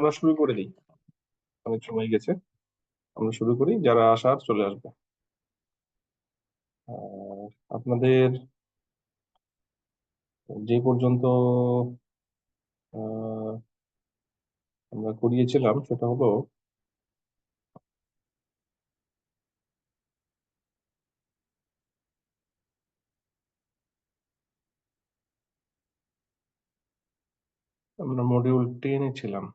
আমরা শুরু করে দিই, অনেক সময় গেছে। আমরা শুরু করি, যারা আসার চলে আসবে। আহ, আপনাদের যে পর্যন্ত আহ, আমরা করিয়েছিলাম সেটা হলো আমরা মডিউল 10-এ ছিলাম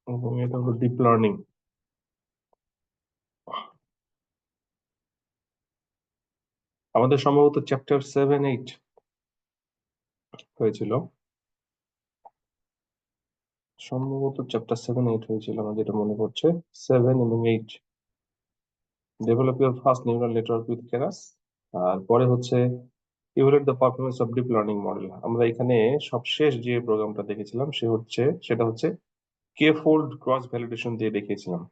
এবং এটা হলো ডিপ লার্নিং। আমাদের সম্ভবত চ্যাপ্টার 7-8 হয়েছিল, সম্ভবত চ্যাপ্টার 7-8 হয়েছিল আমার যেটা মনে পড়ছে। 7 এবং 8, develop your first neural network with Keras. আর পরে হচ্ছে evaluate the performance of deep learning model. আমরা এখানে সবশেষ যে প্রোগ্রামটা দেখেছিলাম সেটা হচ্ছে কে ফোল্ড ক্রস ভ্যালিডেশন দিয়ে দেখিয়েছিলাম।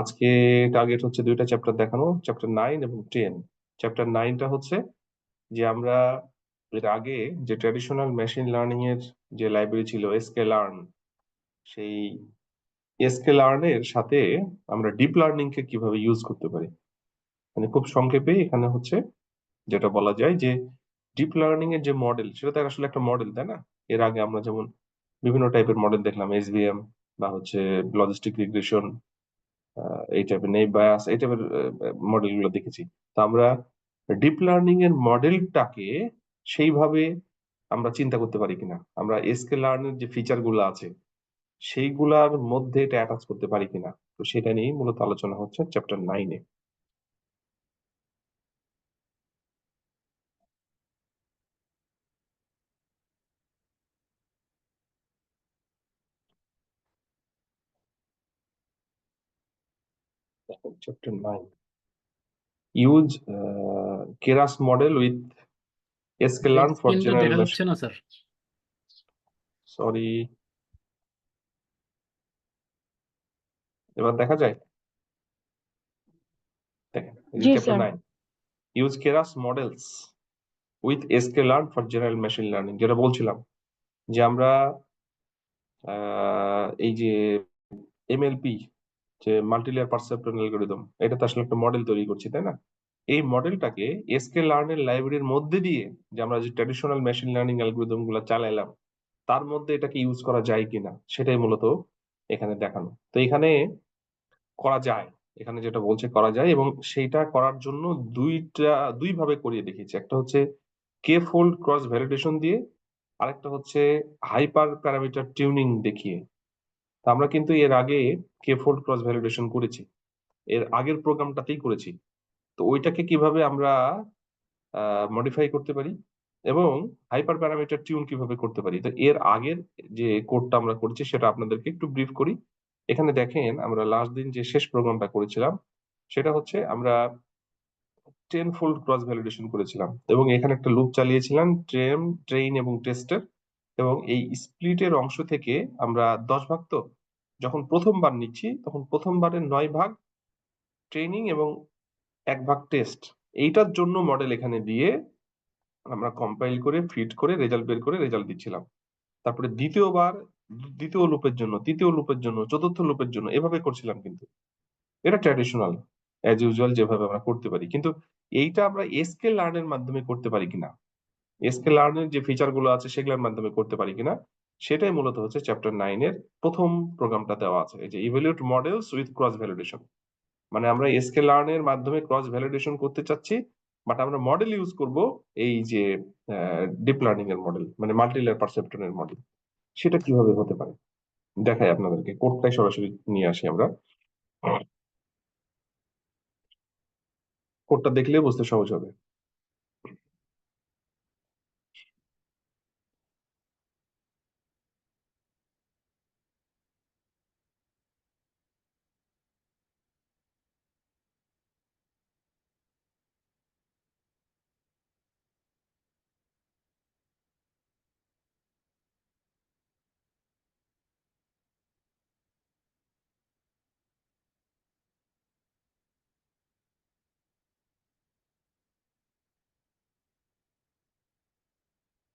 আজকে টার্গেট হচ্ছে দুইটা চ্যাপ্টার দেখানো, চ্যাপ্টার 9 এবং 10। চ্যাপ্টার 9টা হচ্ছে যে আমরা এর আগে যে ট্র্যাডিশনাল মেশিন লার্নিং এর যে লাইব্রেরি ছিল এসকে লার্ন, সেই এসকে লার্ন এর সাথে আমরা ডিপ লার্নিং কে কিভাবে ইউজ করতে পারি। মানে খুব সংক্ষেপে এখানে হচ্ছে যেটা বলা যায় যে ডিপ লার্নিং এর যে মডেল, সেটা তো আসলে একটা মডেল, তাই না? এর আগে আমরা যেমন বিভিন্ন টাইপের মডেল দেখলাম, এসভিএম বা হচ্ছে লজিস্টিক রিগ্রেশন, এই টাইপের নেই বায়াস, এই টাইপের মডেল গুলো দেখেছি। তো আমরা ডিপ লার্নিং এর মডেলটাকে সেইভাবে আমরা চিন্তা করতে পারি কিনা, আমরা এসকে লার্নের যে ফিচার গুলো আছে সেইগুলার মধ্যে এটা অ্যাটাচ করতে পারি কিনা, তো সেটা নিয়েই মূলত আলোচনা হচ্ছে চ্যাপ্টার 9-এ। Chapter 9, use Keras model with S K learn for স্ক্রিনটা জেনারেল দেখা মেশিন। যাচ্ছে না স্যার? সরি, এবার দেখা যায়? দেখেন, এই যে জি chapter sir. 9, use Keras models with S K learn for general machine learning, যেটা বলছিলাম যে আমরা এই যে এমএলপি, যে মাল্টি লেয়ার পারসেপ্ট্রন অ্যালগরিদম, এটা তো আসলে একটা মডেল তৈরি করছি, তাই না? এই মডেলটাকে এসকে লার্নের লাইব্রেরির মধ্যে দিয়ে যে আমরা যে ট্র্যাডিশনাল মেশিন লার্নিং অ্যালগরিদম গুলো চালাইলাম তার মধ্যে এটাকে ইউজ করা যায় কিনা সেটাই মূলত এখানে দেখানো। তো এখানে করা যায়, এখানে যেটা বলছে করা যায়, এবং সেইটা করার জন্য দুই ভাবে করিয়ে দেখিয়েছি। একটা হচ্ছে কে ফোল্ড ক্রস ভ্যালিডেশন দিয়ে, আরেকটা হচ্ছে হাইপার প্যারামিটার টিউনিং দেখিয়ে। তা আমরা কিন্তু এর আগে কে ফোল্ড ক্রস ভ্যালিডেশন করেছি, এর আগের প্রোগ্রামটাতেই করেছি। তো ওইটাকে কিভাবে আমরা মডিফাই করতে পারি এবং হাইপার প্যারামিটার টিউন কিভাবে করতে পারি, তো এর আগের যে কোডটা আমরা করেছি সেটা আপনাদেরকে একটু ব্রিফ করি। এখানে দেখেন, আমরা লাস্ট দিন যে শেষ প্রোগ্রামটা করেছিলাম সেটা হচ্ছে আমরা 10 ফোল্ড ক্রস ভ্যালিডেশন করেছিলাম এবং এখানে একটা লুপ চালিয়েছিলাম ট্রেন এবং টেস্টের। এবং এই স্প্লিটের অংশ থেকে আমরা 10 ভাগ, তো যখন প্রথমবার নিচ্ছি তখন প্রথমবারের 9 ভাগ ট্রেনিং এবং 1 ভাগ টেস্ট, এইটার জন্য মডেল এখানে দিয়ে আমরা কম্পাইল করে ফিট করে রেজাল্ট বের করে রেজাল্ট দিচ্ছিলাম। তারপরে দ্বিতীয়বার দ্বিতীয় লুপের জন্য, তৃতীয় লুপের জন্য, চতুর্থ লুপের জন্য এভাবে করছিলাম। কিন্তু এটা ট্র্যাডিশনাল অ্যাজ ইউজুয়াল যেভাবে আমরা করতে পারি, কিন্তু এইটা আমরা এসকে লার্নের মাধ্যমে করতে পারি কিনা, এসকে লার্নের যে ফিচার গুলো আছে সেগুলোর মাধ্যমে করতে পারি কিনা, সেটাই মূলত হচ্ছে চ্যাপ্টার 9-এর প্রথম প্রোগ্রামটা দেওয়া আছে, এই যে evaluate models with cross validation. মানে আমরা এসকে লার্নের মাধ্যমে ক্রস ভ্যালিডেশন করতে চাচ্ছি, বাট আমরা মডেল ইউজ করব এই যে ডিপ লার্নিং এর মডেল, মানে মাল্টি লেয়ার পারসেপ্ট্রনের মডেল। সেটা কিভাবে হতে পারে দেখাই আপনাদেরকে, কোডটাই সরাসরি নিয়ে আসি আমরা। কোডটা দেখলে বুঝতে সহজ হবে।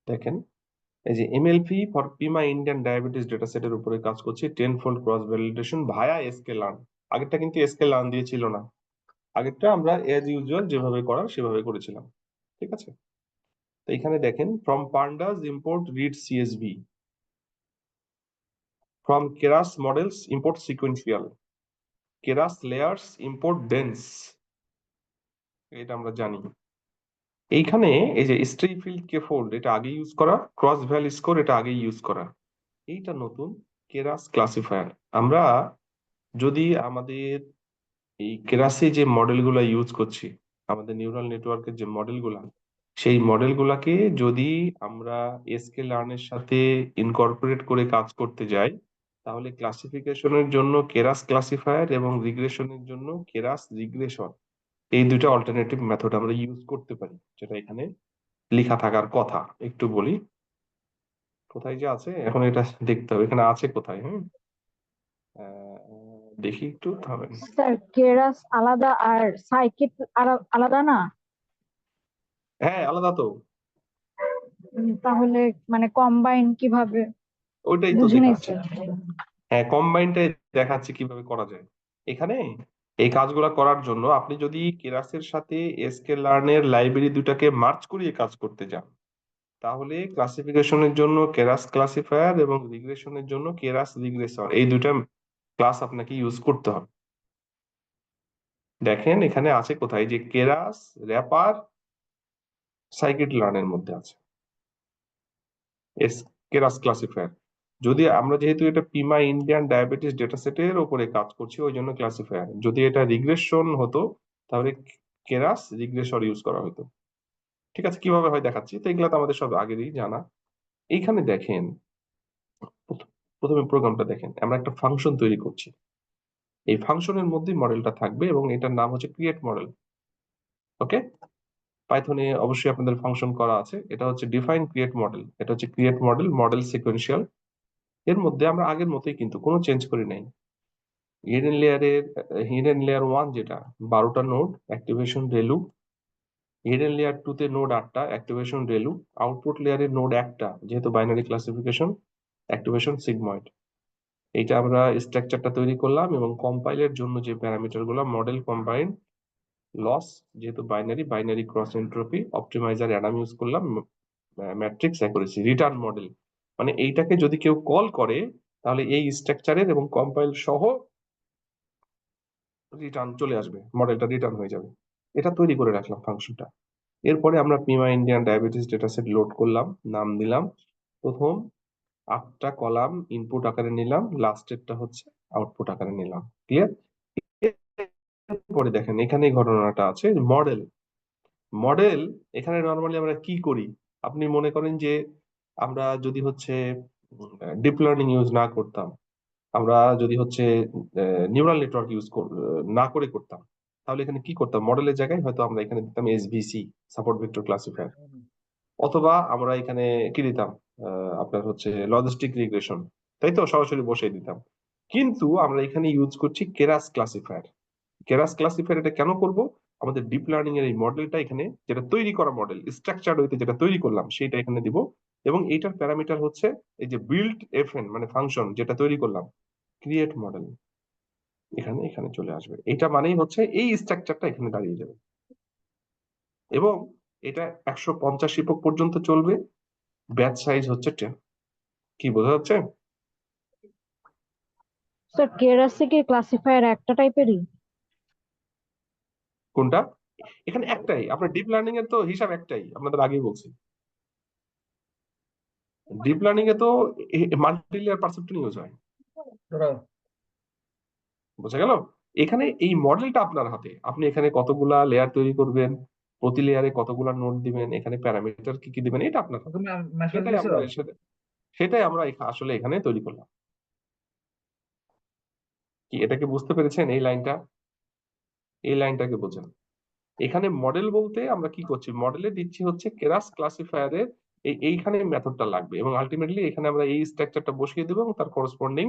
দেখেন, এই যে MLP for Pima Indian diabetes data সেটের উপরে কাজ করছি, 10-fold cross validation via S K learn. আগেরটা কিন্তু এসকে লার্ন দিয়ে ছিল না, আগেরটা আমরা এজ ইউজুয়াল যেভাবে করার সেভাবে করেছিলাম। ঠিক আছে, তো এখানে দেখেন, from pandas import read CSV, from Keras models import sequential, Keras layers import dense, এটা আমরা জানি। এইখানে এই যে স্ট্রেইফিল্ড কে ফোল্ড, এটা আগে ইউজ করা, ক্রস ভ্যাল স্কোর এটা আগে ইউজ করা, এইটা নতুন কেরাস ক্লাসিফায়ার। আমরা যদি আমাদের এই কেরাসে যে মডেলগুলো ইউজ করছি, আমাদের নিউরাল নেটওয়ার্কের যে মডেলগুলা, সেই মডেলগুলাকে যদি আমরা এসকে লার্নের সাথে ইনকর্পোরেট করে কাজ করতে যাই, তাহলে ক্লাসিফিকেশনের জন্য কেরাস ক্লাসিফায়ার এবং রিগ্রেশনের জন্য কেরাস রিগ্রেশন, এই দুইটা অল্টারনেটিভ মেথড আমরা ইউজ করতে পারি, যেটা এখানে লেখা থাকার কথা। একটু বলি কোথায় যে আছে, এখন এটা দেখতে হবে এখানে আছে কোথায়। হ্যাঁ, দেখি একটু থামেন। স্যার কেরাস আলাদা আর সাইকিট আলাদা না? হ্যাঁ আলাদা তো, তাহলে মানে কম্বাইন কিভাবে? ওইটাই তো বুঝি নাই দেখাচ্ছে। স্যার। হ্যাঁ, কম্বাইনটাই দেখাচ্ছি কিভাবে করা যায়। এখানে এই কাজগুলো করার জন্য আপনি যদি কেরাসের সাথে এসকে লার্নের লাইব্রেরি দুটাকে মার্চ করিয়ে কাজ করতে যান, তাহলে ক্লাসিফিকেশনের জন্য কেরাস ক্লাসিফায়ার এবং রিগ্রেশনের জন্য কেরাস রিগ্রেসর, এই দুটা ক্লাস আপনাকে ইউজ করতে হবে। দেখেন এখানে আছে কোথায়, যে কেরাস র্যাপার সাইকিট লার্নের মধ্যে আছে এস কেরাস ক্লাসিফায়ার। যদি আমরা, যেহেতু এটা পিমা ইন্ডিয়ান ডায়াবেটিস ডেটা সেটের উপরে কাজ করছি, ওই জন্য ক্লাসিফায়ার। যদি এটা রিগ্রেশন হতো তাহলে কেরাস রিগ্রেসর ইউজ করা হতো। ঠিক আছে, কিভাবে হয় দেখাচ্ছি, তো এগুলো তো আমাদের সব আগেরই জানা। এইখানে দেখেন, প্রথমে প্রোগ্রামটা দেখেন, আমরা একটা ফাংশন তৈরি করছি, এই ফাংশনের মধ্যে মডেলটা থাকবে এবং এটার নাম হচ্ছে ক্রিয়েট মডেল। ওকে, পাইথনে অবশ্যই আপনাদের ফাংশন করা আছে, এটা হচ্ছে ডিফাইন ক্রিয়েট মডেল, এটা হচ্ছে ক্রিয়েট মডেল, মডেল সিকোয়েন্সিয়াল। এর মধ্যে আমরা আগের মতোই কিন্তু কোনো চেঞ্জ করি নাই। হিডেন লেয়ার 1 যেটা 12টা নোড, অ্যাক্টিভেশন রেলু। হিডেন লেয়ার 2 তে নোড 8টা, অ্যাক্টিভেশন রেলু। আউটপুট লেয়ারের নোড একটা, যেহেতু বাইনারি ক্লাসিফিকেশন, অ্যাক্টিভেশন সিগময়েড। এইটা আমরা স্ট্রাকচারটা তৈরি করলাম এবং কম্পাইলের জন্য যে প্যারামিটার গুলো, মডেল কম্বাইন লস, যেহেতু binary, binary cross entropy, optimizer Adam use করলাম, ম্যাট্রিক্স অ্যাকুরেসি, রিটার্ন মডেল। মানে এইটাকে যদি কেউ কল করে, তাহলে এই স্ট্রাকচারের এবং কম্পাইল সহ রিটার্ন চলে আসবে, মডেলটা রিটার্ন হয়ে যাবে। এটা তৈরি করে রাখলাম ফাংশনটা। এরপরে আমরা Pima Indian diabetes data set load করলাম, নাম দিলাম, প্রথম 8টা কলাম ইনপুট আকারে নিলাম, লাস্টেরটা হচ্ছে আউটপুট আকারে নিলাম। ক্লিয়ার? পরে দেখেন এখানে ঘটনাটা আছে, মডেল। মডেল এখানে নর্মালি আমরা কি করি, আপনি মনে করেন যে আমরা যদি হচ্ছে ডিপ লার্নিং ইউজ না করতাম, আমরা যদি হচ্ছে নিউরাল নেটওয়ার্ক ইউজ না করে করতাম, তাহলে এখানে কি করতাম, মডেলের জায়গায় হয়তো আমরা এখানে দিতাম এসভিসি, সাপোর্ট ভেক্টর ক্লাসিফায়ার, অথবা আমরা এখানে কি দিতাম, আপনার হচ্ছে লজিস্টিক রিগ্রেশন, তাই তো, সরাসরি বসিয়ে দিতাম। কিন্তু আমরা এখানে ইউজ করছি কেরাস ক্লাসিফায়ার। কেরাস ক্লাসিফায়ার এটা কেন করব, আমাদের ডিপ লার্নিং এর এই মডেলটা এখানে, যেটা তৈরি করা মডেল স্ট্রাকচার হইতে যেটা তৈরি করলাম, সেটা এখানে দিব। এবং এইটার প্যারামিটার হচ্ছে এই যে বিল্ট এফএন, মানে ফাংশন যেটা তৈরি করলাম, ক্রিয়েট মডেল, এখানে এখানে চলে আসবে। এটা মানেই হচ্ছে এই স্ট্রাকচারটা এখানে দাঁড়িয়ে যাবে এবং এটা 150 ইপক পর্যন্ত চলবে। ব্যাচ সাইজ হচ্ছে 10। কি বোঝা যাচ্ছে? স্যার কেরাসে কি ক্লাসিফায়ার একটা টাইপেরই? কোনটা? এখানে একটাই, আপনার ডিপ লার্নিং এর তো হিসাব একটাই, আপনাদের আগেই বলছি। ডিপ লার্নিং এ তো মাল্টি লেয়ার পারসেপ্ট্রন ইউজ হয়। বোঝা গেল? এখানে এই মডেলটা আপনার হাতে, আপনি এখানে কতগুলা লেয়ার তৈরি করবেন, প্রতি লেয়ারে কতগুলা নোড দিবেন, এখানে প্যারামিটার কি কি দিবেন, এটা আপনার হাতে। তুমি মেসেজ সেটাই দিছো? আমরা সেটাই আমরা আসলে এখানে তৈরি করলাম। কি এটাকে বুঝতে পেরেছেন? এই লাইনটা, এই লাইনটাকে বোঝেন। এখানে মডেল বলতে আমরা কি করছি, মডেলে দিচ্ছি হচ্ছে কেরাস ক্লাসিফায়ারের এইখানে মেথডটা লাগবে এবং আলটিমেটলি এখানে আমরা এই স্ট্রাকচারটা বসিয়ে দেবো এবং তার করসপন্ডিং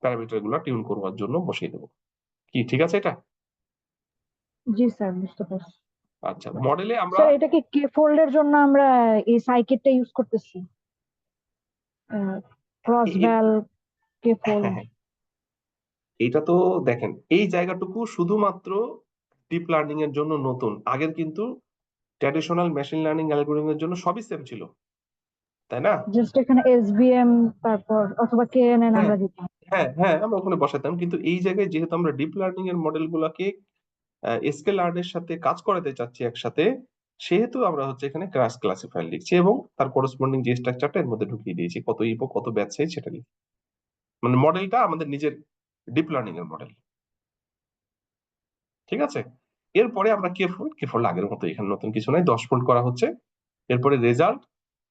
প্যারামিটার গুলো টিউন করবার জন্য বসিয়ে দেবো। কি ঠিক আছে এটা? জি স্যার, বুঝতে পারছি। আচ্ছা, মডেলে আমরা, স্যার এটা কি কে ফোল্ডের জন্য আমরা এই সাইকিটটা ইউজ করতেছি? ক্রস ভ্যাল, কে ফোল্ড। হ্যাঁ, হ্যাঁ, এটা তো দেখেন এই জায়গাটুকু শুধুমাত্র ডিপ লার্নিং এর জন্য নতুন। আগের কিন্তু ট্র্যাডিশনাল মেশিন লার্নিং অ্যালগোরিদম এর জন্য সবই সেম ছিল, তাই না? জাস্ট এখানে এসবিএম তারপর অথবা কেএনএন হ্যাঁ, আমরা দিতাম। হ্যাঁ, হ্যাঁ, আমরা ওখানে বসাতাম, কিন্তু এই জায়গায় যেহেতু আমরা ডিপ লার্নিং এর মডেল গুলাকে এসকে লার্নের সাথে কাজ করাতে চাচ্ছি একসাথে, সেহেতু আমরা হচ্ছে এখানে ক্লাস ক্লাসিফায়ার লিখছি এবং তার করসপন্ডিং যে স্ট্রাকচারটা এর মধ্যে ঢুকিয়ে দিয়েছি, কত ইপো কত ব্যাচ সাইজ সেটা লিখি। মানে মডেলটা আমাদের নিজের ডিপ লার্নিং এর মডেল। ঠিক আছে, এরপরে আমরা কে ফোল্ড আগের মতো, এখানে নতুন কিছু নাই, 10 ফোল্ড করা হচ্ছে। এরপরে রেজাল্ট,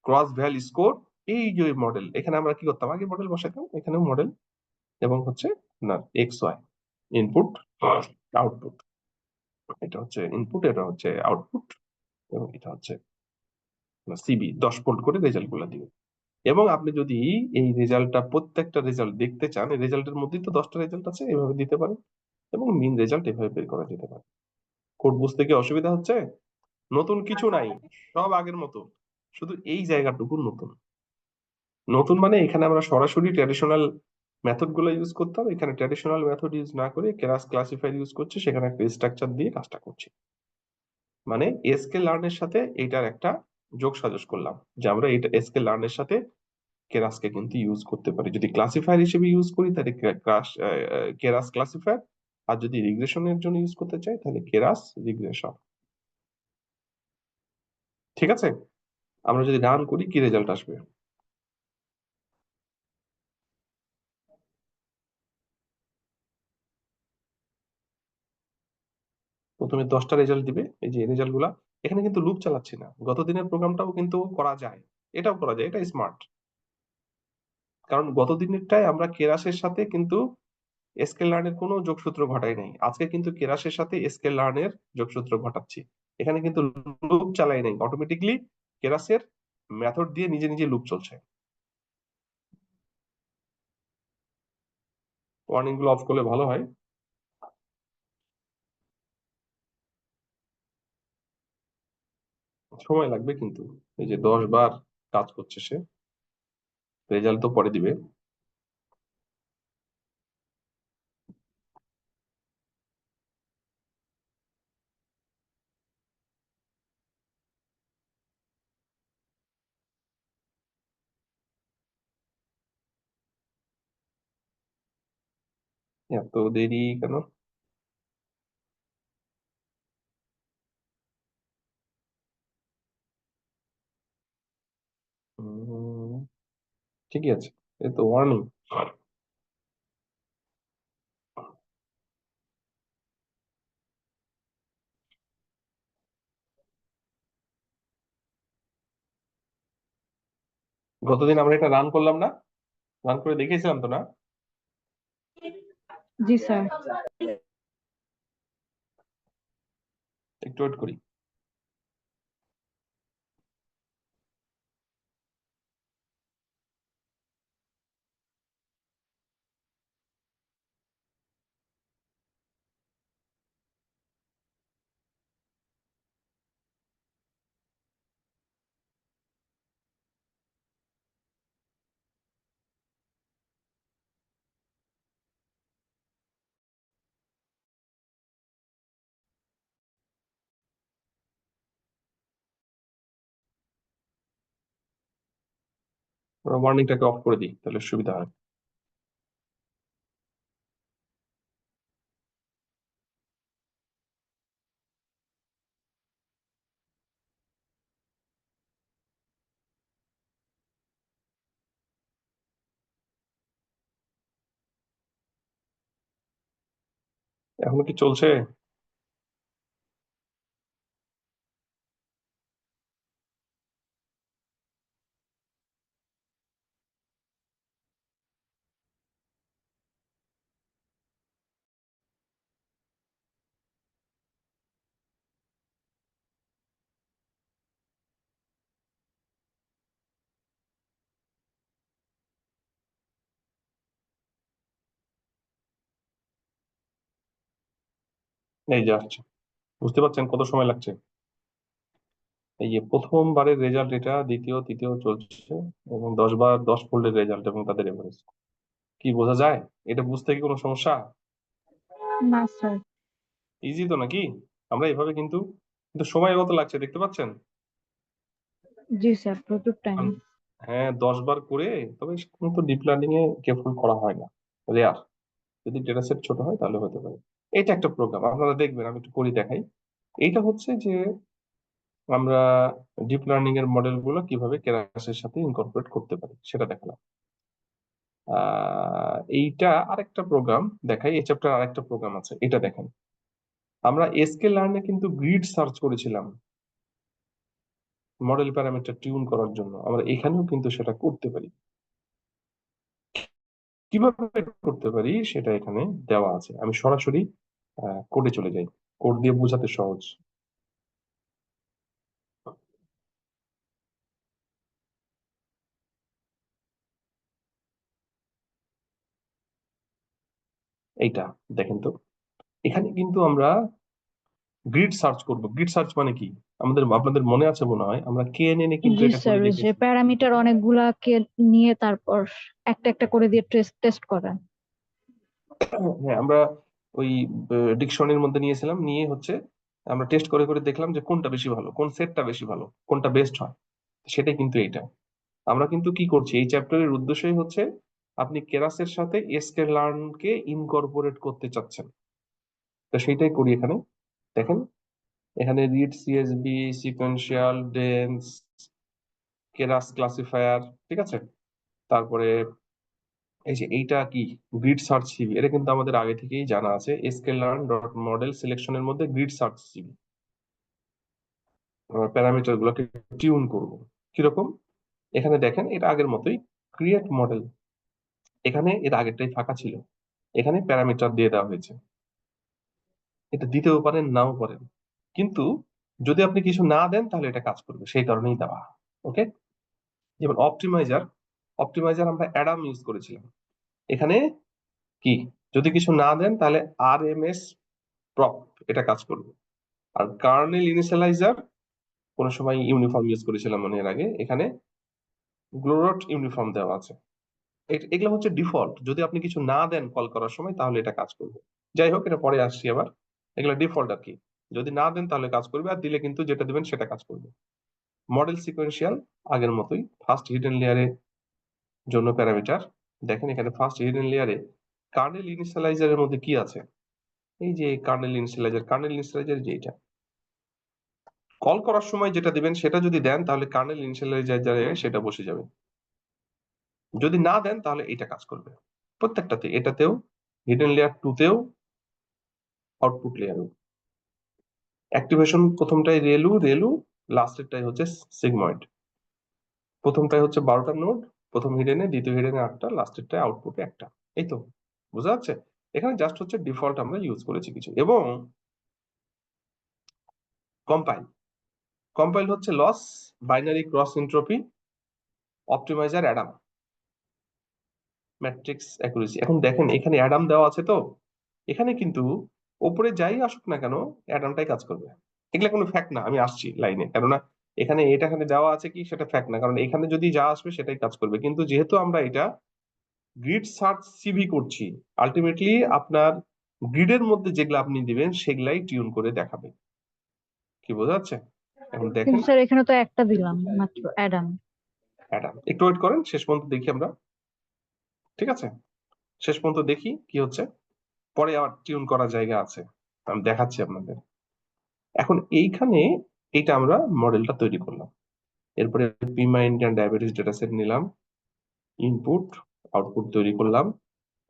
ক্রস ভ্যাল স্কোর, এই যে মডেল, এখানে আমরা কি করতাম, আগে মডেল বসাতাম, এখানেও মডেল এবং হচ্ছে না এক্স ওয়াই, ইনপুট আউটপুট, এটা হচ্ছে ইনপুট, এটা হচ্ছে আউটপুট, এবং এটা হচ্ছে সিবি, 10 ফোল্ড করে রেজাল্ট গুলা দিবে। এবং আপনি যদি এই রেজাল্টটা প্রত্যেকটা রেজাল্ট দেখতে চান, এই রেজাল্টের মধ্যেই তো 10টা রেজাল্ট আছে, এভাবে দিতে পারেন এবং মিন রেজাল্ট এভাবে বের করা যেতে পারে। কোড বুঝতে কি অসুবিধা হচ্ছে? নতুন কিছু নাই, সব আগের মতো, শুধু এই জায়গাটুকু নতুন। নতুন মানে এখানে আমরা সরাসরি ট্র্যাডিশনাল মেথড গুলো ইউজ করতাম, এখানে ট্র্যাডিশনাল মেথড ইউজ না করে কেরাস ক্লাসিফায়ার ইউজ করছে, সেখানে একটা স্ট্রাকচার দিয়ে কাজটা করছি। মানে এসকে লার্নের সাথে এটার একটা যোগ সাজস করলাম, যে আমরা এটা এসকে লার্নের সাথে কেরাসকে কিন্তু ইউজ করতে পারি। যদি ক্লাসিফায়ার হিসেবে ইউজ করি তাহলে কেরাস ক্লাসিফায়ার, আর যদি রিগ্রেশনের জন্য ইউজ করতে চাই তাহলে কেরাস রিগ্রেশন। ঠিক আছে, আমরা যদি রান করি কি রেজাল্ট আসবে? প্রথমে 10টা রেজাল্ট দিবে, এই যে রেজাল্ট গুলা। এখানে কিন্তু লুপ চালাচ্ছি না, গত দিনের প্রোগ্রামটাও কিন্তু করা যায়, এটাও করা যায়, এটা স্মার্ট। কারণ গত দিনেরটাই আমরা কেরাসের সাথে কিন্তু এসকে লার্নের কোনো যোগসূত্র ঘটাই নাই, আজকে কিন্তু কেরাসের সাথে এসকে লার্নের যোগসূত্র ঘটাচ্ছি। এখানে কিন্তু লুপ চালাই নাই, অটোমেটিকলি কেরাসের মেথড দিয়ে নিজে নিজে লুপ চলছে। ওয়ার্নিং গুলো অফ করলে ভালো হয়। সময় লাগবে কিন্তু, এই যে 10 বার কাজ করছে সে, রেজাল্ট তো পরে দিবে। এত দেরি কেন? উম, ঠিকই আছে, এই তো ওয়ার্নিং। গতদিন আমরা এটা রান করলাম না, রান করে দেখিয়েছিলাম তো না? জি স্যার। একটু ওয়েট করি। ওয়ার্নিংটাকে অফ করে দিই তাহলে সুবিধা হয়। এখন কি চলছে? এই যে আসছে, বুঝতে পারছেন কত সময় লাগছে? এই যে প্রথমবারের রেজাল্ট এটা, দ্বিতীয় তৃতীয় চলছে, এবং 10 বার 10 ফোল্ডের রেজাল্ট এবং তাদের এভারেজ। কি বোঝা যায়? এটা বুঝতে কি কোনো সমস্যা? না স্যার। ইজি তো নাকি? আমরা এভাবে কিন্তু, কিন্তু সময় কত লাগছে দেখতে পাচ্ছেন? জি স্যার, প্রচুর টাইম। হ্যাঁ, 10 বার করে। তবে কিন্তু ডিপ লার্নিং এ কেবল করা হয় না, রেয়ার। যদি ডেটা সেট ছোট হয় তাহলে হতে পারে। এটা একটা প্রোগ্রাম, আপনারা দেখবেন, আমি একটু করে দেখাই। এইটা হচ্ছে যে আমরা ডিপ লার্নিং এর মডেল গুলো কিভাবে কেরাসের সাথে ইনকর্পোরেট করতে পারি সেটা দেখালাম। এইটা আরেকটা প্রোগ্রাম দেখাই, এই চ্যাপ্টার আরেকটা প্রোগ্রাম আছে, এটা দেখেন। আমরা এসকে লার্নে কিন্তু গ্রিড সার্চ করেছিলাম মডেল প্যারামিটার টিউন করার জন্য, আমরা এখানেও কিন্তু সেটা করতে পারি। কিভাবে করতে পারি সেটা এখানে দেওয়া আছে, আমি সরাসরি কোডে চলে যাই, কোড দিয়ে বোঝাতে সহজ। এইটা দেখেন তো, এখানে কিন্তু আমরা গ্রিড সার্চ করব। গ্রিড সার্চ মানে কি? আপনাদের মনে আছে মনে হয়, আমরা কেএনএন এ কিন্তু জি এটা স্যার, করে ওই যে দেখেছি। প্যারামিটার অনেকগুলাকে নিয়ে তারপর একটা একটা করে দিয়ে টেস্ট করেন। হ্যাঁ, আমরা ওই ডিকশনারির মধ্যে নিয়েছিলাম, নিয়ে হচ্ছে আমরা টেস্ট করে করে দেখলাম যে কোনটা বেশি ভালো, কোন সেটটা বেশি ভালো, কোনটা বেস্ট হয়। সেটাই কিন্তু এইটা। আমরা কিন্তু কি করছি, এই চ্যাপ্টারের উদ্দেশ্যই হচ্ছে আপনি কেরাসের সাথে এসকে লার্ন কে ইনকর্পোরেট করতে চাচ্ছেন, তো সেইটাই করি এখানে। দেখেন, এখানে read CSV, sequential, dense, Keras classifier, ঠিক আছে। তারপরে এই যে এইটা কি, গ্রিড সার্চ সিবি, এটা কিন্তু আমাদের আগে থেকেই জানা আছে। এসকে লার্ন ডট মডেল সিলেকশনের মধ্যে গ্রিড সার্চ সিবি, প্যারামিটার গুলোকে টিউন করব কিরকম। এখানে দেখেন, এটা আগের মতোই ক্রিয়েট মডেল। এখানে এর আগেরটাই ফাঁকা ছিল, এখানে প্যারামিটার দিয়ে দেওয়া হয়েছে। এটা দিতেও পারেন নাও পারেন, কিন্তু যদি আপনি কিছু না দেন তাহলে এটা কাজ করবে, সেই কারণেই দেওয়া। ওকে, যেমন অপটিমাইজার, অপটিমাইজার আমরা অ্যাডাম ইউজ করেছিলাম। এখানে কি, যদি কিছু না দেন তাহলে আরএমএস প্রপ এটা কাজ করবে। আর কার্নেল ইনিশিয়ালাইজার কোনো সময় ইউনিফর্ম ইউজ করেছিলাম মনে এর আগে, এখানে গ্লোরট ইউনিফর্ম দেওয়া আছে। এগুলো হচ্ছে ডিফল্ট, যদি আপনি কিছু না দেন কল করার সময় তাহলে এটা কাজ করবে। যাই হোক, এটা পরে আসছি আবার। এগুলো ডিফল্ট আর কি, যদি না দেন তাহলে কাজ করবে, আর দিলে কিন্তু যেটা দিবেন সেটা কাজ করবে। মডেল সিকোয়েন্সিয়াল আগের মতোই, ফার্স্ট হিডেন লেয়ারে জন্য প্যারামিটার। দেখেন এখানে ফার্স্ট হিডেন লেয়ারে কার্নেল ইনিশিয়ালাইজারের মধ্যে কি আছে, এই যে কার্নেল ইনিশিয়ালাইজার, কার্নেল ইনিশিয়ালাইজার যে এটা কল করার সময় যেটা দিবেন সেটা যদি দেন তাহলে কার্নেল ইনিশিয়ালাইজারে সেটা বসে যাবে, যদি না দেন তাহলে এটা কাজ করবে। প্রত্যেকটাতে, এটাতেও, হিডেন লেয়ার 2 তেও, আউটপুট লেয়ারেও। অ্যাক্টিভেশন প্রথমটাই রেলু রেলু, লাস্টেরটাই হচ্ছে সিগময়েড। প্রথমটাই হচ্ছে 12টা নোড, প্রথম হিডেনে, দ্বিতীয় হিডেনে 8টা, লাস্টেরটায় আউটপুটে একটা। এই তো, বোঝা যাচ্ছে? এখানে জাস্ট হচ্ছে ডিফল্ট আমরা ইউজ করেছি কিছু। এবং কম্পাইল, কম্পাইল হচ্ছে loss, binary cross entropy, optimizer, Adam, matrix accuracy. এখন দেখেন এখানে অ্যাডাম দেওয়া আছে, তো এখানে কিন্তু ওপরে যাই আসুক না কেন অ্যাডামটাই কাজ করবে। এগুলা কোনো ফ্যাক্ট না, আমি আসছি লাইনে, কেননা এখানে এটা এখানে দেওয়া আছে কি সেটা ফ্যাক্ট না, কারণ এখানে যদি যা আসবে সেটাই কাজ করবে। কিন্তু যেহেতু আমরা এটা গ্রিড সার্চ সিভি করছি, আলটিমেটলি আপনার গ্রিডের মধ্যে যেগুলো আপনি দিবেন সেগুলাই টিউন করে দেখাবে। কি বোঝা যাচ্ছে? এখন দেখেন, কিন্তু স্যার এখানে তো একটা দিলাম মাত্র, অ্যাডাম। অ্যাডাম, একটু ওয়েট করেন, শেষ পর্যন্ত দেখি আমরা, ঠিক আছে? শেষ পর্যন্ত দেখি কি হচ্ছে, পরে আবার টিউন করার জায়গা আছে, আমি দেখাচ্ছি আপনাদের। এখন এইখানে এইটা আমরা মডেলটা তৈরি করলাম, এরপরে পিমা ইন্ডিয়ান ডায়াবেটিস ডেটা সেট নিলাম, ইনপুট আউটপুট তৈরি করলাম।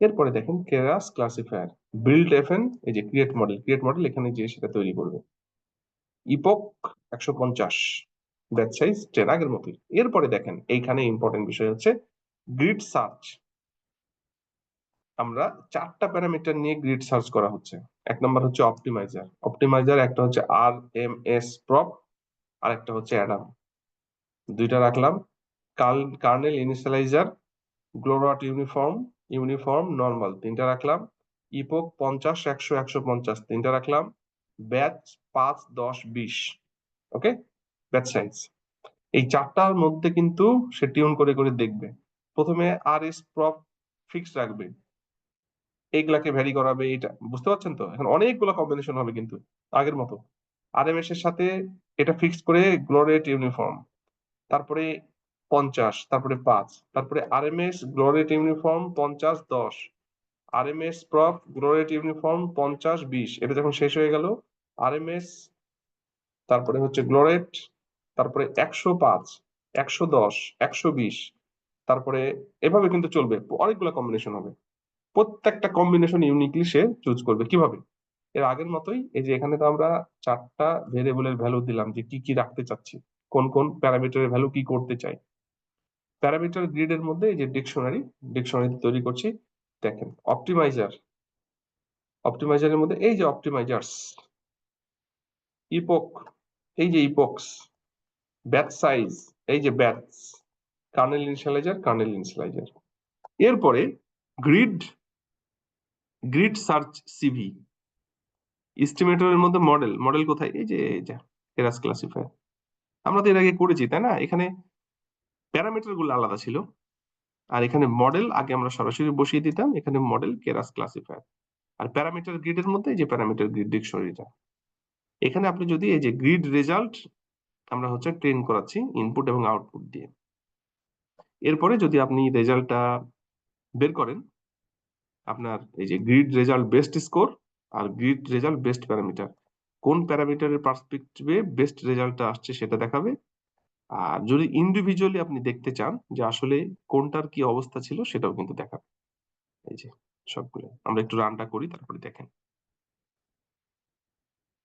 এরপরে দেখেন কেরাস ক্লাসিফায়ার, বিল্ড এফএন, এই যে ক্রিয়েট মডেল, ক্রিয়েট মডেল এখানে যে সেটা তৈরি করবে। ইপক 150, ব্যাচ সাইজ 10, আগের মতোই। এরপরে দেখেন এইখানে ইম্পর্টেন্ট বিষয় হচ্ছে গ্রিড সার্চ। আমরা 4টা প্যারামিটার নিয়ে গ্রিড সার্চ করা হচ্ছে। এক নম্বর হচ্ছে অপটিমাইজার, অপটিমাইজার একটা হচ্ছে আর এম এস প্রপ, আর একটা হচ্ছে অ্যাডাম, দুইটা রাখলাম। Kernel initializer, Glorot uniform, uniform normal, 3টা রাখলাম। ইপোক 50, 100, 150, 3টা রাখলাম। ব্যাচ 5, 10, 20। ওকে, ব্যাচ সাইজ, এই চারটার মধ্যে কিন্তু সে টিউন করে করে দেখবে। প্রথমে আর এস প্রপ ফিক্স রাখবে, এইগুলাকে ভ্যারি করাবে, এটা বুঝতে পারছেন তো? এখন অনেকগুলো কম্বিনেশন হবে কিন্তু আগের মতো। আরএমএস এর সাথে এটা ফিক্স করে গ্লোরেট ইউনিফর্ম, তারপরে 50, তারপরে 5, তারপরে R M S Glorot uniform 50-10, R M S prop Glorot uniform 50-20, এটা যখন শেষ হয়ে গেল আরএমএস, তারপরে হচ্ছে গ্লোরেট, তারপরে 105, 110, 120, তারপরে এভাবে কিন্তু চলবে, অনেকগুলো কম্বিনেশন হবে। প্রত্যেকটা কম্বিনেশন ইউনিকলি সে চুজ করবে কিভাবে, এর আগের মতোই। এই যে এখানে তো আমরা চারটা ভেরিয়েবলের ভ্যালু দিলাম যে কি কি রাখতে চাচ্ছি, কোন কোন প্যারামিটারের ভ্যালু কি করতে চাই। প্যারামিটার গ্রিডের মধ্যে এই যে ডিকশনারি তৈরি করছি। দেখেন অপটিমাইজারের মধ্যে এই যে অপটিমাইজার্স, ইপোক, এই যে ইপোক্স, ব্যাচ সাইজ, এই যে ব্যাচ, কার্নেল ইনিশিয়ালাইজার। এরপরে গ্রিড গ্রিড সার্চ সিভি, এস্টিমেটরের মধ্যে মডেল কোথায়, এই যে কেরাস ক্লাসিফায়ার। আমরা তো এর আগে করেছি তাই না? এখানে প্যারামিটার গুলো আলাদা ছিল, আর এখানে মডেল আগে আমরা সরাসরি বসিয়ে দিতাম, এখানে মডেল কেরাস ক্লাসিফায়ার। আর প্যারামিটার গ্রিডের মধ্যে এই যে প্যারামিটার গ্রিড ডিকশনারিটা। এখানে আপনি যদি এই যে গ্রিড রেজাল্ট আমরা হচ্ছে ট্রেন করাচ্ছি ইনপুট এবং আউটপুট দিয়ে। এরপরে যদি আপনি রেজাল্টটা বের করেন, আপনার এই যে গ্রিড রেজাল্ট বেস্ট স্কোর আর গ্রিড রেজাল্ট বেস্ট প্যারামিটার, কোন প্যারামিটারের পার্সপেক্টিভে বেস্ট রেজাল্টটা আসছে সেটা দেখাবে। আর যদি ইন্ডিভিজুয়ালি আপনি দেখতে চান যে আসলে কোনটার কি অবস্থা ছিল, সেটাও কিন্তু দেখাবে। এই যে সবগুলো আমরা একটু রানটা করি, তারপরে দেখেন।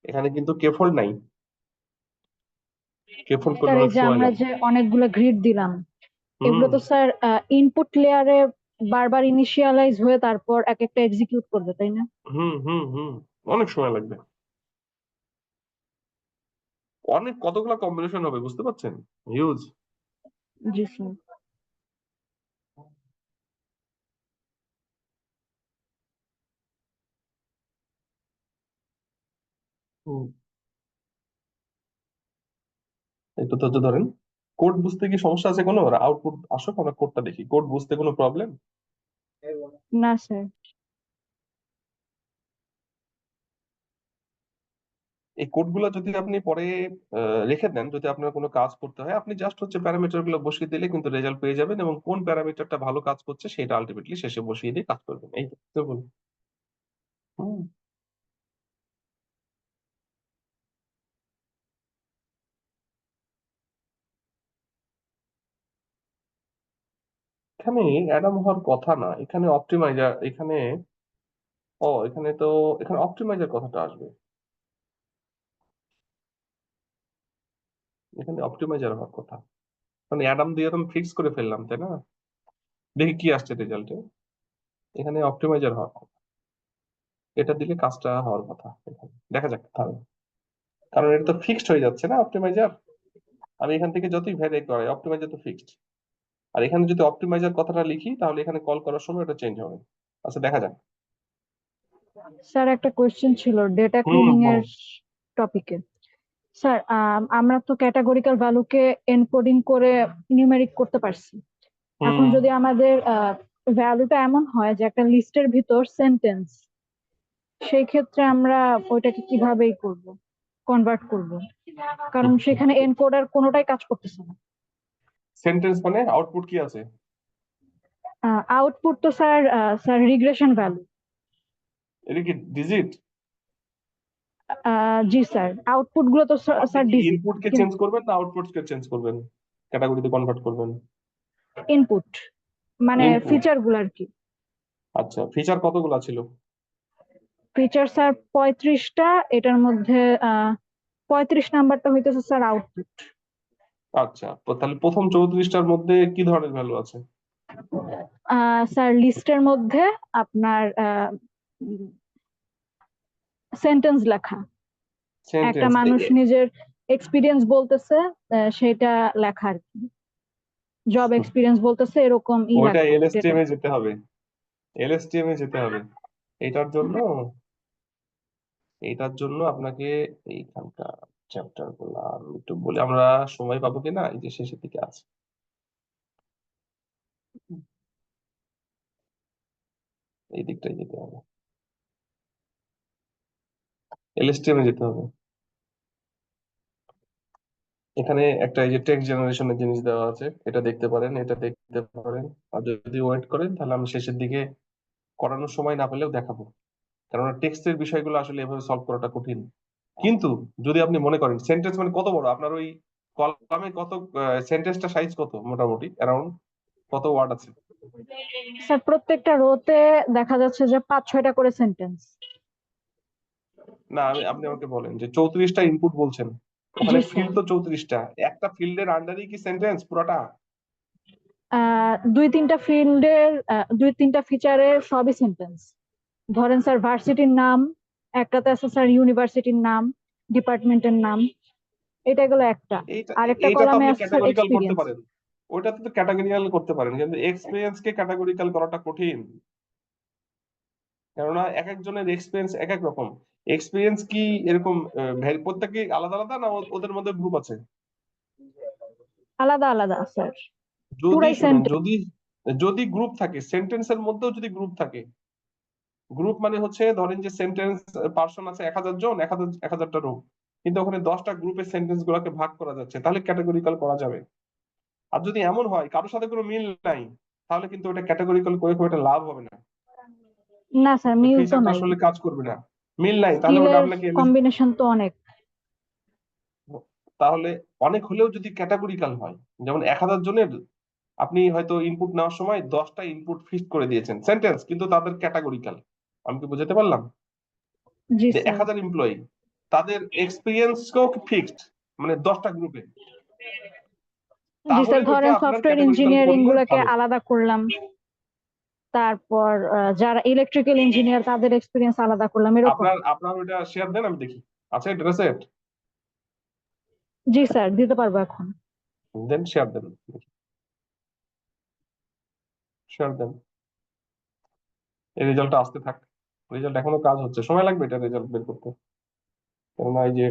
এখানে কিন্তু কেফল নাই, কেফল করলে স্যার এই অনেক যে সময় আমরা লাগে। যে অনেকগুলো গ্রিড দিলাম, হুম এগুলো তো স্যার ইনপুট লেয়ারে বারবার ইনিশিয়ালাইজ হয়ে তারপর এক একটা এক্সিকিউট করবে, তাই না? হুম, অনেক সময় লাগবে, অনেক কতগুলা কম্বিনেশন হবে, বুঝতে পারছেন? হিউজ। জি স্যার। একটু ধৈর্য ধরেন। কোড বুঝতে কি সমস্যা আছে কোনো? আউটপুট আসুক, আমরা কোডটা দেখি। কোড বুঝতে কোনো প্রবলেম? না স্যার। এই কোডগুলো যদি আপনি পরে রেখে দেন, যদি আপনার কোনো কাজ করতে হয়, আপনি জাস্ট হচ্ছে প্যারামিটার গুলো বসিয়ে দিলে কিন্তু রেজাল্ট পেয়ে যাবেন, এবং কোন প্যারামিটারটা ভালো কাজ করছে সেটা আলটিমেটলি শেষে বসিয়ে দিয়ে কাজ করবেন। এই তো বলুন। হুম। এখানে অ্যাডাম হওয়ার কথা না, এখানে অপটিমাইজার, এখানে অপটিমাইজার কথাটা আসবে, এখানে অপটিমাইজার হওয়ার কথা। মানে অ্যাডাম দিয়ে তো ফিক্স করে ফেললাম তাই না? দেখি কি আসছে রেজাল্টে। এখানে অপটিমাইজার হওয়ার কথা, এটা দিলে কাজটা হওয়ার কথা। এখানে দেখা যাক তাহলে, কারণ এটা তো ফিক্সড হয়ে যাচ্ছে না অপটিমাইজার। আমি এখান থেকে যতই ভ্যারি করাই, অপটিমাইজার তো ফিক্সড। আর এখানে যদি অপটিমাইজার কথাটা লিখি, তাহলে এখানে কল করার সময় এটা চেঞ্জ হবে। আচ্ছা দেখা যাক। স্যার একটা কোয়েশ্চেন ছিল ডেটা ক্লিনিং বলো। এর টপিকে। স্যার আমরা তো ক্যাটাগরিক্যাল ভ্যালুকে এনকোডিং করে নিউমেরিক করতে পারছি। এখন হুম যদি আমাদের ভ্যালুটা এমন হয় যে একটা লিস্টের ভিতর সেন্টেন্স, সেই ক্ষেত্রে আমরা ওইটাকে কিভাবেই করব, কনভার্ট করব? কারণ সেখানে এনকোডার কোনোটাই কাজ করতেছে না। সেন্টেন্স মানে আউটপুট কি আছে? আউটপুট তো স্যার, স্যার রিগ্রেশন ভ্যালু। এটা কি ডিজিট? জি স্যার, আউটপুট গুলো তো আপনি স্যার কি ডিজিট। ইনপুট কে চেঞ্জ করবেন না আউটপুট কে চেঞ্জ করবেন, ক্যাটাগরিতে কনভার্ট করবেন? ইনপুট মানে ইনপুট। ফিচার গুলো আর কি। আচ্ছা, ফিচার কতগুলা ছিল? ফিচার স্যার 35টা, এটার মধ্যে 35 নাম্বারটা হইতেছে স্যার আউটপুট। আচ্ছা, তাহলে প্রথম 34টার মধ্যে কি ধরনের ভ্যালু আছে? স্যার লিস্টের মধ্যে আপনার সেন্টেন্স লেখা, একটা সেন্টেন্স? মানুষ নিজের এক্সপিরিয়েন্স বলতেছে, সেটা লেখা আর কি। জব এক্সপিরিয়েন্স বলতেছে, এরকম ওইটা লেখা ডেটা। এলএসটিএম এ যেতে হবে, এলএসটিএম এ যেতে হবে। এটার জন্য এটার জন্য আপনাকে এইখানকার চ্যাপ্টার গুলা আমি একটু বলি, আমরা সময় পাবো কিনা, এই যে শেষের দিকে আছে, এই দিকটাই যেতে হবে, এলএসটিএম এ যেতে হবে। এখানে একটা এই যে টেক্সট জেনারেশনের জিনিস দেওয়া আছে, এটা দেখতে পারেন, এটা দেখতে পারেন। আর যদি ওয়েট করেন তাহলে আমি শেষের দিকে করানোর সময় না পেলেও দেখাবো, কেননা টেক্সটের বিষয়গুলো আসলে এভাবে সলভ করাটা কঠিন। কিন্তু যদি আপনি মনে করেন সেন্টেন্স মানে কত বড় আপনার ওই কলামে, কত সেন্টেন্সটা সাইজ কত মোটামুটি অ্যারাউন্ড কত ওয়ার্ড আছে? স্যার প্রত্যেকটা রোতে দেখা যাচ্ছে যে 5-6টা করে সেন্টেন্স। না, আপনি আমাকে বলেন যে 34টা ইনপুট বলছেন, জি ওখানে স্যার। ফিল্ড তো 34টা, একটা ফিল্ডের আন্ডারই কি সেন্টেন্স পুরোটা? 2-3টা ফিল্ডের 2-3টা ফিচারের সবই সেন্টেন্স। ধরেন স্যার ভার্সিটির নাম, একটাতে আছে স্যার ইউনিভার্সিটির নাম, ডিপার্টমেন্টের নাম, এটা গেলো একটা। এইটা আর একটা এইটা তো কলামে আপনি আছে স্যার ক্যাটাগরিক্যাল করতে এক্সপিরিয়েন্স। পারেন, ওইটাতে তো ক্যাটাগরিক্যাল করতে পারেন, কিন্তু এক্সপিরিয়েন্স কে ক্যাটাগরিক্যাল করাটা কঠিন, কেননা এক একজনের এক্সপিরিয়েন্স এক এক রকম। এক্সপিরিয়েন্স কি এরকম প্রত্যেকে আলাদা আলাদা, না ওদের মধ্যে গ্রুপ আছে? আলাদা আলাদা স্যার, যদি পুরাই শুনেন, সেন্টেন্স। যদি যদি গ্রুপ থাকে, সেন্টেন্সের মধ্যেও যদি গ্রুপ থাকে, গ্রুপ মানে হচ্ছে ধরেন যে সেন্টেন্স পার্সন আছে 1000 জন, 1000টা রো, কিন্তু ওখানে 10টা গ্রুপের সেন্টেন্স গুলোকে ভাগ করা যাচ্ছে, তাহলে ক্যাটাগরিক্যাল করা যাবে। আর যদি এমন হয় কারোর সাথে কোনো মিল নাই, তাহলে কিন্তু ওটা ক্যাটাগরিক্যাল করে খুব একটা লাভ হবে না, না স্যার, ওই মিল তো ফিচারটা নাই। আসলে কাজ করবে না। মিল নাই তাহলে ওটা স্কিলের আপনাকে কম্বিনেশন তো অনেক। তাহলে অনেক হলেও যদি ক্যাটাগরিক্যাল হয়, যেমন 1000 জনের আপনি হয়তো ইনপুট নেওয়ার সময় 10টা ইনপুট ফিক্সড করে দিয়েছেন সেন্টেন্স, কিন্তু তাদের ক্যাটাগরিক্যাল। আমি কি বুঝাতে পারলাম? জি যে এক স্যার। হাজার এমপ্লয়ি, তাদের এক্সপিরিয়েন্সকেও ফিক্সড, মানে 10টা গ্রুপে, জি তাহলে স্যার, ওইটা ধরেন আপনার সফটওয়্যার ক্যাটাগরিক্যাল ইঞ্জিনিয়ারিং করলে গুলোকে ভালো। আলাদা করলাম, তারপর যারা ইলেকট্রিক্যাল ইঞ্জিনিয়ার তাদের এক্সপিরিয়েন্স আলাদা করলাম, এরকম। আপনার আপনার ওইটা শেয়ার দেন, আমি দেখি। আচ্ছা, ডেটা সেট জি স্যার, দিতে পারবো এখন। দেন, শেয়ার দেন, শেয়ার দেন। এই রেজাল্টটা আসতে থাক, রেজাল্ট এখনো কাজ হচ্ছে, সময় লাগবে এটা রেজাল্ট বের করতে, কেননা এই যে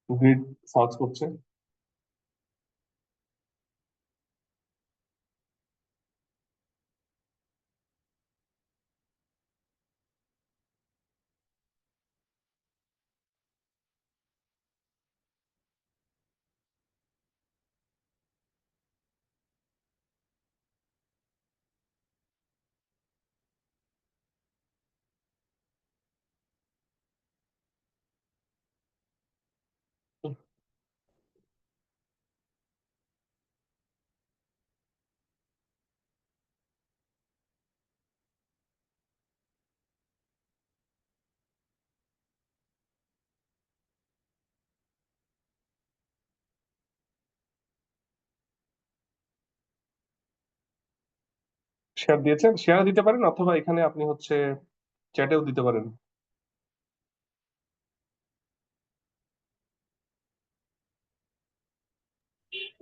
গ্রিড সার্চ করছে। শেয়ার দিয়েছেন, শেয়ার দিতে পারেন, অথবা এখানে আপনি হচ্ছে চ্যাটেও দিতে পারেন।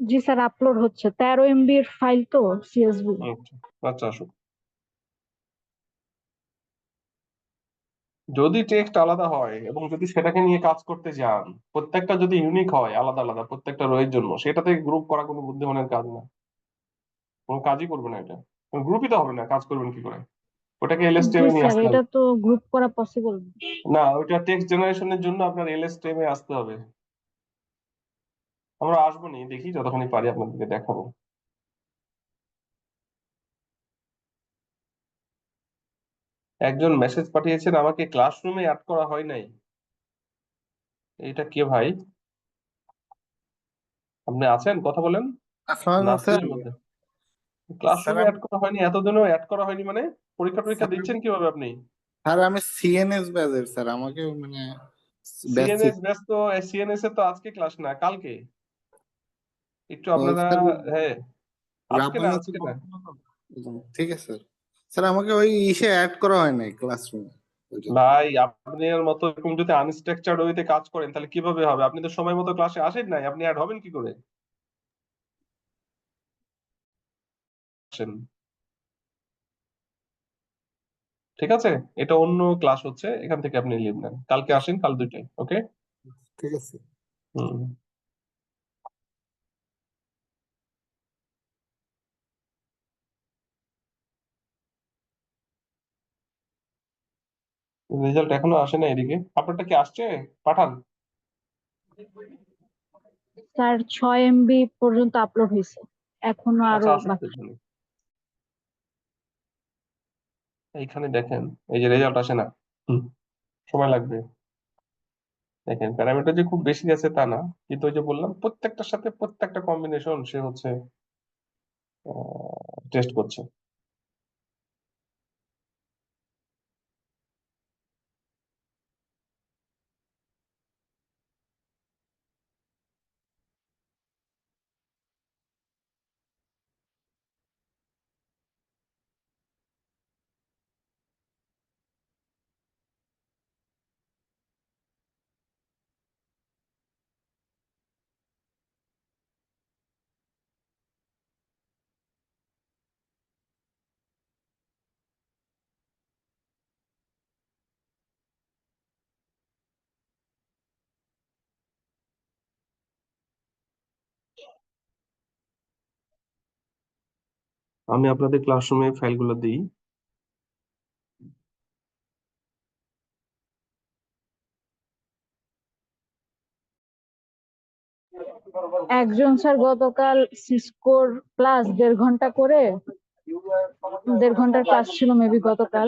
জি স্যার, আপলোড হচ্ছে, 13 MB ফাইল তো, সিএসভি। আচ্ছা, আচ্ছা, আসুন। যদি টেক্সট আলাদা হয় এবং যদি সেটাকে নিয়ে কাজ করতে যান, প্রত্যেকটা যদি ইউনিক হয়, আলাদা আলাদা প্রত্যেকটা রোয়ের জন্য, সেটাতে গ্রুপ করা কোনো বুদ্ধিমানের কাজ না, কোনো কাজই করবে না এটা, গ্রুপই তো হবে না, কাজ করবেন কি করে? ওটাকে জি এলএসটিএম এ নিয়ে স্যার, আসতে এটা হবে। তো গ্রুপ করা পসিবল। না, ওইটা টেক্সট জেনারেশনের জন্য আপনার এলএসটিএম এ আসতে হবে। আমরা আসবো নি, দেখি যতখানি পারি আপনাদেরকে দেখাবো। একজন মেসেজ পাঠিয়েছেন আমাকে, ক্লাসরুমে অ্যাড করা হয় নাই। এটা কে ভাই? আপনি আছেন, কথা বলেন। আসসালামু আলাইকুম স্যার। নাসরিনের মধ্যে স্যার ক্লাসরুমে আমি অ্যাড করা হয়নি, এতদিনও অ্যাড করা হয়নি মানে? পরীক্ষা টরীক্ষা স্যার দিচ্ছেন কিভাবে আপনি? আমি সিএনএস ব্যাচের স্যার, আমাকে মানে ব্যাচ সিএনএস ব্যস্ত, সিএনএস এ তো আজকে ক্লাস না, কালকে। একটু আপনারা, স্যার হ্যাঁ, আজকে না, রাবনাথ আজকে না। ঠিক আছে স্যার। স্যার আমাকে ওই ইসে অ্যাড করা হয় নাই ক্লাসরুমে, ওই জন্য। ভাই, আপনার মতো এরকম যদি আনস্ট্রাকচার্ড ওয়েতে কাজ করেন তাহলে কিভাবে হবে? আপনি তো সময় মতো ক্লাসে আসেন নাই, আপনি অ্যাড হবেন কি করে? আসেন। ঠিক আছে, এটা অন্য ক্লাস হচ্ছে, এখান থেকে আপনি লিভ নেন, কালকে আসেন, কাল 2টায়। ওকে। ঠিক আছে। হুম। রেজাল্ট এখনো আসে না এদিকে, আপনারটা কি আসছে? পাঠান। স্যার 6 MB পর্যন্ত আপলোড হয়েছে, এখনো আরো আচ্ছা, আসুক বাকি। পেছনে। এইখানে দেখেন, এই যে রেজাল্ট আসে না। হুম, সময় লাগবে। দেখেন প্যারামিটার যে খুব বেশি আছে তা না, কিন্তু ওই যে বললাম প্রত্যেকটার সাথে প্রত্যেকটা কম্বিনেশন সে হচ্ছে টেস্ট করছে। আমি আপনাদের ক্লাসরুমে ফাইলগুলো দিই। একজন স্যার গতকাল সিসকোর ক্লাস 1.5 ঘন্টা করে, 1.5 ঘন্টার ক্লাস ছিল মেবি গতকাল।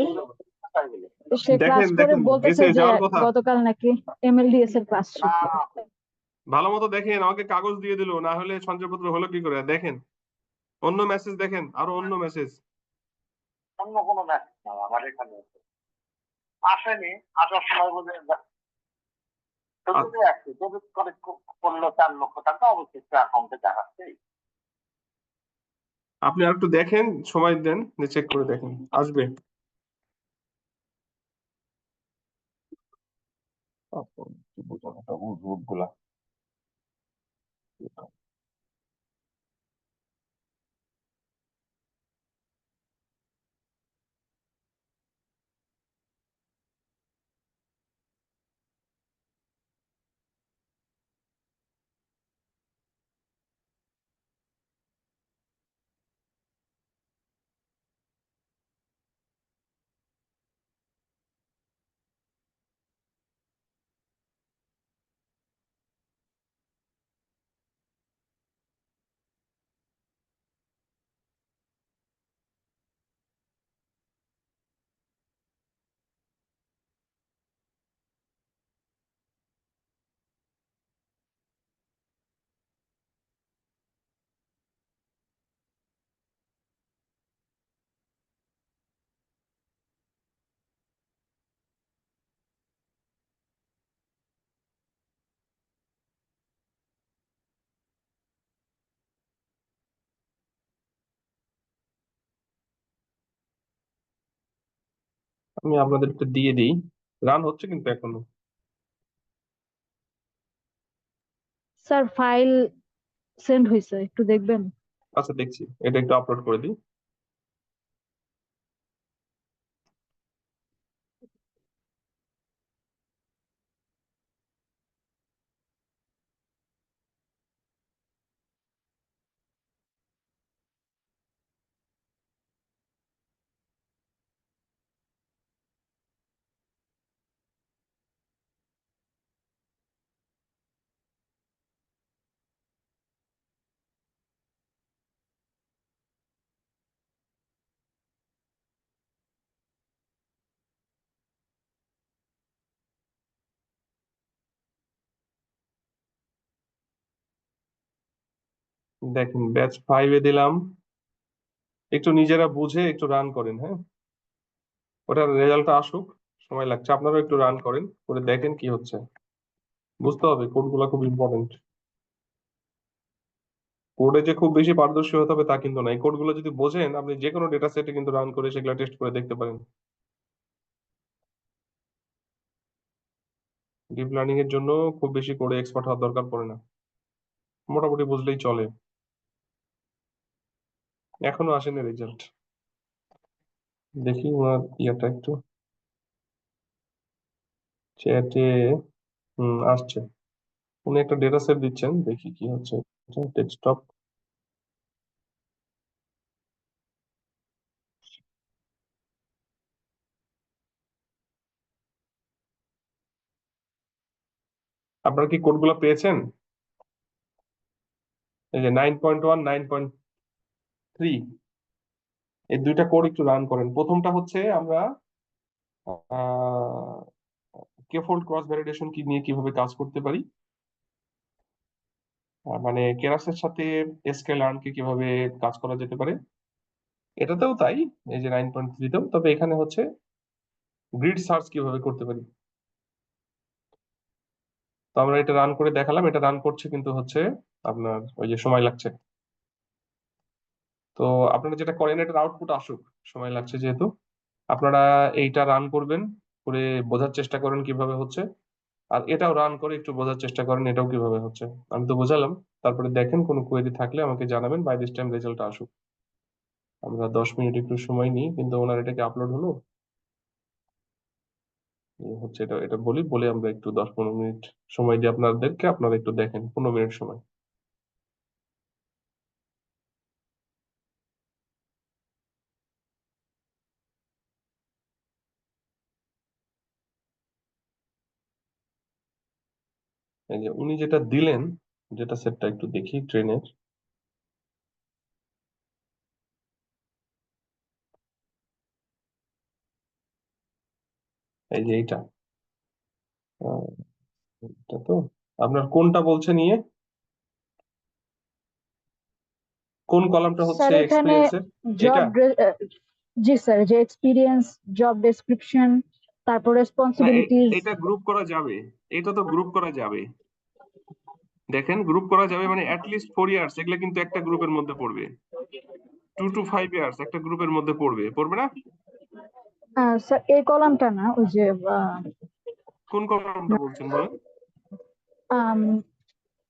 সে ক্লাস দেখেন করে দেখেন, বলতেছে গেছে যে যাওয়ার কথা। গতকাল নাকি MLDS এর ক্লাস ছিল। ভালো মতো দেখেন, আমাকে কাগজ দিয়ে দিল, না হলে সঞ্চয়পত্র হলো কি করে? দেখেন অন্য মেসেজ, দেখেন আরো অন্য মেসেজ। অন্য কোনো মেসেজ না আমার এখানে আসেনি। আসার সময় বলে যদি আসছে, ডেবিট করে করলো 4 লক্ষ টাকা, অবশ্যই অ্যাকাউন্টে দেখাচ্ছে। আপনি আর একটু দেখেন, সময় দেন, চেক করে দেখেন, আসবে। গুলা আমি আপনাদেরটা দিয়ে দিই, রান হচ্ছে কিন্তু এখনো। স্যার ফাইল সেন্ড হয়েছে, একটু দেখবেন। আচ্ছা দেখছি, এটা একটু আপলোড করে দিই। দেখেন ব্যাচ 5-এ দিলাম, একটু নিজেরা বুঝে একটু রান করেন, হ্যাঁ, ওটার রেজাল্টটা আসুক, সময় লাগছে, আপনারা একটু রান করেন, করে দেখেন কি হচ্ছে। বুঝতে হবে কোডগুলো খুব ইম্পর্টেন্ট। কোডে যে খুব বেশি পারদর্শী হতে হবে তা কিন্তু না, এই কোডগুলো যদি বোঝেন আপনি যে কোনো ডেটা সেটে কিন্তু রান করে সেগুলো টেস্ট করে দেখতে পারেন। ডিপ লার্নিং এর জন্য খুব বেশি কোডে এক্সপার্ট হওয়ার দরকার পড়ে না, মোটামুটি বুঝলেই চলে। এখনো আসেনি রেজাল্ট। দেখি ওনার ইয়েটা একটু চ্যাটে আসছে। উনি একটা ডেটা সেট দিচ্ছেন, দেখি কি হচ্ছে। ডেস্কটপ আপনারা কি কোডগুলো পেয়েছেন? এই যে 9.1 9.3 এই দুইটা কোড একটু রান করেন। প্রথমটা হচ্ছে আমরা কে ফোল্ড ক্রস ভ্যালিডেশন কি নিয়ে কিভাবে কাজ করতে পারি, মানে কেরাসের সাথে স্কেলার্ন কে কিভাবে কাজ করা যেতে পারে, এটাতেও তাই, এই যে 9.3তেও। তবে এখানে হচ্ছে গ্রিড সার্চ কিভাবে করতে পারি। তো আমরা এটা রান করে দেখালাম, এটা রান করছে কিন্তু হচ্ছে আপনার ওই যে সময় লাগছে। তো আপনারা যেটা করেন এটার আউটপুট আসুক, সময় লাগছে যেহেতু। আপনারা এইটা রান করবেন, করে বোঝার চেষ্টা করেন কিভাবে হচ্ছে, আর এটাও রান করে একটু বোঝার চেষ্টা করেন এটাও কিভাবে হচ্ছে। আমি তো বোঝালাম, তারপরে দেখেন কোনো কোয়েরি থাকলে আমাকে জানাবেন, বাই দিস টাইম রেজাল্ট আসুক। আমরা 10 মিনিট একটু সময় নিই, কিন্তু ওনার এটাকে আপলোড হলো এই হচ্ছে। এটা এটা বলি বলে আমরা একটু 10-15 মিনিট সময় দিই আপনাদেরকে, আপনারা একটু দেখেন 15 মিনিট সময়। এই যে উনি যেটা দিলেন, যেটা সেটটা একটু দেখি ট্রেনের। এই যে এইটা, আহ, এটা তো আপনার কোনটা বলছেন ইয়ে, কোন কলামটা হচ্ছে স্যার এখানে এক্সপিরিয়েন্সের? এটা জব, জি স্যার, যে এক্সপিরিয়েন্স, জব ডেসক্রিপশন, তারপর না, রেসপন্সিবিলিটিজ। এটা গ্রুপ করা যাবে, এটা তো গ্রুপ করা যাবে। দেখেন গ্রুপ করা যাবে মানে অ্যাটলিস্ট 4 ইয়ার্স এগুলো কিন্তু একটা গ্রুপের মধ্যে পড়বে। 2 to 5 ইয়ার্স একটা গ্রুপের মধ্যে পড়বে, পড়বে না? স্যার এই কলামটা না, ওই যে কোন কলামটা বলছেন বলেন? আম,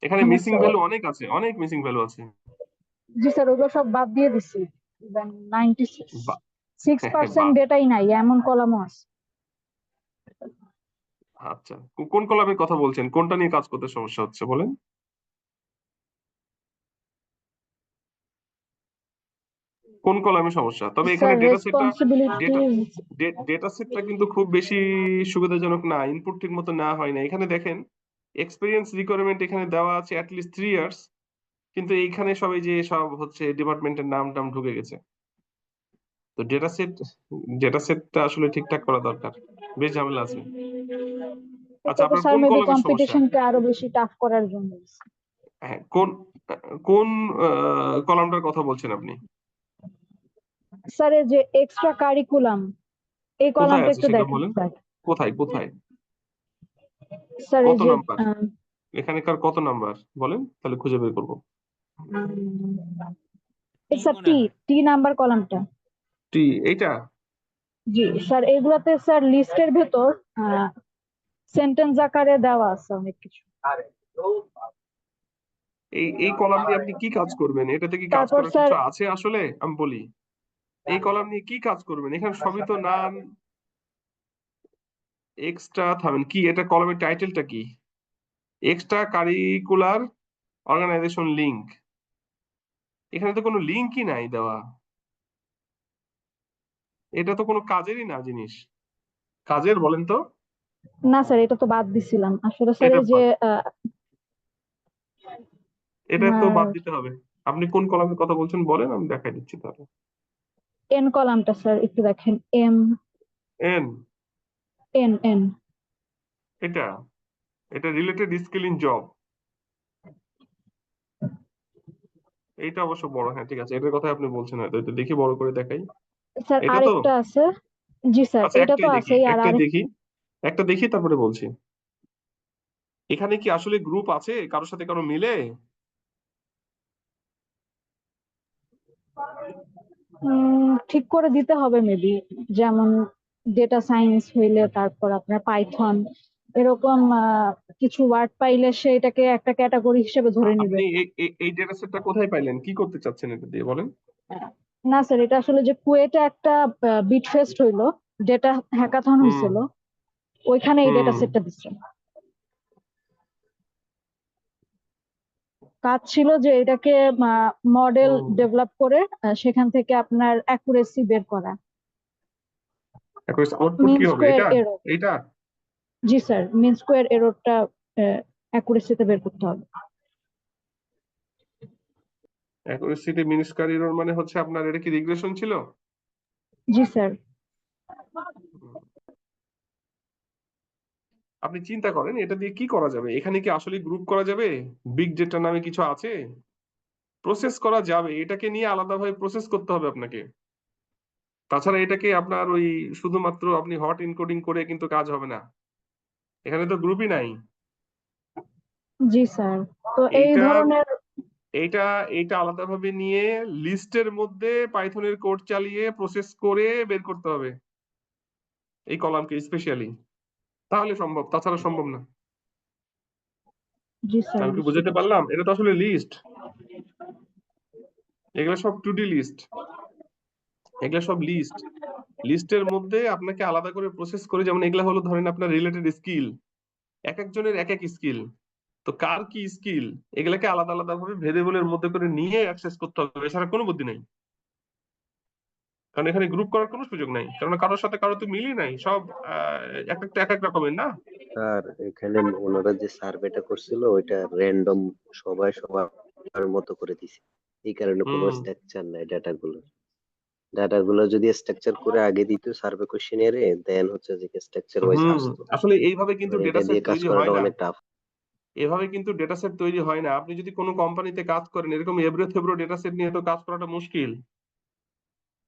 এখানে মানে মিসিং ভ্যালু অনেক আছে, অনেক মিসিং ভ্যালু আছে। জি স্যার, ওগুলো সব বাদ দিয়ে দিছি। নাইনটি বা- সিক্স পার্সেন্ট বাদ। ডেটাই নাই, এমন কলামও আছে। আচ্ছা, কোন কলামের কথা বলছেন, কোনটা নিয়ে কাজ করতে সমস্যা হচ্ছে বলেন? কোন কলামে সমস্যা? তবে এখানে স্যার ডেটা সেটটা, ডেটা রেসপন্সিবিলিটিজ। ডেটা সেটটা কিন্তু খুব বেশি সুবিধাজনক না, ইনপুট ঠিক মতো না হয় না। এখানে দেখেন এক্সপিরিয়েন্স রিকোয়ারমেন্ট এখানে দেওয়া আছে অ্যাটলিস্ট 3 ইয়ার্স, কিন্তু এইখানে সবাই যে সব হচ্ছে ডিপার্টমেন্টের নাম টাম ঢুকে গেছে। তো ডেটা সেটটা আসলে ঠিকঠাক করা দরকার, বেশ ঝামেলা আছে। আচ্ছা, এটা তো আপনার স্যার কোন মেবি কলামের সমস্যা? কম্পিটিশনকে আরো বেশি টাফ করার জন্য। হ্যাঁ, কোন কলামটার কথা বলছেন আপনি? স্যার এই যে এক্সট্রা কারিকুলাম, এই কোথায় কলামটা আছে একটু সেটা দেখেন বলেন, স্যার। কোথায় কোথায়, স্যার এই কত যে নাম্বার? এখানকার কত নাম্বার বলেন, তাহলে খুঁজে বের করবো। স্যার টি টি নাম্বার কলামটা। টি, এইটা? জি স্যার, এগুলাতে স্যার লিস্টের ভেতর সেন্টেন্স আকারে দেওয়া আছে অনেক কিছু। এই কলাম নিয়ে আপনি কি কাজ করবেন? এটাতে কি কাজ তারপর করার স্যার কিছু আছে আসলে? আমি বলি, এই কলাম নিয়ে কি কাজ করবেন? এখানে সবই তো নান এক্সট্রা, থামেন, কি এটা কলামের টাইটেলটা কি? Extra curricular organization link. এখানে তো কোনো লিঙ্কই নাই দেওয়া, এটা তো কোনো কাজেরই না জিনিস। কাজের বলেন তো? না স্যার, এটা তো বাদ দিছিলাম আসলে স্যার। এটা এই যে বাদ, এটা তো বাদ দিতে হবে। আপনি কোন কলামের কথা বলছেন বলেন, আমি দেখাই দিচ্ছি তাহলে। এন কলামটা স্যার একটু দেখেন। M N, N N. এটা এটা রিলেটেড স্কিল ইন জব, এইটা অবশ্য বড়। হ্যাঁ ঠিক আছে, এটার কথা আপনি বলছেন হয়তো, এটা দেখি বড় করে দেখাই। স্যার এটা তো, আরেকটা আছে। জি স্যার, আচ্ছা এটা তো একটাই দেখি, আছেই, আর একটাই আরেক দেখি, একটা দেখি তারপরে বলছি। এখানে কি আসলে গ্রুপ আছে কারোর সাথে কারো মিলে? ঠিক করে দিতে হবে মেবি। যেমন ডেটা সায়েন্স হইলে তারপর আপনার পাইথন, এরকম কিছু ওয়ার্ড পাইলে সে এটাকে একটা ক্যাটাগরি হিসেবে ধরে নিবে। আপনি এই ডেটা সেটটা কোথায় পাইলেন, কি করতে চাচ্ছেন এটা দিয়ে বলেন? না স্যার, এটা আসলে যে কুয়েটে একটা বিট ফেস্ট হইলো, ডেটা হ্যাকাথন হুম হয়েছিল, ওইখানে এই ডেটা হুম সেটটা দিচ্ছে। কাজ ছিল যে এটাকে মডেল হুম ডেভেলপ করে সেখান থেকে আপনার অ্যাকুরেসি বের করা, আউটপুট মিন কি হবে স্কোয়ার এটা? এরর। এইটা জি স্যার, মিন স্কোয়ার এররটা অ্যাকুরেসিতে বের করতে হবে। অ্যাকুরেসিটি মিনিস্কার এরর মানে হচ্ছে আপনার এটা কি রিগ্রেশন ছিল? জি স্যার। হুম। আপনি চিন্তা করেন এটা দিয়ে কি করা যাবে, এখানে কি আসলে গ্রুপ করা যাবে? বিগ ডেটা নামে কিছু আছে, প্রসেস করা যাবে, এটাকে নিয়ে আলাদাভাবে প্রসেস করতে হবে আপনাকে। তাছাড়া এটাকে আপনার ওই শুধুমাত্র আপনি হট এনকোডিং করে কিন্তু কাজ হবে না, এখানে তো গ্রুপই নাই। জি স্যার। তো এই এইটা ধরনের এইটা এইটা আলাদাভাবে নিয়ে লিস্টের মধ্যে পাইথনের কোড চালিয়ে প্রসেস করে বের করতে হবে এই কলামকে স্পেশালি, তাহলে সম্ভব, তাছাড়া সম্ভব না। জি স্যার, আমি কি বুঝতে বুঝাতে পারছি। পারলাম? এটা তো আসলে লিস্ট, এগুলো সব টু ডি লিস্ট, এগুলো সব লিস্ট। লিস্টের মধ্যে আপনাকে আলাদা করে প্রসেস করে, যেমন এগুলা হলো ধরেন আপনার রিলেটেড স্কিল, এক একজনের এক এক স্কিল, তো কার কি স্কিল এগুলাকে আলাদা আলাদা ভাবে ভেরিয়েবলের মধ্যে করে নিয়ে অ্যাক্সেস করতে হবে, এছাড়া কোনো বুদ্ধি নাই। কারণ এখানে গ্রুপ করার কোনো সুযোগ নাই, কারণ কারোর সাথে কারো তো মিলই নাই, সব এক একটা এক এক রকমের না। আর এখানে ওনারা যে সার্ভেটা করছিল ওইটা র্যান্ডম, সবাই সবার মতো করে দিছে, এই কারণে কোনো হুম স্ট্রাকচার নাই ডাটাগুলো যদি স্ট্রাকচার করে আগে দিত সার্ভে কোশ্চেনিয়ারে, দেন হচ্ছে যে স্ট্রাকচার ওয়াইজ হুম আসতো। আসলে এইভাবে কিন্তু এখন এটা ডেটা সেট দিয়ে কাজ তৈরি হয় করাটা না, অনেক টাফ। এভাবে কিন্তু ডেটা সেট তৈরি হয় না। আপনি যদি কোনো কোম্পানিতে কাজ করেন, এরকম এবড়ো থেবড়ো ডেটা সেট নিয়ে তো কাজ করাটা মুশকিল।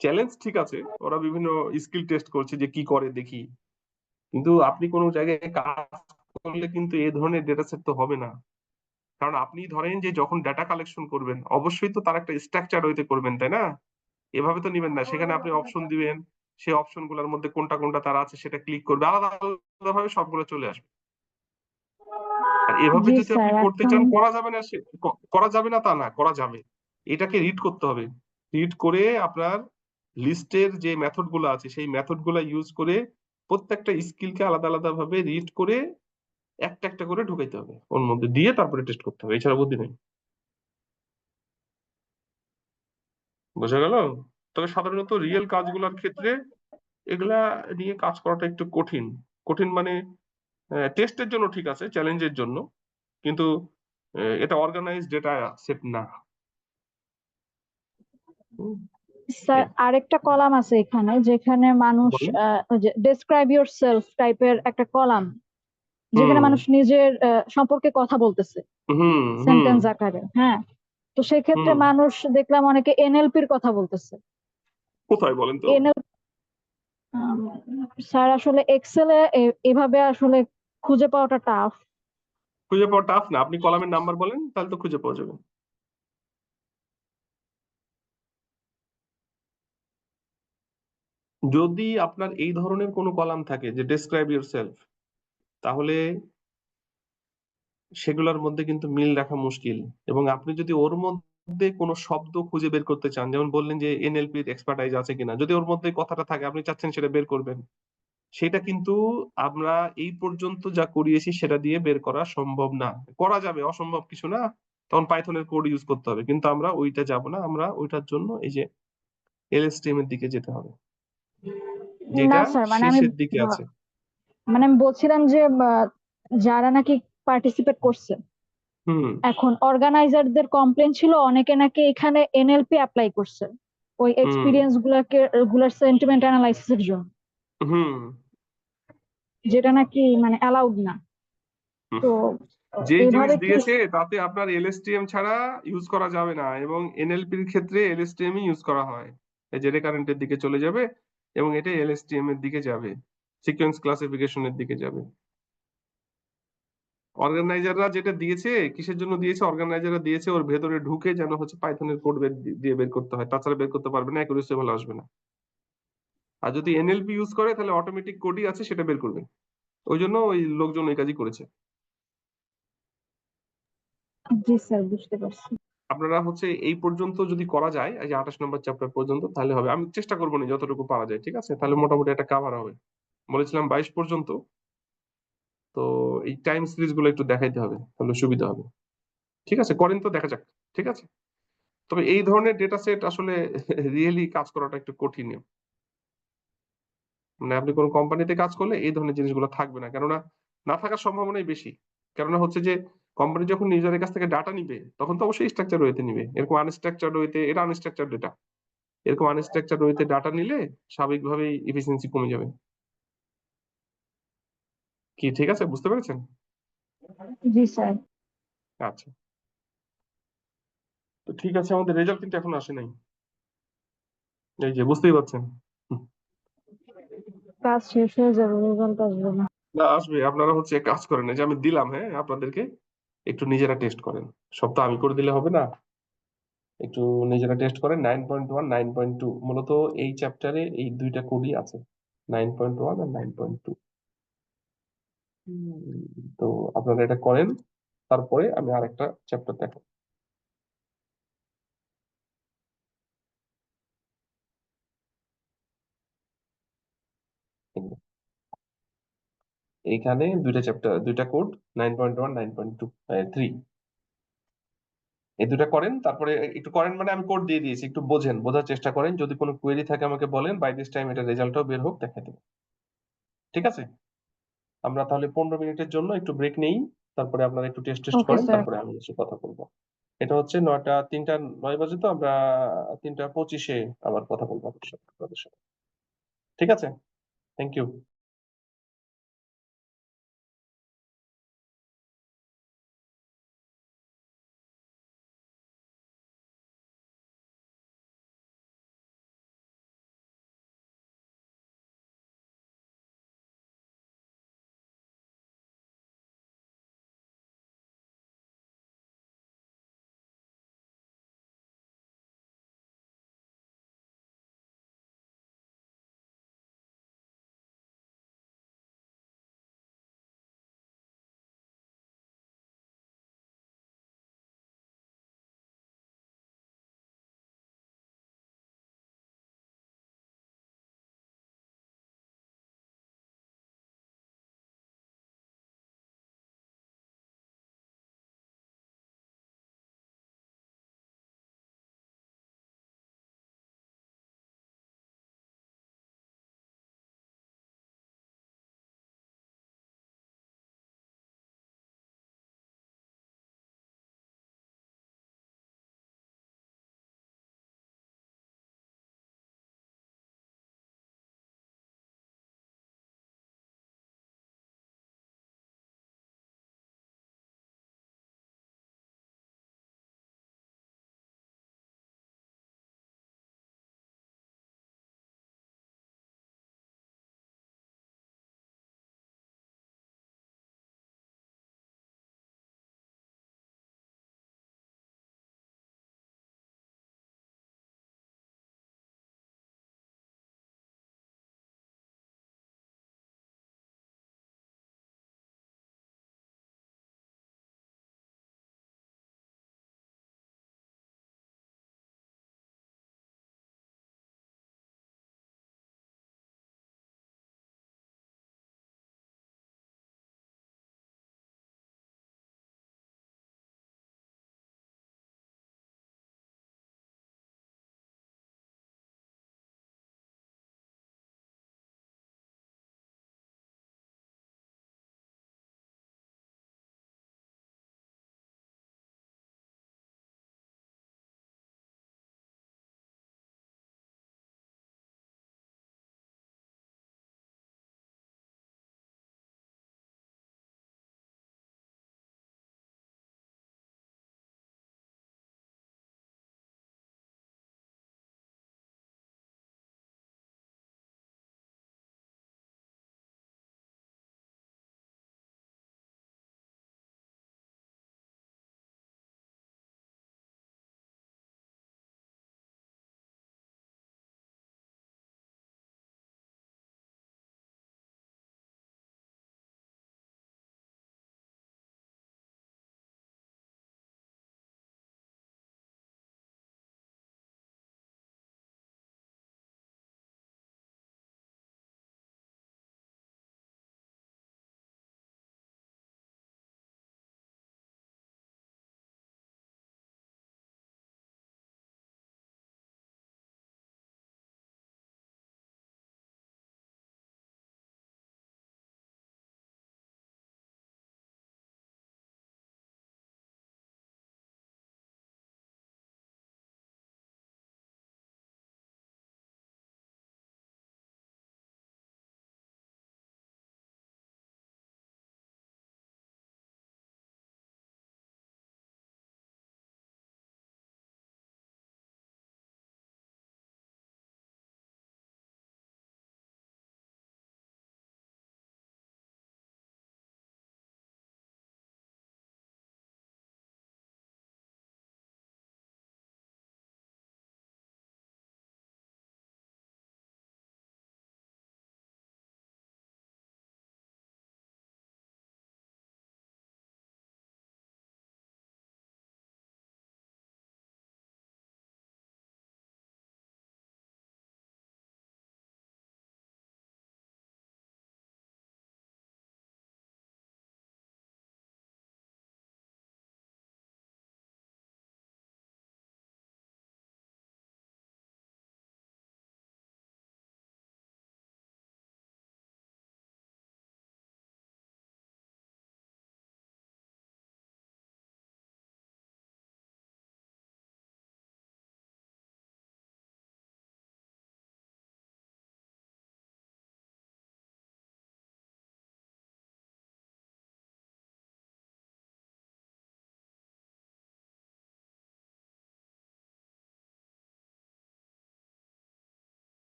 চ্যালেঞ্জ ঠিক আছে, ওরা বিভিন্ন স্কিল টেস্ট করছে যে কি করে দেখি, কিন্তু আপনি কোনো জায়গায় কাজ করলে কিন্তু এই ধরনের ডেটা সেট তো হবে না। কারণ আপনি ধরেন যে যখন ডাটা কালেকশন করবেন, অবশ্যই তো তার একটা স্ট্রাকচার হইতে করবেন, তাই না? এভাবে তো নিবেন না, সেখানে আপনি অপশন দিবেন, সেই অপশন গুলোর মধ্যে কোনটা কোনটা তার আছে সেটা ক্লিক করবে, আলাদা আলাদা ভাবে সবগুলো চলে আসবে। আর এভাবে জি যদি আপনি স্যার। করতে এখন চান, করা যাবে না, করা যাবে না তা না, করা যাবে। এটাকে রিড করতে হবে, রিড করে আপনার লিস্টের যে মেথড গুলো আছে সেই মেথড গুলা ইউজ করে প্রত্যেকটা স্কিলকে আলাদা আলাদা ভাবে রিড করে একটা একটা করে ঢুকাইতে হবে ওর মধ্যে, দিয়ে তারপরে টেস্ট করতে হবে, এছাড়া বুদ্ধি নেই। বোঝা গেল? তবে সাধারণত রিয়েল কাজগুলোর ক্ষেত্রে এগুলা নিয়ে কাজ করাটা একটু কঠিন। কঠিন মানে টেস্টের জন্য ঠিক আছে, চ্যালেঞ্জের জন্য, কিন্তু এটা অর্গানাইজ ডেটা সেট না। হুম, স্যার, এই আরেকটা কলাম আছে এখানে, যেখানে মানুষ বলেন। ডেসক্রাইব ইউর সেলফ টাইপের একটা কলাম, যেখানে হুম মানুষ নিজের সম্পর্কে কথা বলতেছে হুম হুম সেন্টেন্স আকারে। হ্যাঁ, তো সেক্ষেত্রে হুম মানুষ দেখলাম অনেকে এনএলপির কথা বলতেছে। কোথায় বলেন তো? এনএল স্যার, আসলে এক্সেলে এভাবে আসলে খুঁজে পাওয়াটা টাফ। খুঁজে পাওয়া টাফ না, আপনি কলামের নাম্বার বলেন তাহলে তো খুঁজে পাওয়া যাবে। যদি আপনার এই ধরনের কোনো কলাম থাকে যে ডেসক্রাইব ইউর সেলফ, তাহলে সেগুলোর মধ্যে কিন্তু মিল রাখা মুশকিল। এবং আপনি যদি ওর মধ্যে কোনো শব্দ খুঁজে বের করতে চান, যেমন বললেন যে এনএলপির এক্সপার্টাইজ আছে কিনা, যদি ওর মধ্যে কথাটা থাকে আপনি চাচ্ছেন সেটা বের করবেন, সেটা কিন্তু আমরা এই পর্যন্ত যা করিয়েছি সেটা দিয়ে বের করা সম্ভব না। করা যাবে, অসম্ভব কিছু না, তখন পাইথনের কোড ইউজ করতে হবে, কিন্তু আমরা ওইটা যাব না, আমরা ওইটার জন্য এই যে এলএসটিএম এর দিকে যেতে হবে, না যেটা স্যার, শেষের দিকে আছে। আমি বলছিলাম যে যারা নাকি পার্টিসিপেট করছে, হুম এখন অর্গানাইজারদের কমপ্লেন ছিল অনেকে নাকি এখানে এনএলপি অ্যাপ্লাই করছে ওই হুম এক্সপিরিয়েন্স গুলার সেন্টিমেন্ট অ্যানালাইসিসের জন্য, হুম যেটা নাকি মানে অ্যালাউড না। হুম। তো যে জিনিস এভাবে কি? দিয়েছে তাতে আপনার এলএসটিএম ছাড়া ইউজ করা যাবে না, এবং এনএলপির ক্ষেত্রে এলএসটিএম ইউজ করা হয়। এই যে রেকারেন্টের দিকে চলে যাবে এবং এটা এলএসটিএম এর দিকে যাবে, সিকোয়েন্স ক্লাসিফিকেশনের দিকে যাবে। অর্গানাইজাররা যেটা দিয়েছে, কিসের জন্য দিয়েছে, অর্গানাইজাররা দিয়েছে ওর ভেতরে ঢুকে যেন হচ্ছে পাইথনের কোড দিয়ে বের করতে হয়, তাছাড়া বের করতে পারবে না, অ্যাকুরেসি ভালো আসবে না। আর যদি এনএলপি ইউজ করে তাহলে অটোমেটিক কোডই আছে, সেটা বের করবে। ওই জন্য ওই লোকজন ওই কাজই করেছে। জি স্যার, বুঝতে পারছি। আপনারা হচ্ছে এই পর্যন্ত যদি করা যায়, এই যে 28 নম্বর চ্যাপ্টার পর্যন্ত, তাহলে হবে। আমি চেষ্টা করবো না যতটুকু পারা যায়, ঠিক আছে? তাহলে মোটামুটি একটা কাভার হবে। বলেছিলাম 22 পর্যন্ত, তো এই টাইম সিরিজ গুলো একটু দেখাইতে হবে, তাহলে সুবিধা হবে। ঠিক আছে, করেন তো, দেখা যাক। ঠিক আছে, তবে এই ধরনের ডেটা সেট আসলে রিয়েলি কাজ করাটা একটু কঠিন। মানে আপনি কোন কোম্পানিতে কাজ করলে এই ধরনের জিনিসগুলো থাকবে না, কেননা না থাকার সম্ভাবনাই বেশি। কেননা হচ্ছে যে কোম্পানি যখন নিজেদের কাছ থেকে ডাটা নিবে, তখন তো অবশ্যই স্ট্রাকচার ওয়েতে নিবে। এরকম আনস্ট্রাকচার্ড ওয়েতে, এটা আনস্ট্রাকচার্ড ডেটা, এরকম আনস্ট্রাকচার্ড ওয়েতে ডাটা নিলে স্বাভাবিকভাবেই এফিসিয়েন্সি কমে যাবে। কি ঠিক আছে, বুঝতে পেরেছেন? জি স্যার। আচ্ছা, তো ঠিক আছে, আমাদের রেজাল্ট কিন্তু এখন আসে নাই, এই যে বুঝতেই পারছেন। হুম। কাজ শেষ হয়ে যাবে, রেজাল্ট আসবে না। না, আসবে। আপনারা হচ্ছে এক কাজ করেন, এই যে আমি দিলাম, হ্যাঁ, আপনাদেরকে একটু নিজেরা টেস্ট করেন। সব তো আমি করে দিলে হবে না, একটু নিজেরা টেস্ট করেন। 9.1, 9.2, মূলত এই চ্যাপ্টারে এই দুইটা কোডই আছে, 9.1 আর 9.2। তো আপনারা এটা করেন, তারপরে আমি আরেকটা চ্যাপ্টার দেখাবো। এইখানে দুইটা চ্যাপ্টার, দুইটা কোড, 9.1, 9.2, 3, এই দুটা করেন। তারপরে একটু করেন মানে আমি কোড দিয়ে দিয়েছি, একটু বোঝেন, বোঝার চেষ্টা করেন। যদি কোনো কোয়েরি থাকে আমাকে বলেন, বাই দিস টাইম এটা রেজাল্টও বের হোক, দেখা দেবো। ঠিক আছে, আমরা তাহলে 15 মিনিটের জন্য একটু ব্রেক নেই, তারপরে আপনারা একটু টেস্ট টেস্ট ওকে করেন, স্যার। তারপরে আমি এসে কথা বলবো। এটা হচ্ছে 3টা 9 বাজে, তো আমরা 3টা 25-এ আবার কথা বলবো আপনাদের সাথে। ঠিক আছে, থ্যাংক ইউ।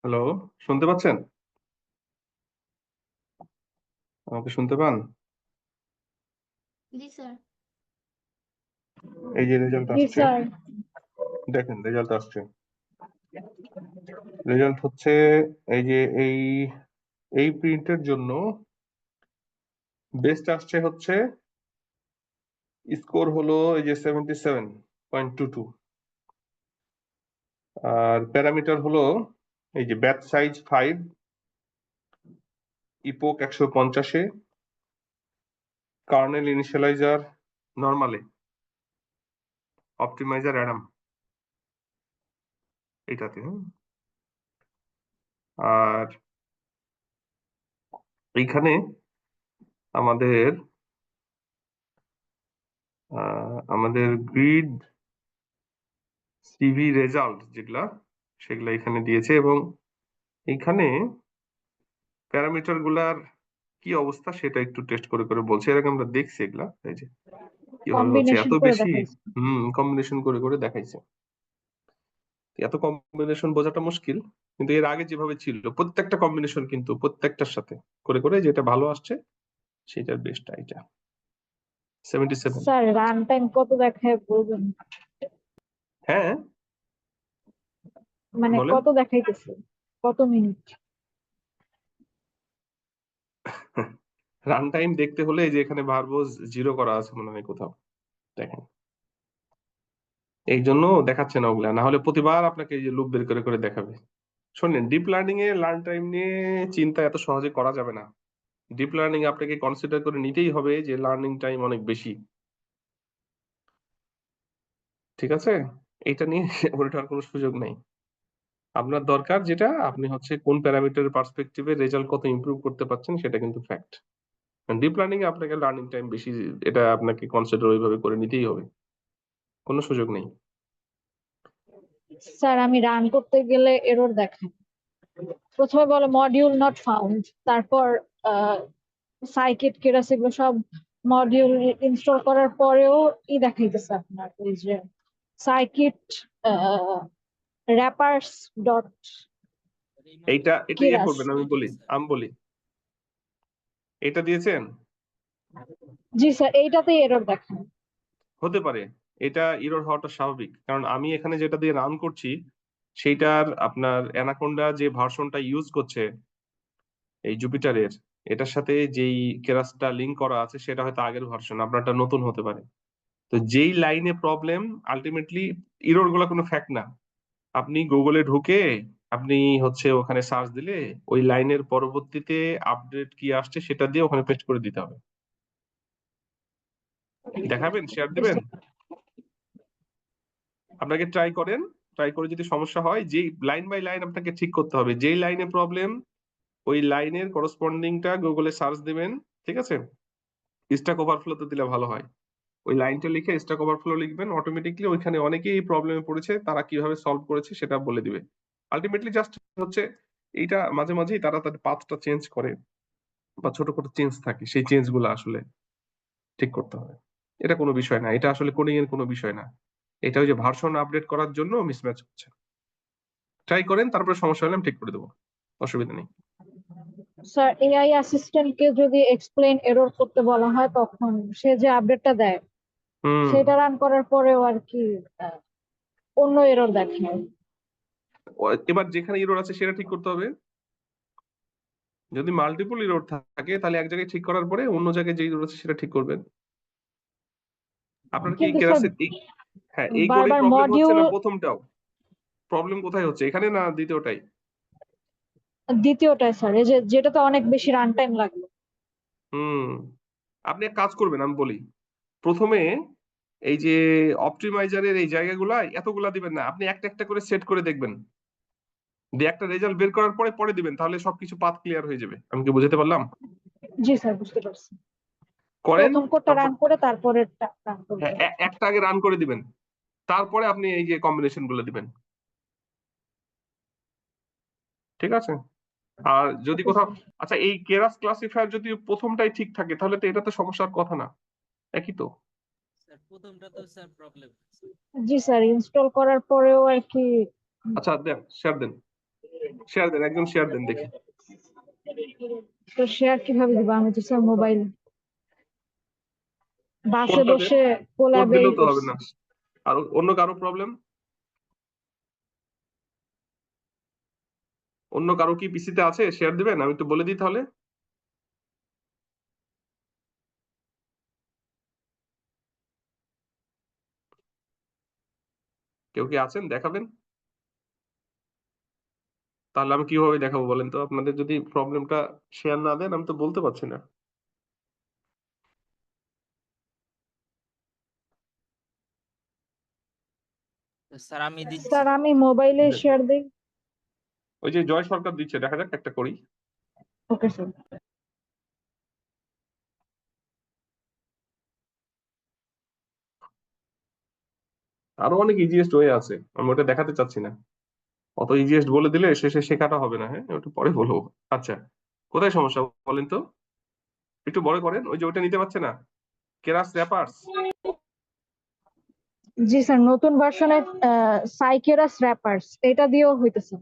হ্যালো, শুনতে পাচ্ছেন? আমাকে শুনতে পান? জি স্যার। এই যে রেজাল্ট জি আসছে, স্যার। দেখেন রেজাল্ট আসছে। রেজাল্ট হচ্ছে এই যে এই প্রিন্টের জন্য বেস্ট আসছে হচ্ছে স্কোর হলো এই যে 77.22, আর প্যারামিটার হলো এই যে ব্যাচ সাইজ 5, ইপোক 150-এ, কার্নেল ইনিশিয়ালাইজার নরমালে, অপটিমাইজার অ্যাডাম এইটাতে। আর এইখানে আমাদের আমাদের গ্রিড সিভি রেজাল্ট যেগুলা সেগুলা এখানে দিয়েছে, এবং এইখানে প্যারামিটার গুলার কি অবস্থা সেটা একটু টেস্ট করে করে বলছে। এর আগে আমরা দেখছি এগুলা, এই যে কিভাবে হচ্ছে কম্বিনেশন এত করে বেশি। দেখাইছে। কম্বিনেশন করে করে দেখাইছে। এত কম্বিনেশন বোঝাটা মুশকিল, কিন্তু এর আগে যেভাবে ছিল প্রত্যেকটা কম্বিনেশন কিন্তু প্রত্যেকটার সাথে করে করে যেটা ভালো আসছে সেটার বেস্ট এটা 77। স্যার রান টাইম কত দেখায় বলবেন? হ্যাঁ মানে বলেন। কত দেখাইতেছে, কত মিনিট? রান টাইম দেখতে হলে এই যে এখানে ভার্বোজ 0 করা আছে মনে হয় কোথাও, দেখেন। এই জন্য দেখাচ্ছে না ওগুলা, না হলে প্রতিবার আপনাকে এই যে লুপ বের করে করে দেখাবে। শোনেন, ডিপ লার্নিং এ লার্ন টাইম নিয়ে চিন্তা এত সহজে করা যাবে না। ডিপ লার্নিং আপনাকে কনসিডার করে নিতেই হবে যে লার্নিং টাইম অনেক বেশি, ঠিক আছে? এটা নিয়ে ওঠার কোনো সুযোগ নেই। আপনার দরকার যেটা, আপনি হচ্ছে কোন প্যারামিটারের পার্সপেক্টিভে রেজাল্ট কত ইমপ্রুভ করতে পারছেন, সেটা কিন্তু ফ্যাক্ট। ডিপ লার্নিং এ আপনাকে লার্নিং টাইম বেশি, এটা আপনাকে কনসিডার ওইভাবে করে নিতেই হবে, কোনো সুযোগ নেই। স্যার আমি রান করতে গেলে এরর দেখায়। প্রথমে বলে মডিউল নট ফাউন্ড, তারপর সাইকিট কেরাস এগুলো সব মডিউল ইনস্টল করার পরেও দেখাইতেছে আপনার ওই যে সাইকিট র্যাপার্স ডট এটা ইয়ে কেরাস। করবেন, আমি বলি এটা দিয়েছেন। জি স্যার, এইটাতেই এরর দেখায়। হতে পারে, এটা ইরর হওয়াটা স্বাভাবিক, কারণ আমি এখানে যেটা দিয়ে রান করছি সেইটার আপনার অ্যানাকোন্ডা যে ভার্সনটা ইউজ করছে এই জুপিটারের, এটার সাথে যেই কেরাসটা লিংক করা আছে সেটা হয়তো আগের ভার্সন, আপনারটা নতুন হতে পারে। তো যেই লাইনে প্রবলেম, আলটিমেটলি ইরর গুলা কোনো ফ্যাক্ট না। আপনি গুগলে ঢুকে আপনি হচ্ছে ওখানে সার্চ দিলে ওই লাইনের পরবর্তীতে আপডেট কি আসছে সেটা দিয়ে ওখানে পেস্ট করে দিতে হবে। দেখাবেন, শেয়ার দিবেন, আপনাকে ট্রাই করেন। ট্রাই করে যদি সমস্যা হয়, যেই লাইন বাই লাইন আপনাকে ঠিক করতে হবে, যেই লাইনে প্রবলেম ওই লাইনের করসপন্ডিংটা গুগলে সার্চ দিবেন, ঠিক আছে? স্ট্যাক ওভারফ্লোতে দিলে ভালো হয়। ওই লাইনটা লিখে স্ট্যাক ওভারফ্লো লিখবেন, অটোমেটিকলি ওইখানে অনেকেই এই প্রবলেমে পড়েছে, তারা কিভাবে সলভ করেছে সেটা বলে দিবে। আলটিমেটলি জাস্ট হচ্ছে এইটা মাঝে মাঝেই তারা তাদের পাথটা চেঞ্জ করে বা ছোটখাটো চেঞ্জ থাকে, সেই চেঞ্জ গুলো আসলে ঠিক করতে হবে। এটা কোনো বিষয় না, এটা আসলে কোডিং এর কোনো বিষয় না, এটা ওই যে ভার্সন আপডেট করার জন্য মিসম্যাচ হচ্ছে। ট্রাই করেন, তারপরে সমস্যা হলে আমি ঠিক করে দেবো, অসুবিধা নেই। স্যার এআই অ্যাসিস্ট্যান্টকে যদি এক্সপ্লেইন এরর করতে বলা হয় তখন সে যে আপডেটটা দেয় হুম সেটা রান করার পরেও আর কি অন্য এরর দেখায়। এবার যেখানে ইরোর আছে সেটা ঠিক করতে হবে। যদি মাল্টিপল ইরোর থাকে তাহলে এক জায়গায় ঠিক করার পরে অন্য জায়গায় যে ইরোর আছে সেটা ঠিক করবেন। আপনার কি এই কিন্তু স্যার কেরাসের হ্যাঁ, এই কোডেই বারবার প্রবলেম হচ্ছে মডিউল, না প্রথমটাও? প্রবলেম কোথায় হচ্ছে, এখানে না দ্বিতীয়টাই? দ্বিতীয়টায় স্যার, এই যে যেটাতে অনেক বেশি রান টাইম লাগলো। হুম আপনি এক কাজ করবেন, আমি বলি, প্রথমে এই যে অপটিমাইজারের এই জায়গাগুলা এতগুলা দিবেন না, আপনি একটা একটা করে সেট করে দেখবেন, দিয়ে একটা রেজাল্ট বের করার পরে পরে দিবেন, তাহলে সবকিছু পাথ ক্লিয়ার হয়ে যাবে। আমি কি বুঝাতে পারলাম? জি স্যার, বুঝতে পারছি। করেন, প্রথম কোডটা তারপর রান করে তারপরেরটা রান করবো। হ্যাঁ, একটা আগে রান করে দিবেন, তারপরে আপনি এই যে কম্বিনেশন গুলো দিবেন, ঠিক আছে? আর যদি ওকে কোথাও, স্যার। আচ্ছা, এই কেরাস ক্লাসিফায়ার যদি প্রথমটাই ঠিক থাকে তাহলে তো এটা তো সমস্যার কথা না, একই তো? স্যার প্রথমটা তো স্যার প্রবলেম। জি স্যার, ইনস্টল করার পরেও আর কি। আচ্ছা দেন, শেয়ার দেন। শেয়ার দেন, একজন শেয়ার দেন দেখি। তো শেয়ার কিভাবে দিব? আমি তো স্যার মোবাইল বাসে কোডটা দেন, বসে কোড কোলাবে দিলেও তো হবে করছি। না। আর অন্য কারো প্রবলেম? অন্য কারো কি পিসিতে আছে? শেয়ার দিবেন, আমি একটু বলে দিই তাহলে। কেউ কি আছেন, দেখাবেন? তাহলে আমি কিভাবে দেখাবো বলেন তো? আপনাদের যদি প্রবলেমটা শেয়ার না দেন আমি তো বলতে পারছি না। স্যার আমি দিচ্ছি। স্যার আমি মোবাইলে দেন। শেয়ার দেই। ওই যে জয় সরকার দিচ্ছে, দেখা যাক একটা করি। Okay sir. আরো অনেক ইজিয়েস্ট ওয়ে আছে, আমি ওটা দেখাতে চাচ্ছি না। অত ইজিয়েস্ট বলে দিলে শেষে শেখাটা হবে না, হ্যাঁ ওটা পরে বলবো। আচ্ছা, কোথায় সমস্যা বলেন তো? একটু বড় করেন, ওই যে ওটা নিতে পারছে না, কেরাস র্যাপার্স। জি স্যার, নতুন ভার্সনে সাইকেরাস র্যাপার্স এটা দিয়েও হইতেছে।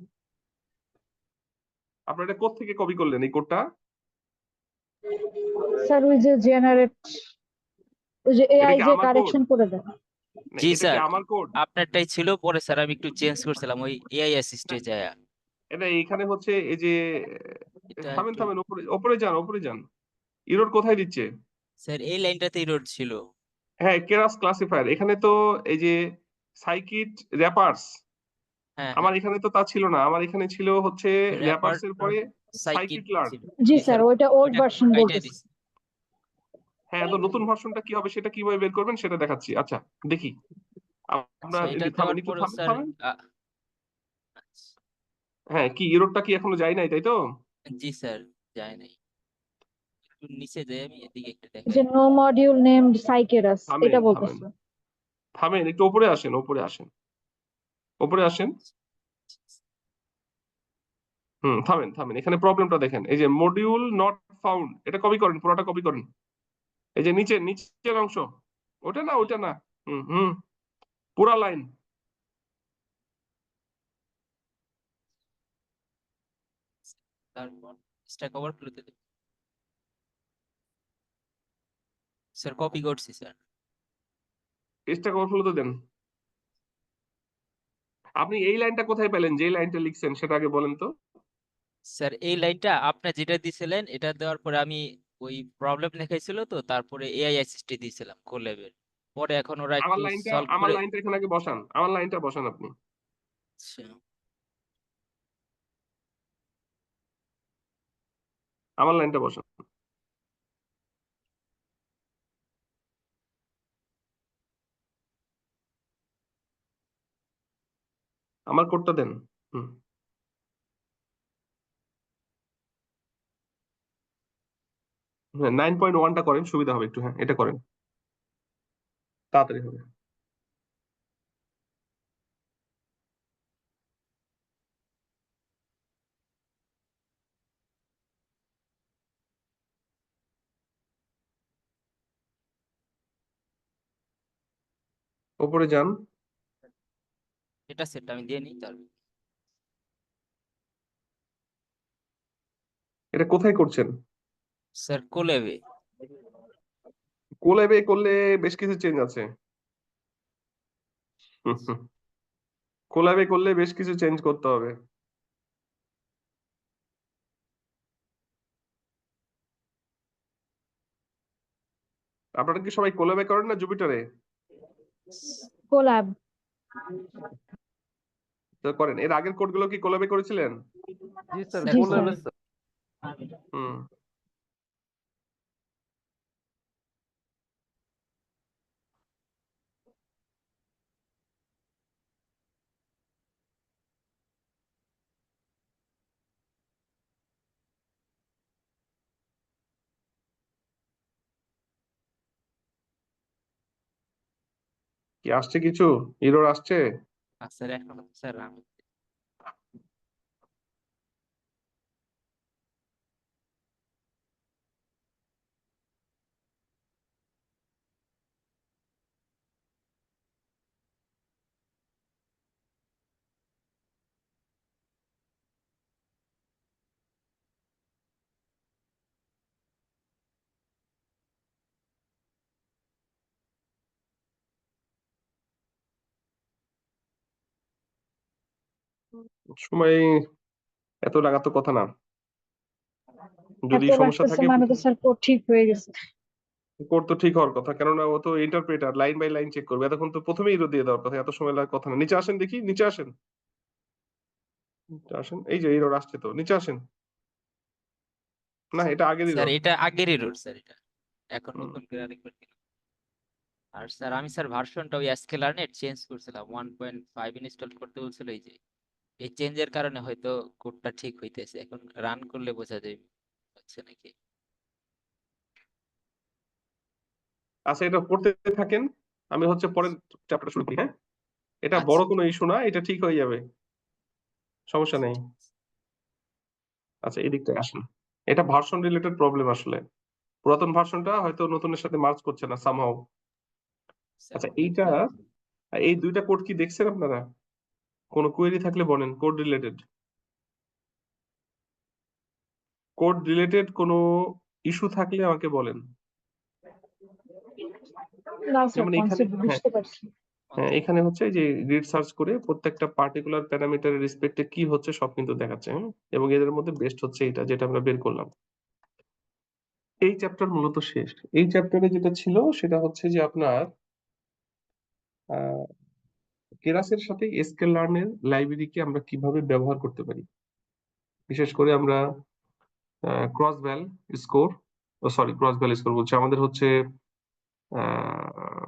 আপনারা এটা কোত্থেকে কপি করলেন এই কোডটা? স্যার ওই যে জেনারেট, ওই যে এটা এআই কি যে আমার কোড? কারেকশন করে দেয়। জি এটা কি স্যার, আমার কোড? আপনারটাই ছিল, পরে স্যার আমি একটু চেঞ্জ করছিলাম ওই এআই অ্যাসিস্টে যায়। এটা এইখানে হচ্ছে এই যে, এটা থামেন একটু থামেন, উপরে উপরে যান, উপরে যান। ইরোর কোথায় দিচ্ছে? স্যার এই লাইনটাতে এরর ছিল। হ্যাঁ, কেরাস ক্লাসিফায়ার এখানে তো, এই যে সাইকিট র্যাপার্স, হ্যাঁ আমার হ্যাঁ, এখানে তো তা ছিল না, আমার এখানে ছিল হচ্ছে র্যাপার র্যাপার্স এর পরে সাইকিট সাইকিট লার্ন। ছিল। জি জি স্যার, স্যার, ওইটা ওল্ড ওইটা ভার্সন কাইটা বলতেছে। দিছি। হ্যাঁ, তো নতুন ভার্সনটা কি হবে সেটা কিভাবে বের করবেন সেটা দেখাচ্ছি। আচ্ছা দেখি। আচ্ছা আপনার এটা থামেন, দেওয়ার একটু পরেও থামেন স্যার থামেন। হ্যাঁ, কি ইরোরটা কি এখনো যায় নাই, তাই তো? জি স্যার যায় নাই। একটু নিচে যাই, আমি এদিকে একটু যে দেখাই। নো মডিউল নেমড সাইকেরাস থামেন এটা থামেন বলতেছে। থামেন, একটু উপরে আসেন, উপরে আসেন, উপরে আসেন। থামেন থামেন, এখানে প্রবলেমটা দেখেন, এই যে মডিউল নট ফাউন্ড, এটা কপি করেন, পুরোটা কপি করেন। এই যে নিচের অংশ, ওটা না, ওটা না। হুম হুম পুরা লাইন। তারপর স্ট্যাক ওভারফ্লোতে দেব। স্যার কপি করছি স্যার। স্ট্যাক ওভারফ্লোতে দেন। আপনি এই লাইনটা কোথায় পেলেন, যে লাইনটা লিখছেন সেটা আগে বলেন তো। স্যার এই লাইনটা আপনি যেটা দিছিলেন এটা দেওয়ার পরে আমি ওই প্রবলেম দেখাইছিল, তো তারপরে এআই অ্যাসিস্টে দিয়েছিলাম কোলেবের, পরে এখন ওরা আমার একটু লাইনটা, সলভ আমার করে। লাইনটা এখানে আগে বসান, আমার লাইনটা বসান আপনি। আচ্ছা, আমার লাইনটা বসান। আমার কোডটা দেন। হুম 9.1টা করেন, সুবিধা হবে একটু, হ্যাঁ এটা করেন, তাড়াতাড়ি হবে। উপরে যান। এটা সেটটা আমি দিয়ে নিই তার। এটা কোথায় করছেন? স্যার কোলেবে। কোল্যাবে করলে বেশ কিছু চেঞ্জ আছে। কোল্যাবে করলে বেশ কিছু চেঞ্জ করতে হবে। আপনারা কি সবাই কোল্যাবে করেন না জুপিটারে? কোল্যাব। তো করেন, এর আগের কোডগুলো কি কোল্যাবে করেছিলেন? জি স্যার, স্যার জি বলে স্যার। স্যার। হুম কি আসছে, কিছু এরর আসছে? স্যার এখন স্যার আমি সময় এত লাগার তো কথা না, যদি এত সমস্যা লাগতেছে থাকে মানে তো স্যার কোড ঠিক হয়ে গেছে। কোড তো ঠিক হওয়ার কথা, কেননা ও তো interpreter, line by line check করবে, এতক্ষণ তো প্রথমেই ইরো দিয়ে দেওয়ার কথা, এত সময় লাগার কথা না। নিচে আসেন দেখি, নিচে আসেন, নিচে আসেন, এই যে এরর আসছে তো, নিচে আসেন। না, এটা আগের স্যার এরর। এটা আগের এরর স্যার, এটা এখন নতুন করে আরেকবার দিলাম। আর স্যার আমি স্যার ভার্সনটা ওই স্কেলারনেট চেঞ্জ করছিলাম, 1.5 ইনস্টল করতে বলছিল, এই যে এই চেঞ্জের কারণে হয়তো কোডটা ঠিক হইতেছে, এখন রান করলে বোঝা যাবে হচ্ছে নাকি। আচ্ছা, এটা পড়তে থাকেন, আমি হচ্ছে পরের চ্যাপ্টার শুরু করি, হ্যাঁ? এটা বড় আচ্ছা কোনো ইস্যু না, এটা ঠিক হয়ে যাবে, সমস্যা আচ্ছা নেই। ঠিক আছে। আচ্ছা, এদিকটা আসেন। এটা ভার্সন রিলেটেড প্রবলেম আসলে, পুরাতন ভার্সনটা হয়তো নতুনের সাথে মার্জ করছে না সামহাও। স্যার আচ্ছা, হবে তো। এই দুইটা কোড কি দেখছেন আপনারা? কোনো কোয়েরি থাকলে বলেন, কোড রিলেটেড কোনো ইস্যু থাকলে আমাকে বলেন। না স্যার, যেমন এখানে, কনসেপ্ট হ্যাঁ, বুঝতে পারছি। হ্যাঁ, এখানে হচ্ছে যে গ্রিড সার্চ করে প্রত্যেকটা পার্টিকুলার প্যারামিটারের রেসপেক্টে কি হচ্ছে সব কিন্তু দেখাচ্ছে, হ্যাঁ? এবং এদের মধ্যে বেস্ট হচ্ছে এটা যেটা আমরা বের করলাম। এই চ্যাপ্টার মূলত শেষ। এই চ্যাপ্টারে যেটা ছিল সেটা হচ্ছে যে আপনার আহ কেরাসের সাথে এসকেল লার্নের লাইব্রেরিকে আমরা কিভাবে ব্যবহার করতে পারি। বিশেষ করে আমরা ক্রস ভ্যাল স্কোর, ক্রস ভ্যাল স্কোর বলছি, আমাদের হচ্ছে আহ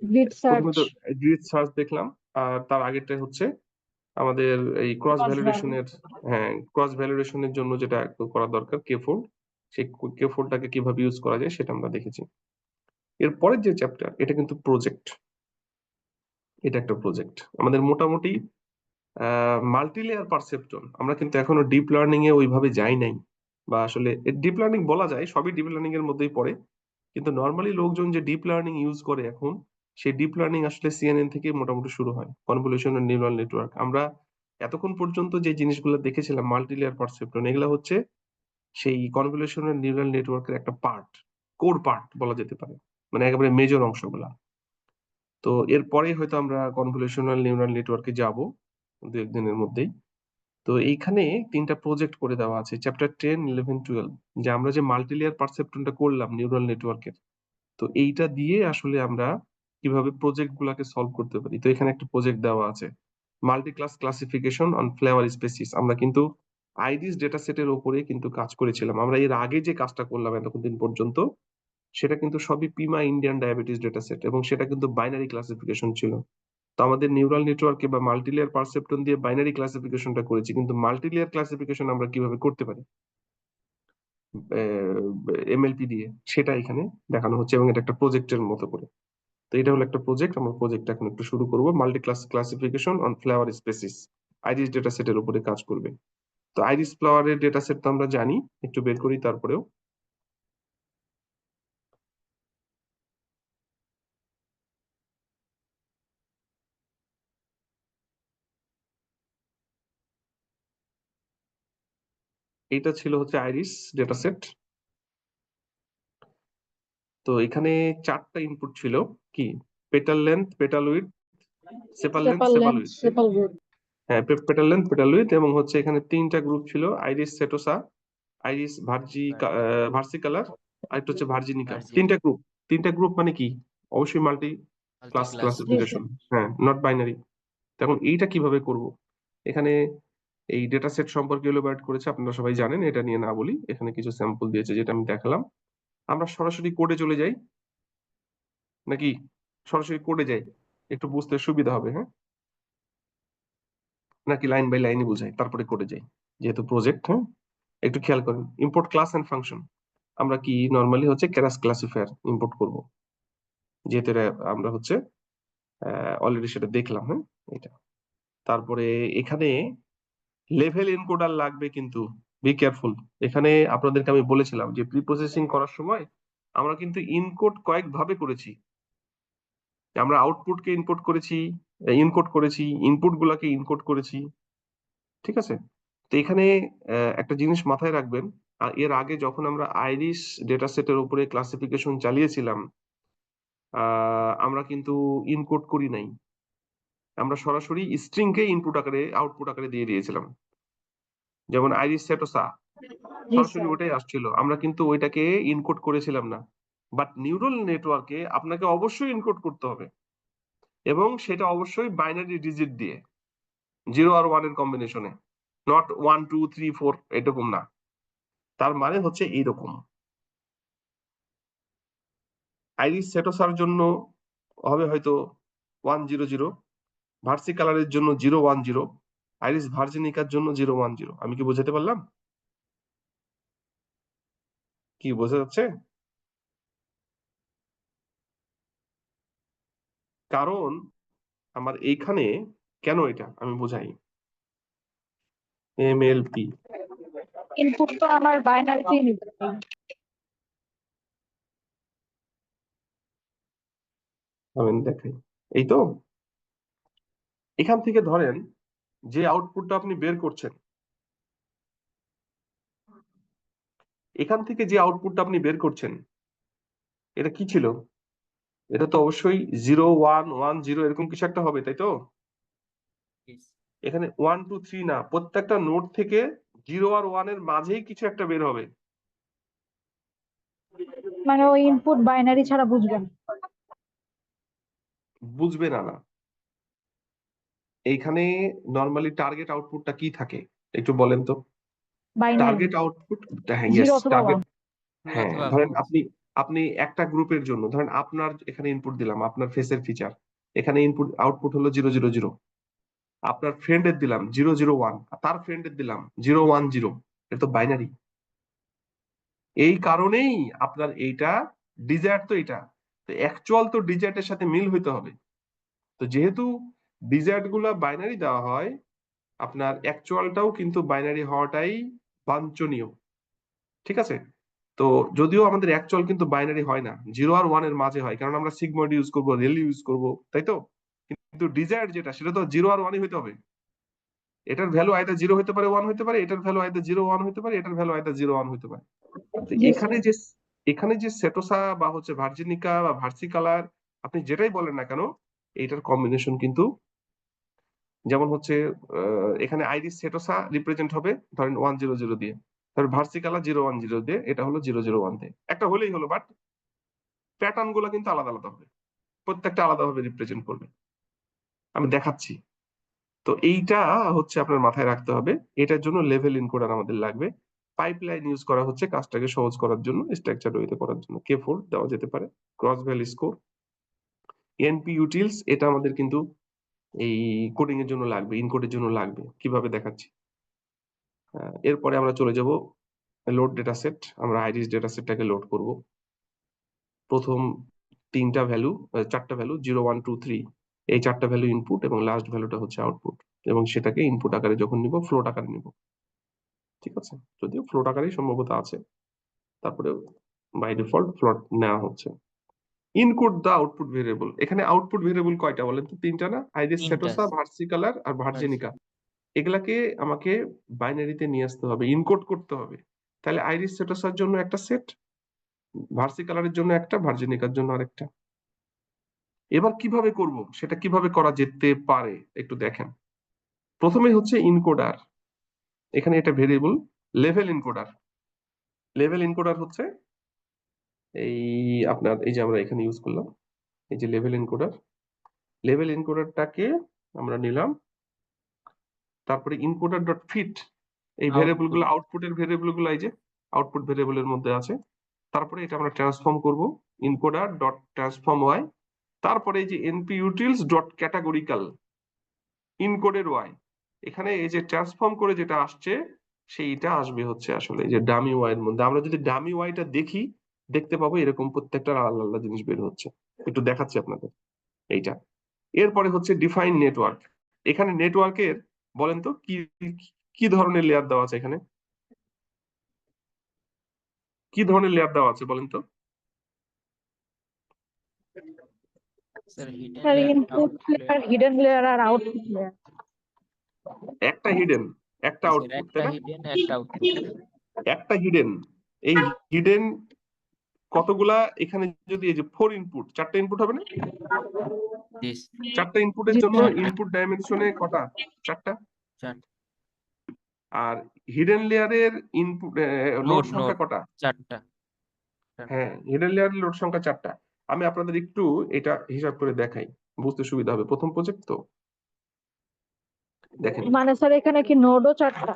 গ্রিড সার্চ, প্রথমে তো গ্রিড সার্চ দেখলাম, আর তার আগেরটা হচ্ছে আমাদের এই ক্রস ক্রস ভ্যালু। ভ্যালিডেশনের, হ্যাঁ, ক্রস ভ্যালিডেশনের জন্য যেটা করা দরকার কে ফোল্ড, সেই কে ফোল্ডটাকে কিভাবে ইউজ করা যায় সেটা আমরা দেখেছি। এরপরের যে চ্যাপ্টার, এটা কিন্তু প্রজেক্ট, এটা একটা প্রজেক্ট আমাদের মোটামুটি মাল্টি লেয়ার পারসেপট্রন। আমরা কিন্তু এখনো ডিপ লার্নিং এ ওইভাবে যাই নাই, বা আসলে ডিপ লার্নিং বলা যায়, সবই ডিপ লার্নিং এর মধ্যেই পড়ে, কিন্তু নর্মালি লোকজন যে ডিপ লার্নিং ইউজ করে এখন, সেই ডিপ লার্নিং আসলে সিএনএন থেকে মোটামুটি শুরু হয়, কনভলিউশনাল নিউরাল নেটওয়ার্ক। আমরা এতক্ষণ পর্যন্ত যে জিনিসগুলো দেখেছিলাম মাল্টি লেয়ার পারসেপট্রন, এগুলো হচ্ছে সেই কনভলিউশনাল নিউরাল নেটওয়ার্কের একটা পার্ট, কোর পার্ট বলা যেতে পারে, মানে একেবারে মেজর অংশগুলা। তো এরপরে হয়তো আমরা কনভলিউশনাল নিউরাল নেটওয়ার্কে যাব দু একদিনের মধ্যেই। তো এইখানে তিনটা প্রজেক্ট করে দেওয়া আছে, চ্যাপ্টার 10, 11, 12, যে আমরা যে মাল্টি লেয়ার পারসেপট্রনটা করলাম নিউরাল নেটওয়ার্কের, তো এইটা দিয়ে আসলে আমরা কিভাবে প্রজেক্ট গুলাকে সলভ করতে পারি। তো এখানে একটা প্রজেক্ট দেওয়া আছে, multi class classification on flavour species. আমরা কিন্তু আইরিস ডেটা সেটের উপরে কিন্তু কাজ করেছিলাম, আমরা এর আগে যে কাজটা করলাম এতদিন পর্যন্ত, সেটা কিন্তু সবই পিমা ইন্ডিয়ান ডায়াবেটিস ডেটা সেট, এবং সেটা কিন্তু বাইনারি ক্লাসিফিকেশন ছিল। তো আমাদের নিউরাল নেটওয়ার্কে বা মাল্টি লেয়ার পারসেপট্রন দিয়ে বাইনারি ক্লাসিফিকেশনটা করেছি, কিন্তু মাল্টি লেয়ার ক্লাসিফিকেশন আমরা কিভাবে করতে পারি এমএলপি দিয়ে, সেটা এখানে দেখানো হচ্ছে, এবং এটা একটা প্রজেক্টের মতো করে। তো এটা হলো একটা প্রজেক্ট, আমরা প্রজেক্টটা এখন একটু শুরু করব, multi class classification on flower species, iris data সেটের উপরে কাজ করবে। তো আইরিস ফ্লাওয়ারের ডেটা সেট তো আমরা জানি, একটু বের করি তারপরেও। এটা ছিল হচ্ছে আইরিস ডেটা সেট। তো এখানে চারটা ইনপুট ছিল, কি, petal length, petal width, sepal length, sepal sepal length, width. Sepal root. হ্যাঁ, পেটাল লেন্থ, পেটাল উইডথ, এবং হচ্ছে এখানে তিনটা গ্রুপ ছিল, আইরিস সেটোসা, আইরিস ভার্সিকালার, আর একটা হচ্ছে ভার্জিনিকা। ভার্জিন তিনটা গ্রুপ, তিনটা গ্রুপ মানে কি, অবশ্যই মাল্টি মাল্টি ক্লাস ক্লাস। জি স্যার। ক্লাসিফিকেশন, হ্যাঁ, নট বাইনারি। এখন এইটা কিভাবে করব, এখানে এই ডেটা সেট সম্পর্কে এলোবারেট করেছে, আপনারা সবাই জানেন, এটা নিয়ে না বলি, এখানে কিছু স্যাম্পল দিয়েছে যেটা আমি দেখালাম। আমরা সরাসরি কোডে চলে যাই নাকি, সরাসরি কোডে যাই, একটু বুঝতে সুবিধা হবে, হ্যাঁ, নাকি লাইন বাই লাইনই বুঝাই তারপরে কোডে যাই, যেহেতু প্রজেক্ট, হ্যাঁ? একটু খেয়াল করেন, ইম্পোর্ট ক্লাস এন্ড ফাংশন, আমরা কি নরমালি হচ্ছে কেরাস ক্লাসিফায়ার ইম্পোর্ট করব, যেহেতু আমরা হচ্ছে অলরেডি সেটা দেখলাম, হ্যাঁ, এটা। তারপরে এখানে লেভেল এনকোডার লাগবে, কিন্তু বি কেয়ারফুল। এখানে আপনাদেরকে আমি বলেছিলাম যে প্রি প্রসেসিং করার সময় আমরা কিন্তু ইনকোড কয়েক ভাবে করেছি, আমরা আউটপুটকে ইনপুট করেছি, ইনকোড করেছি, ইনপুট গুলাকে ইনকোড করেছি, ঠিক আছে? তো এখানে একটা জিনিস মাথায় রাখবেন, এর আগে যখন আমরা আইরিস ডেটা সেটের উপরে ক্লাসিফিকেশন চালিয়েছিলাম, আমরা কিন্তু ইনকোড করি নাই, আমরা সরাসরি স্ট্রিং কে ইনপুট আকারে আউটপুট আকারে দিয়ে দিয়েছিলাম, যেমন আইরিস সেটোসা জি সরাসরি স্যার। ওটাই আসছিল, আমরা কিন্তু ওইটাকে ইনকোড করেছিলাম না। বাট নিউরাল নেটওয়ার্কে আপনাকে অবশ্যই ইনকোড করতে হবে, এবং সেটা অবশ্যই বাইনারি ডিজিট দিয়ে, 0 আর 1 এর কম্বিনেশনে, নট 1 2 3 4 এরকম না। তার মানে হচ্ছে এইরকম, আইরিস সেটোসার জন্য হবে হয়তো 100, ভার্সি কালারের জন্য 010, আইরিস ভার্জিনিকার জন্য 010। আমি কি বোঝাতে পারলাম? কি বোঝা যাচ্ছে? কারণ আমার এইখানে কেন এটা আমি বোঝাই। এমএলপি ইনপুট তো আমার বাইনারিতেই নিতে হবে। আমি দেখাই, এই তো এখান থেকে ধরেন যে আউটপুটটা আপনি বের করছেন, এখান থেকে যে আউটপুটটা আপনি বের করছেন, এটা কি ছিল? এটা তো অবশ্যই 0 1 1 0 এরকম কিছু একটা হবে, তাই তো? Yes. এখানে 1 2 3 না, প্রত্যেকটা নোড থেকে 0 আর 1 এর মাঝেই কিছু একটা বের হবে। মানে ওই ইনপুট বাইনারি ছাড়া বুঝবেন। বুঝবে না না, এইখানে নরমালি টার্গেট আউটপুটটা কি থাকে একটু বলেন তো? বাইনারি টার্গেট আউটপুট, হ্যাঁ, 0 ইয়েস, অথবা টার্গেট। 1। হ্যাঁ, অথবা ধরেন false। আপনি একটা গ্রুপের জন্য, ধরেন আপনার এখানে ইনপুট দিলাম আপনার ফেসের ফিচার, এখানে ইনপুট আউটপুট হলো 000, আপনার ফ্রেন্ডের দিলাম 001, তার ফ্রেন্ডের দিলাম 010, এটা তো বাইনারি। এই কারণেই আপনার এইটা ডিজায়ার, তো এটা তো অ্যাকচুয়াল তো ডিজায়ারের সাথে মিল হইতে হবে। তো যেহেতু ডিজায়ার গুলা বাইনারি দেওয়া হয়, আপনার অ্যাকচুয়ালটাও কিন্তু বাইনারি হওয়াটাই বাঞ্ছনীয়, ঠিক আছে? তো যদিও আমাদের অ্যাকচুয়াল কিন্তু বাইনারি হয় না, 0 আর 1 এর মাঝে হয়, কারণ আমরা সিগময়েড ইউজ করবো, রেল ইউজ করবো, তাই তো? কিন্তু ডিজায়ার যেটা, সেটা তো 0 আর 1 হইতে হবে। এটার ভ্যালু আইদার 0 হতে পারে 1 হতে পারে, এটার ভ্যালু আইদার 0 1 হতে পারে, এটার ভ্যালু আইদার 0 1 হতে পারে। তো জি এখানে স্যার। যে সেটোসা বা হচ্ছে ভার্জিনিকা বা ভার্সিকালার, আপনি যেটাই বলেন না কেন, এইটার কম্বিনেশন কিন্তু, যেমন হচ্ছে এখানে আইরিস সেটোসা রিপ্রেজেন্ট হবে ধরেন 100 দিয়ে, তারপর ভার্সিকালার 010 দিয়ে, এটা হলো 001 দিয়ে, একটা হলেই হলো, বাট প্যাটার্ন গুলো কিন্তু আলাদা আলাদা হবে, প্রত্যেকটা আলাদাভাবে রিপ্রেজেন্ট করবে। আমি দেখাচ্ছি। তো এইটা হচ্ছে আপনার মাথায় রাখতে হবে, এটার জন্য লেভেল এনকোডার আমাদের লাগবে। পাইপলাইন ইউজ করা হচ্ছে কাজটাকে সহজ করার জন্য, স্ট্রাকচার ওয়েতে করার জন্য। K4 দেওয়া যেতে পারে, cross value score. NP utils, এটা আমাদের কিন্তু এই কোডিং এর জন্য লাগবে, ইনকোডের জন্য লাগবে, কিভাবে দেখাচ্ছি। এরপরে আমরা চলে যাব লোড ডেটা সেট। আমরা আইরিস ডেটা সেটটাকে লোড করব। প্রথম চারটা ভ্যালু 0 1 2 3, এই চারটা ভ্যালু ইনপুট এবং লাস্ট ভ্যালুটা হচ্ছে আউটপুট, এবং সেটাকে ইনপুট আকারে যখন নিব, ফ্লোট আকারে নিব, ঠিক আছে? যদিও ফ্লোট আকারেই সম্ভবত আছে, তারপরে বাই ডিফল্ট ফ্লোট নেওয়া হচ্ছে। ইনপুট দা আউটপুট ভেরিয়েবল, এখানে আউটপুট ভেরিয়েবল কয়টা বলেন তো? তিনটা না? আইরিস তিনটা সেটোসা, ভার্সিকালার আর ভার্জিনিকা। ভার্সন। এগুলাকে আমাকে বাইনারিতে নিয়ে আসতে হবে, ইনকোড করতে হবে। তাহলে আইরিস সেটোসার জন্য একটা সেট, ভার্সিকালারের জন্য একটা, ভার্জিনিকার জন্য আরেকটা। এবার কিভাবে করব, সেটা কিভাবে করা যেতে পারে একটু দেখেন। প্রথমে হচ্ছে ইনকোডার, এখানে এটা variable level encoder. Level encoder হচ্ছে এই আপনার, এই যে আমরা এখানে ইউজ করলাম, এই যে লেভেল এনকোডার, লেভেল এনকোডারটাকে আমরা নিলাম, তারপরে ইনকোডার ডট ফিট, এই ভেরিয়েবল আউটপুট। গুলো, আউটপুটের ভেরিয়েবল গুলো এই যে আউটপুট ভেরিয়েবলের মধ্যে আছে। তারপরে এটা আমরা ট্রান্সফর্ম করব, ইনকোডার ডট ট্রান্সফর্ম ওয়াই, তারপরে এই যে NP utils dot categorical ইনকোডের Y, এখানে এই যে ট্রান্সফর্ম করে যেটা আসছে, সেইটা আসবে হচ্ছে আসলে এই যে ডামি ওয়াই এর মধ্যে। আমরা যদি ডামি ওয়াইটা দেখি, দেখতে পাবো এরকম প্রত্যেকটা আলাদা আলাদা জিনিস বের হচ্ছে। একটু দেখাচ্ছি আপনাদের এইটা। এরপরে হচ্ছে ডিফাইন নেটওয়ার্ক। এখানে নেটওয়ার্কের বলেন তো কি কি ধরনের লেয়ার দেওয়া আছে? এখানে কি ধরনের লেয়ার দেওয়া আছে বলেন তো? Sir hidden sir layer, input output layer. Layer, hidden layer আর আউটপুট লেয়ার। একটা হিডেন, একটা স্যার আউটপুট, একটা তাই না? হিডেন, একটা আউটপুট। একটা হিডেন, এই হিডেন কতগুলা? এখানে যদি এই যে 4 ইনপুট, 4টা ইনপুট হবে না? দিস চারটা ইনপুটের জি জন্য স্যার। ইনপুট ডাইমেনশনে কটা? চারটা। চারটা। আর হিডেন লেয়ারের ইনপুট লোড নোড সংখ্যা নোড কটা? চারটা। হ্যাঁ, হিডেন লেয়ারের লোড সংখ্যা চারটা। আমি আপনাদের একটু এটা হিসাব করে দেখাই, বুঝতে সুবিধা হবে, প্রথম প্রজেক্ট তো। দেখেন, মানে স্যার এখানে কি নোডও চারটা?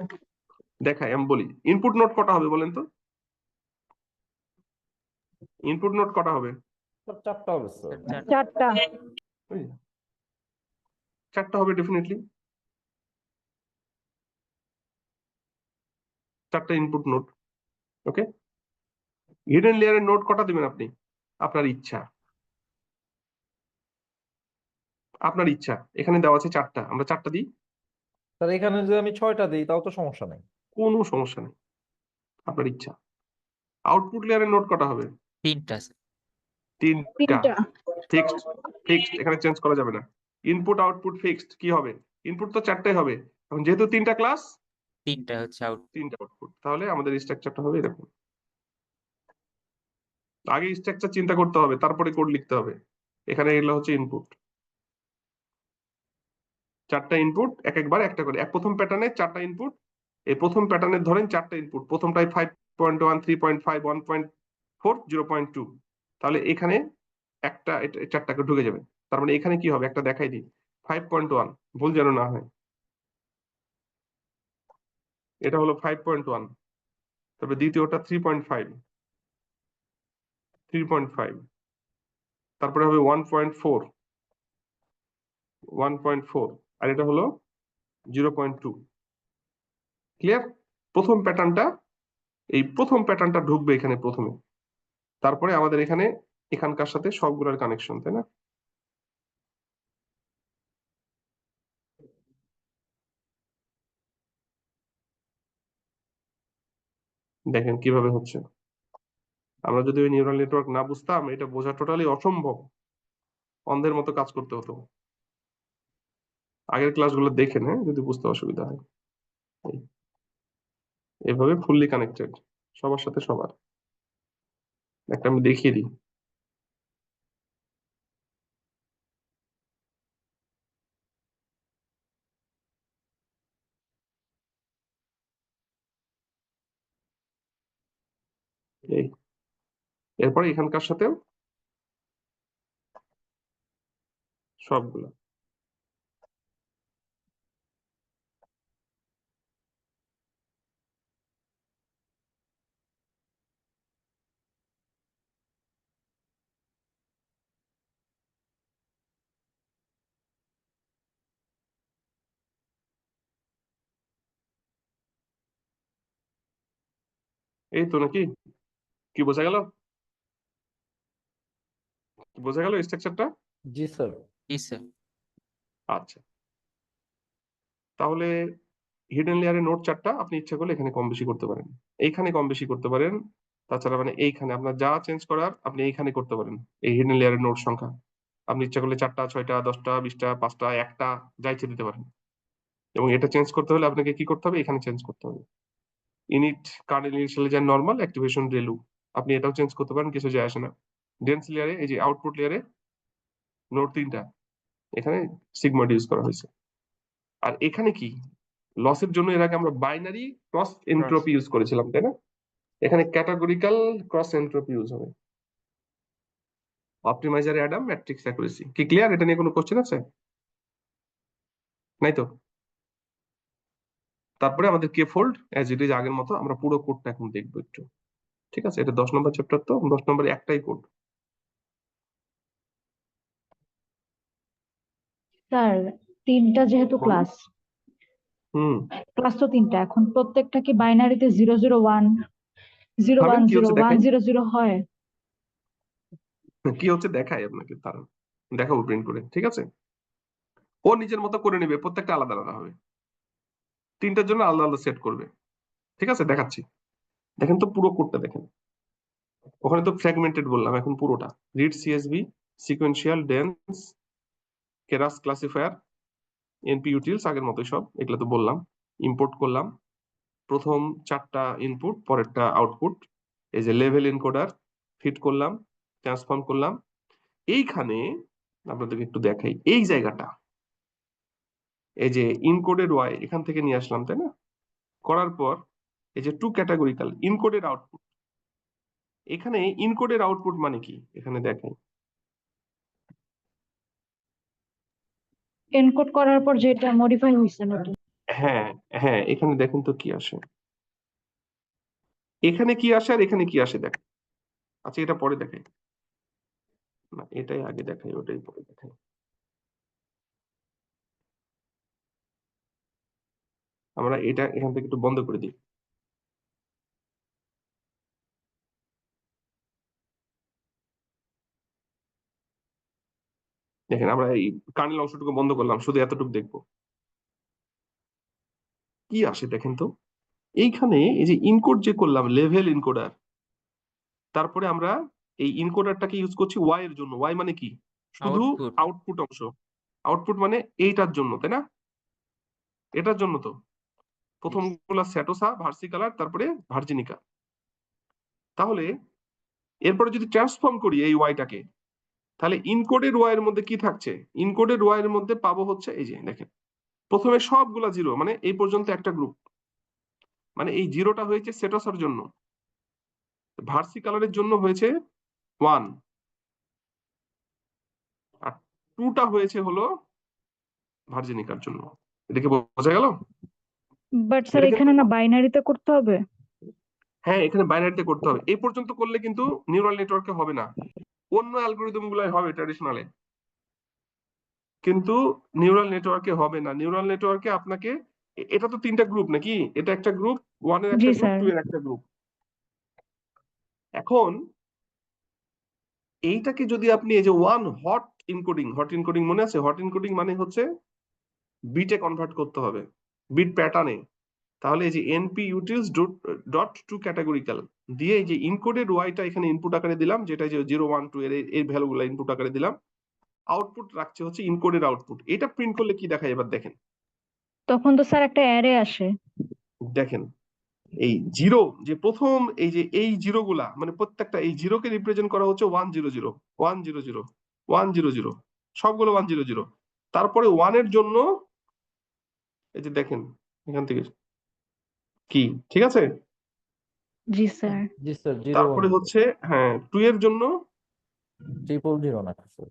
দেখাই, আমি বলি ইনপুট নোড কটা হবে বলেন তো? ইনপুট নোড কটা হবে? স্যার চারটা হবে স্যার। চারটা। চারটা। ওই, চারটা হবে ডেফিনেটলি, চারটা ইনপুট নোড। ওকে, হিডেন লেয়ারের নোড কটা দিবেন আপনি? আপনার ইচ্ছা, আপনার ইচ্ছা। এখানে দেওয়া আছে চারটা, আমরা চারটা দিই, স্যার এখানে যদি আমি 6টা দিই তাও তো সমস্যা নেই। কোনো সমস্যা নেই, আপনার ইচ্ছা। আউটপুট লেয়ারের নোড কটা হবে? তিনটা স্যার। তিনটা। তিনটা। ফিক্সড, ফিক্সড, এখানে চেঞ্জ করা যাবে না। Input output fixed. কি হবে? ইনপুট তো চারটাই হবে, এখন যেহেতু তিনটা ক্লাস, তিনটা হচ্ছে আউট। তিনটা আউটপুট। তাহলে আমাদের স্ট্রাকচারটা হবে এরকম। আগে স্ট্রাকচার চিন্তা করতে হবে, তারপরে কোড লিখতে হবে। এখানে এগুলো হচ্ছে ইনপুট, চারটা ইনপুট, এক একবার একটা করে। প্রথম প্যাটার্নে চারটা ইনপুট। এই প্রথম প্যাটার্নে ধরেন চারটা ইনপুট, প্রথমটাই 5.1, 3.5, 1.4, 0.2। তাহলে এখানে একটা চারটাকে ঢুকে যাবে। তার মানে এখানে কি হবে একটা দেখাই দিই। 5.1, ভুল যেন না হয়, এটা হলো 5.1। তবে দ্বিতীয়টা 3.5, 3.5, তারপরে হবে 1.4, 1.4, আর এটা হলো 0.2। ক্লিয়ার? প্রথম প্যাটার্নটা, এই প্রথম প্যাটার্নটা ঢুকবে এখানে প্রথমে, তারপরে আমাদের এখানে এখানকার সাথে সবগুলোর কানেকশন, তাই না? দেখেন কিভাবে হচ্ছে। আমরা যদি ওই নিউরাল নেটওয়ার্ক না বুঝতাম, এটা বোঝা টোটালি অসম্ভব, অন্ধের মতো কাজ করতে হতো। আগের ক্লাসগুলো দেখেন, হ্যাঁ, যদি বুঝতে অসুবিধা হয়। এভাবে ফুললি কানেক্টেড, সবার সাথে সবার। একটা আমি দেখিয়ে দিই। এই, এরপরে এখানকার সাথেও সবগুলো। এই তো নাকি? কি বোঝা গেল? বোঝা গেল স্ট্রাকচারটা? জি স্যার। জি স্যার। আচ্ছা, তাহলে হিডেন লেয়ারে নোট চারটা, আপনি ইচ্ছা করলে এখানে কম বেশি করতে পারেন, এইখানে কম বেশি করতে পারেন। তাছাড়া মানে এইখানে আপনার যা চেঞ্জ করার আপনি এইখানে করতে পারেন। এই হিডেন লেয়ারের নোট সংখ্যা আপনি ইচ্ছা করলে 4টা, 6টা, 10টা, 20টা, 5টা, একটা যা ইচ্ছে দিতে পারেন। এবং এটা চেঞ্জ করতে হলে আপনাকে কি করতে হবে? এখানে চেঞ্জ করতে হবে। Init kernel initializer normal activation ReLU, আপনি এটাও চেঞ্জ করতে পারেন, কিছু যায় আসে না। ডেন্স লেয়ারে, এই যে আউটপুট লেয়ারে নোট তিনটা, এখানে সিগময়েড ইউজ করা হয়েছে। আর এখানে কি লসের জন্য এর আগে আমরা বাইনারি ক্রস এনট্রপি ইউজ করেছিলাম, তাই না? এখানে ক্যাটাগরিক্যাল ক্রস এনট্রপি ইউজ হবে। Optimiser Adam matrix accuracy. কি ক্লিয়ার? এটা নিয়ে কোনো কোশ্চেন আছে? নাই তো? তারপরে আমাদের কে ফোল্ড অ্যাজ ইট ইজ আগের মতো, আমরা পুরো কোডটা এখন দেখবো একটু। ঠিক আছে, এটা 10 নম্বর চ্যাপ্টার, তো 10 নম্বরে একটাই কোড। স্যার তিনটা যেহেতু বলুন। ক্লাস, হুম, ক্লাস তো তিনটা, এখন প্রত্যেকটা কি বাইনারিতে 001, জিরো ভাবেন ওয়ান কি জিরো হচ্ছে ওয়ান দেখাই, জিরো জিরো হয়? কি হচ্ছে দেখাই আপনাকে, তার দেখাবো প্রিন্ট করে, ঠিক আছে? ও নিজের মতো করে নেবে, প্রত্যেকটা আলাদা আলাদা হবে, তিনটার জন্য আলাদা আলাদা সেট করবে। ঠিক আছে, দেখাচ্ছি। দেখেন তো পুরো কোডটা দেখেন। ওখানে তো ফ্র্যাগমেন্টেড বললাম, এখন পুরোটা read CSV, sequential, dense, Keras classifier, N P utils, আগের মতোই সব, এগুলো তো বললাম। ইম্পোর্ট করলাম, প্রথম চারটা ইনপুট, পরেরটা আউটপুট। এই যে লেভেল এনকোডার ফিট করলাম, ট্রান্সফর্ম করলাম। এইখানে আপনাদেরকে একটু দেখাই এই জায়গাটা, এই যে ইনকোডেড ওয়াই এখান থেকে নিয়ে আসলাম তাই না, করার পর এই যে টু ক্যাটাগরিক্যাল ইনকোডেড আউটপুট, এখানে ইনকোডেড আউটপুট মানে কি এখানে দেখাই। এনকোড করার পর যেটা মডিফাই হয়েছে নতুন। হ্যাঁ হ্যাঁ, এখানে দেখেন তো কি আসে, এখানে কি আসে আর এখানে কি আসে দেখ। আচ্ছা এটা পরে দেখাই, না এটাই আগে দেখাই ওটাই পরে দেখাই। আমরা এটা এখান থেকে একটু বন্ধ করে দিই। দেখেন আমরা এই কার্নেল অংশটুকু বন্ধ করলাম, শুধু এতটুকু দেখবো কি আসে দেখেন তো। এইখানে এই যে ইনকোড যে করলাম লেভেল ইনকোডার, তারপরে আমরা এই ইনকোডারটাকে ইউজ করছি ওয়াই এর জন্য। ওয়াই মানে কি? শুধু আউটপুট। আউটপুট অংশ। আউটপুট মানে এইটার জন্য তাই না, এটার জন্য তো প্রথম গুলা স্যাটোসা ভার্সিকালার তারপরে ভার্জিনিকা। তাহলে এরপরে যদি ট্রান্সফর্ম করি এই ওয়াইটাকে, তাহলে ইনকোডেড ওয়াই এর মধ্যে কি থাকছে, ইনকোডেড ওয়াই এর মধ্যে পাবো হচ্ছে এই যে দেখেন প্রথমে সবগুলা জিরো, মানে এই পর্যন্ত একটা গ্রুপ, মানে এই জিরোটা হয়েছে সেটোসার জন্য, ভার্সিকালারের জন্য হয়েছে ওয়ান, আর টুটা হয়েছে হলো ভার্জিনিকার জন্য। এটাকে বোঝা গেল? বাট স্যার এটা এখানে কিন্তু না বাইনারিতে করতে হবে। হ্যাঁ এখানে বাইনারিতে করতে হবে, এই পর্যন্ত করলে কিন্তু নিউরাল নেটওয়ার্কে হবে না, অন্য অ্যালগোরিদম গুলাই হবে ট্র্যাডিশনালে, কিন্তু নিউরাল নেটওয়ার্কে হবে না। নিউরাল নেটওয়ার্কে আপনাকে এটা তো তিনটা গ্রুপ নাকি, এটা একটা গ্রুপ, ওয়ান এর জি একটা গ্রুপ, স্যার। টু এর একটা গ্রুপ। এখন এইটাকে যদি আপনি এই যে one hot encoding, hot encoding মনে আছে, হট ইনকোডিং মানে হচ্ছে বিটে কনভার্ট করতে হবে, বিট প্যাটার্নে। তাহলে এই যে NP utils dot two categorical দিয়ে এই যে ইনকোডেড ওয়াইটা এখানে ইনপুট আকারে দিলাম, যেটা যে 0 1 2 এর এই ভ্যালুগুলো ইনপুট আকারে দিলাম, আউটপুট রাখছে হচ্ছে ইনকোডেড আউটপুট। এটা প্রিন্ট করলে কি দেখায় এবার দেখেন। তখন তো স্যার একটা অ্যারে আসে। দেখেন এই জিরো যে প্রথম এই যে এই জিরো গুলা, মানে প্রত্যেকটা এই জিরোকে রিপ্রেজেন্ট করা হচ্ছে 1 0 0 1 0 0 1 0 0, সবগুলো 1 0 0। তারপরে ওয়ান এর জন্য এই যে দেখেন এখান থেকে কি, ঠিক আছে। জি স্যার। জি স্যার, 0 1 তারপরে হচ্ছে হ্যাঁ টু এর জন্য, 0 0 না স্যার।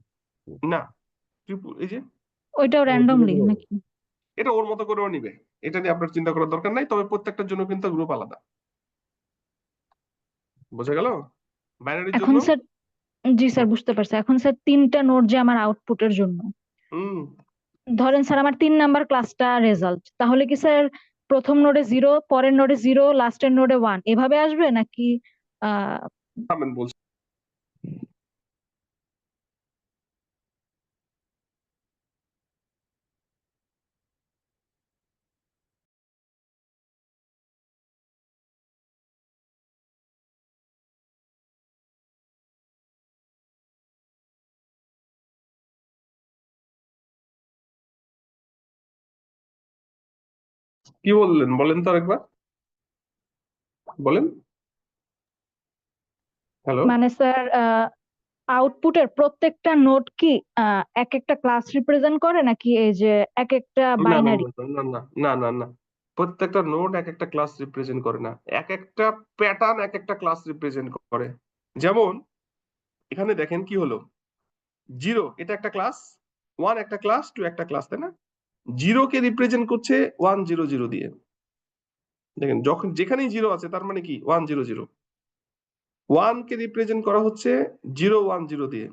না এই যে ওইটাও ও 0 র্যান্ডমলি 0 নাকি? এটা ওর মতো করেও নিবে, এটা নিয়ে আপনার চিন্তা করার দরকার নাই, তবে প্রত্যেকটার জন্য কিন্তু গ্রুপ আলাদা। বোঝা গেল? বাইনারির এখন জন্য স্যার, জি স্যার বুঝতে পারছি। এখন স্যার তিনটা নোট যে আমার আউটপুটের জন্য, হুম ধরেন স্যার আমার 3 নাম্বার ক্লাসটা রেজাল্ট, তাহলে কি স্যার প্রথম নোডে 0, পরের নোডে 0, লাস্টের নোডে 1 এভাবে আসবে নাকি? আহ থামেন বলছি। কি বললেন বলেন তো আরেকবার, বলেন। হ্যালো। মানে স্যার আউটপুটের প্রত্যেকটা নোট কি এক একটা ক্লাস রিপ্রেজেন্ট করে নাকি এই যে এক একটা না না বাইনারি? না না না না না না, প্রত্যেকটা নোড এক একটা ক্লাস রিপ্রেজেন্ট করে না, এক একটা প্যাটার্ন এক একটা ক্লাস রিপ্রেজেন্ট করে। যেমন এখানে দেখেন কি হলো, জিরো এটা একটা ক্লাস, ওয়ান একটা ক্লাস, টু একটা ক্লাস তাই না। জিরো কে রিপ্রেজেন্ট করছে 1 0 0 দিয়ে। দেখেন যখন যেখানেই জিরো আছে তার মানে কি 1 0 0। ওয়ান কে রিপ্রেজেন্ট করা হচ্ছে 0 1 0 দিয়ে,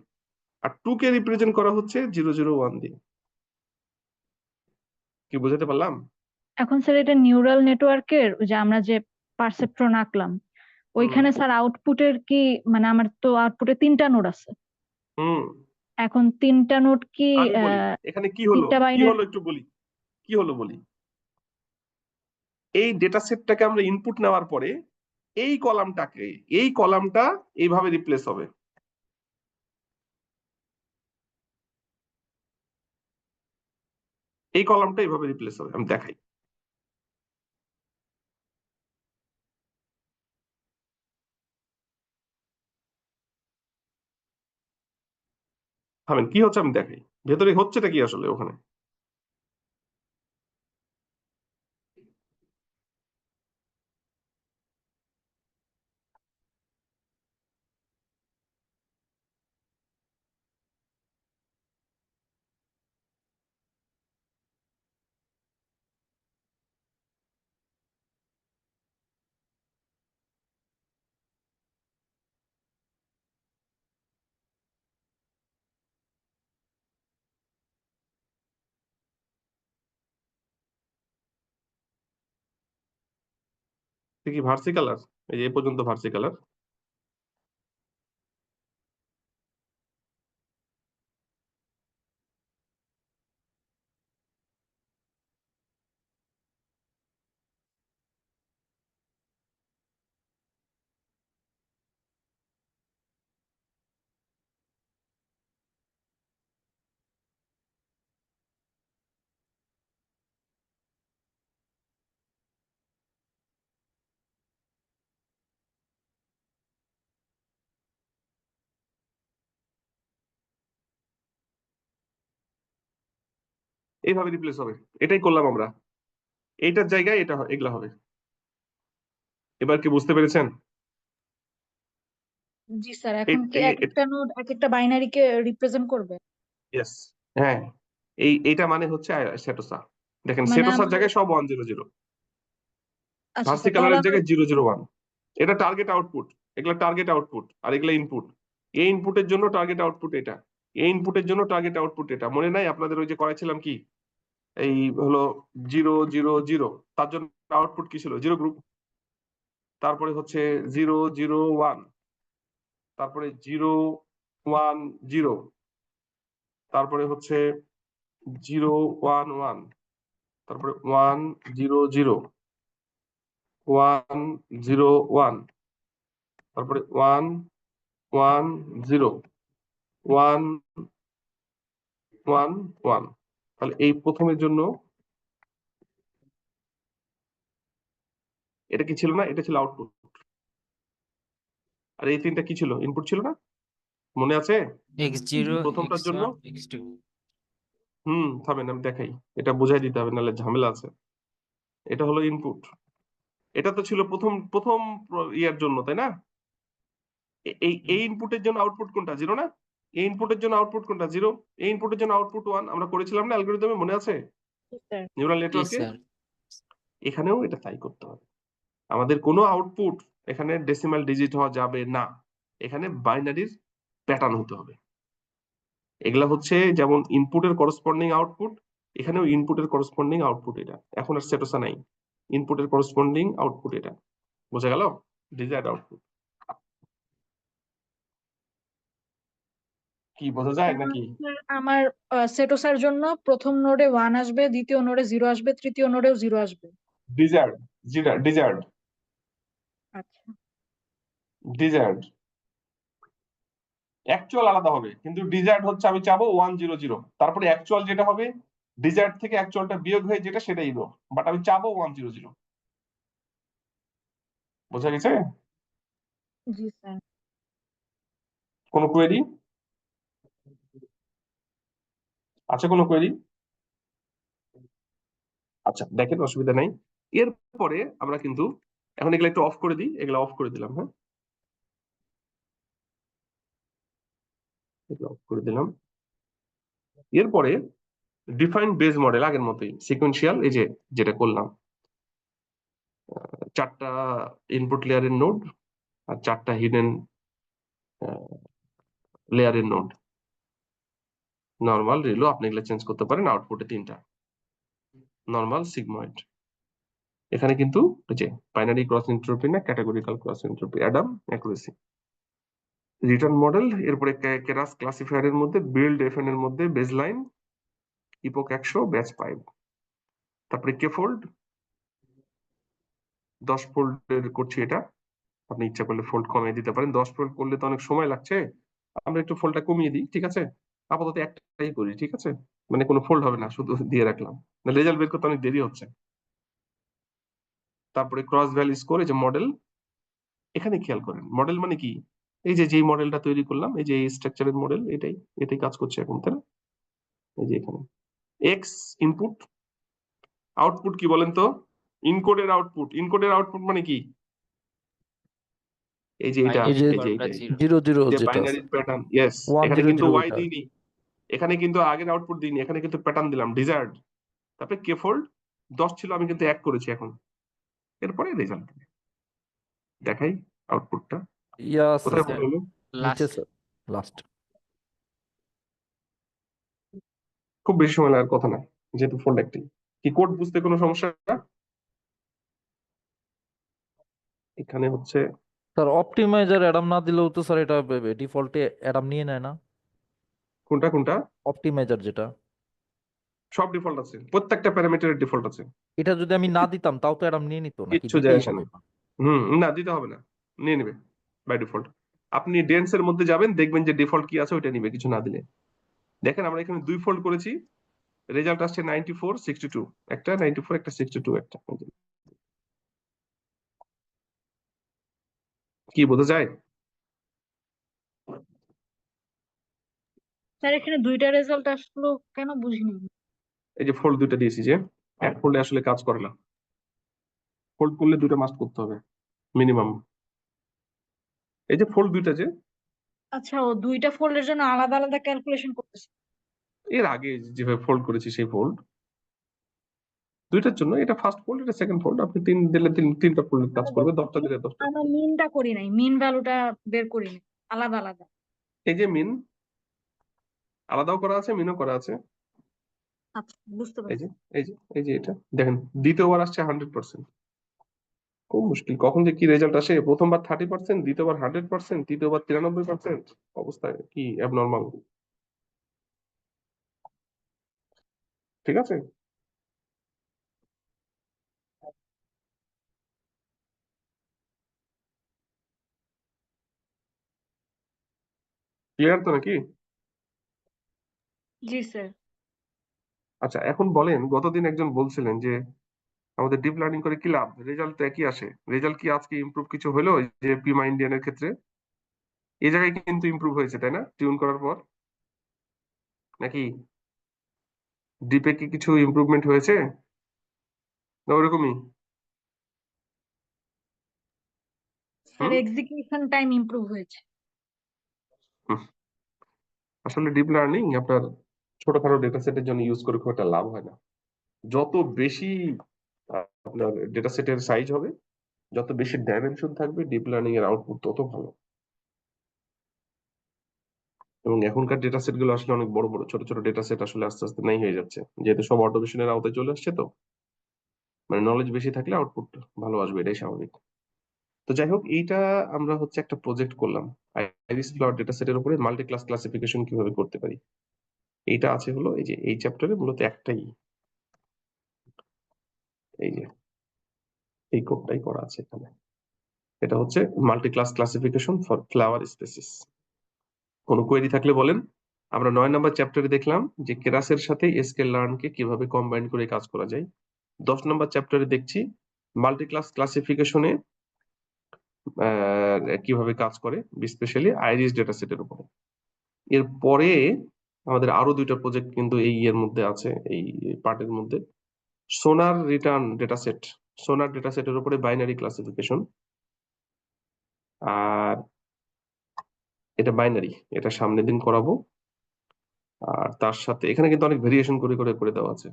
আর টু কে রিপ্রেজেন্ট করা হচ্ছে 0 0 1 দিয়ে। কি বুঝাতে পারলাম? এখন স্যার এটা নিউরাল নেটওয়ার্কের যে আমরা যে পারসেপ্ট্রন আঁকলাম, হুম ওইখানে স্যার আউটপুটের কি, মানে আমার তো আউটপুটে 3টা নোড আছে। হুম। এখন 3টা নোড কি আমি বলি এখানে কি হলো, 3টা কি বাইনারি? হলো একটু বলি, কি হলো বলি। এই ডেটা সেটটাকে আমরা ইনপুট নেওয়ার পরে এই কলামটাকে, এই কলামটা এইভাবে রিপ্লেস হবে, এই কলামটা এইভাবে রিপ্লেস হবে। আমি দেখাই, থামেন, কি হচ্ছে আমি দেখাই, ভেতরে হচ্ছেটা কি আসলে ওখানে। কি ভার্সি কালার, এই যে এ পর্যন্ত ভার্সি কালার। এইভাবে রিপ্লেস হবে, এটাই করলাম আমরা, এইটার জায়গায় এটা এগুলা হবে। এবার কি বুঝতে পেরেছেন? জি স্যার, এখন কি এক একটা নোড এক একটা বাইনারিকে রিপ্রেজেন্ট করবে? ইয়েস, হ্যাঁ, এইটা মানে হচ্ছে সেটোসা। দেখেন মানে সেটোসার আমার, জায়গায় সব 100। আচ্ছা ভার্সি স্যার, তাহলে কালারের আমার, জায়গায় 001। এটা টার্গেট আউটপুট, এগুলা টার্গেট আউটপুট, আর এগুলা ইনপুট। এই ইনপুটের জন্য টার্গেট আউটপুট এটা, এই ইনপুটের জন্য টার্গেট আউটপুট এটা। মনে নাই আপনাদের ওই যে করাইছিলাম কি, এই হলো 000, তার জন্য আউটপুট কি ছিল, জিরো গ্রুপ। তারপরে হচ্ছে 001, তারপরে 010, তারপরে হচ্ছে 011, তারপরে 100, 101, তারপরে 110, 111। তাহলে এই প্রথমের জন্য এটা কি ছিল না, এটা ছিল আউটপুট। আর এই তিনটা কি ছিল, ইনপুট ছিল না, মনে আছে? x0 প্রথমটার জন্য, x1 x2। থামেন আমি দেখাই, এটা বুঝাই দিতে হবে নাহলে ঝামেলা আছে। এটা হলো ইনপুট, এটা তো ছিল প্রথম প্রথম ইয়ার জন্য, তাই না? এই ইনপুটের জন্য আউটপুট কোনটা, জিরো না? এই ইনপুটের জন্য আউটপুট কোনটা, জিরো। এই ইনপুটের জন্য আউটপুট 1 আমরা করেছিলাম না অ্যালগরিদমে, মনে আছে? স্যার। নিউরাল জি নেটওয়ার্কে। স্যার। এখানেও এটা তাই করতে হবে। আমাদের কোনো আউটপুট এখানে ডেসিমাল ডিজিট হওয়া যাবে না, এখানে বাইনারির প্যাটার্ন হতে হবে। এগুলা হচ্ছে যেমন ইনপুটের করসপন্ডিং আউটপুট, এখানেও ইনপুটের করসপন্ডিং আউটপুট এটা। এখন আর সেটোসা নাই, ইনপুটের করসপন্ডিং আউটপুট এটা। বোঝা গেল? ডিজায়ার্ড আউটপুট কি বোঝা যায় নাকি? স্যার, আমার সেটোসার জন্য প্রথম নোডে 1 আসবে, দ্বিতীয় নোডে 0 আসবে, তৃতীয় নোডেও 0 আসবে। ডিজায়ার্ড, ডিজায়ার্ড, আচ্ছা। ডিজায়ার্ড। অ্যাকচুয়াল আলাদা হবে, কিন্তু ডিজায়ার্ড হচ্ছে আমি চাবো 100, তারপরে অ্যাকচুয়াল যেটা হবে, ডিজায়ার্ড থেকে অ্যাকচুয়ালটা বিয়োগ হয়ে যেটা সেটাই রো, বাট আমি চাবো 100। বোঝা গেছে? জি স্যার। কোনো কোয়েরি আছে, কোনো কোয়েরি? আচ্ছা দেখেন, অসুবিধা নাই। এরপরে আমরা কিন্তু এখন এগুলা একটু অফ করে দিই, এগুলা অফ করে দিলাম, হ্যাঁ এগুলা অফ করে দিলাম। এরপরে ডিফাইন বেস মডেল আগের মতোই সিকোয়েন্সিয়াল, এই যে যেটা করলাম, 4টা ইনপুট লেয়ারের নোড আর 4টা হিডেন লেয়ারের নোড। নর্মাল রিলো আপনি এগুলো চেঞ্জ করতে পারেন, আউটপুটে 3টা নর্মাল সিগময়েড। এখানে কিন্তু এই যে বাইনারি ক্রস এন্ট্রপি না categorical cross entropy, Adam accuracy, return model. এরপরে কেরাস ক্লাসিফায়ারের মধ্যে বিল্ড এফএন এর মধ্যে বেসলাইন, ইপোক 100, ব্যাচ 5। তারপরে কে ফোল্ড 10 ফোল্ডের করছি এটা, আপনি ইচ্ছা করলে ফোল্ড কমিয়ে দিতে পারেন। 10 ফোল্ড করলে তো অনেক সময় লাগছে, আমরা একটু ফোল্ডটা কমিয়ে দিই, ঠিক আছে? আপাতত একটাই করি, ঠিক আছে? মানে কোনো ফোল্ড হবে না, শুধু দিয়ে রাখলাম, না রেজাল্ট বের করতে অনেক দেরি হচ্ছে। তারপরে ক্রস ভ্যালু স্কোর, এই যে মডেল, এখানে খেয়াল করেন মডেল মানে কি, এই যে যেই মডেলটা তৈরি করলাম, এই যে এই স্ট্রাকচারের মডেল, এটাই কাজ করছে এখন, তাই না? এই যে এখানে এক্স ইনপুট, আউটপুট কি বলেন তো? ইনকোডের আউটপুট মানে কি? এই যে এটা, এই যে এই যে ফর্মুলা এটা, জিরো। 0 0 যে যেটা আছে বাইনারি প্যাটার্ন, ইয়েস। 1 এখানে 0 কিন্তু 0 ওয়াই ওইটা। দিইনি, এখানে কিন্তু আগের আউটপুট দিইনি, এখানে কিন্তু প্যাটার্ন দিলাম ডিজায়ার্ড, তারপরে কে ফোল্ড 10 ছিল, আমি কিন্তু 1 করেছি এখন, এরপরে রেজাল্ট দেখাই আউটপুটটা ইয়া আছে কোথায় স্যার, ভুল হলো। নিচে লাস্ট স্যার, লাস্ট। খুব বেশি সময় লাগার কথা না, যেহেতু ফোল্ড একটি। কি কোড বুঝতে কোনো সমস্যা? এখানে হচ্ছে স্যার অপটিমাইজার অ্যাডাম না দিলেও তো স্যার এটা ডিফল্টে অ্যাডাম নিয়ে নেয় না? কোনটা অপটিমাইজার যেটা, সব ডিফল্ট আছে, প্রত্যেকটা প্যারামিটারের ডিফল্ট আছে, এটা যদি আমি না দিতাম তাও তো অ্যাডাম নিয়ে নিত, নাকি কিচ্ছু যায় দিতেই আসে না। হবে? না দিতে হবে না, নিয়ে নেবে বাই ডিফল্ট। আপনি ডেন্স এর মধ্যে যাবেন, দেখবেন যে ডিফল্ট কি আছে ওইটা নিবে, কিছু না দিলে। দেখেন আমরা এখানে 2 ফোল্ড করেছি, রেজাল্ট আসছে 94 62, একটা 94 একটা 62 একটা। কি বোঝা যায়? স্যার এখানে দুইটা রেজাল্ট আসলো কেন বুঝিনি। এই যে ফোল্ড দুইটা দিয়েছি, যে এক ফোল্ডে আসলে কাজ করে না, ফোল্ড করলে দুটো মাস্ট করতে হবে মিনিমাম। এই যে ফোল্ড দুইটা, যে আচ্ছা, ও দুইটা ফোল্ডের জন্য আলাদা আলাদা ক্যালকুলেশন করতেছে। এর আগে যেভাবে ফোল্ড করেছি সেই ফোল্ড দুইটার জন্য, এটা ফার্স্ট ফোল্ড, এটা সেকেন্ড ফোল্ড, আপনি 3 দিলে তিনটা ফোল্ড কাজ করবে, 10টা দিলে 10টা। আমরা মিনটা করি নাই, মিন ভ্যালুটা বের করি নাই, আলাদা আলাদা। এই যে মিন আলাদাও করা আছে, মিনও করা আছে। আচ্ছা বুঝতে এই পারছি। যে এই যে এই যে এটা দেখেন, দ্বিতীয়বার আসছে 100%। খুব মুশকিল কখন যে কি রেজাল্ট আসে, প্রথমবার 30%, দ্বিতীয়বার 100%, তৃতীয়বার 93%। অবস্থা কি অ্যাবনর্মাল, ঠিক আছে? ক্লিয়ার তো নাকি? জি স্যার। আচ্ছা এখন বলেন, গতদিন একজন বলছিলেন যে আমাদের ডিপ লার্নিং করে কি লাভ, রেজাল্ট তো একই আসে, রেজাল্ট কি আজকে ইমপ্রুভ কিছু হলো? এই যে পিমা ইন্ডিয়ানের ক্ষেত্রে এই জায়গায় কিন্তু ইমপ্রুভ হয়েছে, তাই না, টিউন করার পর? নাকি ডিপে কি কিছু ইমপ্রুভমেন্ট হয়েছে, না ওরকমই? স্যার হুম এক্সিকিউশন টাইম ইমপ্রুভ হয়েছে। হুম। আসলে ডিপ লার্নিং আপনার ছোটখাটো ডেটা সেটের জন্য ইউজ করে খুব একটা লাভ হয় না। যত বেশি আপনার ডেটা সেটের সাইজ হবে, যত বেশি ডাইমেনশন থাকবে, ডিপ লার্নিং এর আউটপুট তত ভালো। এবং এখনকার ডেটা সেট গুলো আসলে অনেক বড় বড়, ছোট ছোট ডেটা সেট আসলে আস্তে আস্তে নাই হয়ে যাচ্ছে, যেহেতু সব অটোমেশনের আওতায় চলে আসছে। তো মানে নলেজ বেশি থাকলে আউটপুট ভালো আসবে, এটাই স্বাভাবিক। তো যাই হোক, এইটা আমরা হচ্ছে একটা প্রজেক্ট করলাম আইরিস ফ্লাওয়ার ডেটা সেটের উপরে মাল্টি ক্লাস ক্লাসিফিকেশন কিভাবে করতে পারি। এইটা আছে হলো এই যে এই চ্যাপ্টারে মূলত একটাই, এই যে এই কোডটাই করা আছে এখানে। এটা হচ্ছে multi class classification for flower species. কোনো কোয়েরি থাকলে বলেন। আমরা 9 নম্বর চ্যাপ্টারে দেখলাম যে কেরাসের সাথে এসকেল লার্ন কে কিভাবে কম্বাইন করে কাজ করা যায়। 10 নম্বর চ্যাপ্টারে দেখছি মাল্টি ক্লাস ক্লাসিফিকেশনে কিভাবে কাজ করে, স্পেশালি আইরিস ডেটা সেটের উপরে। এরপরে আমাদের আরো 2টা প্রজেক্ট কিন্তু এই এর মধ্যে আছে, এই পার্টের মধ্যে। সোনার রিটার্ন ডেটা সেট, সোনার ডেটা সেটের উপরে বাইনারি ক্লাসিফিকেশন। আর এটা বাইনারি, এটা সামনের দিন করাবো। আর তার সাথে এখানে কিন্তু অনেক ভেরিয়েশন করে করে করে দেওয়া আছে,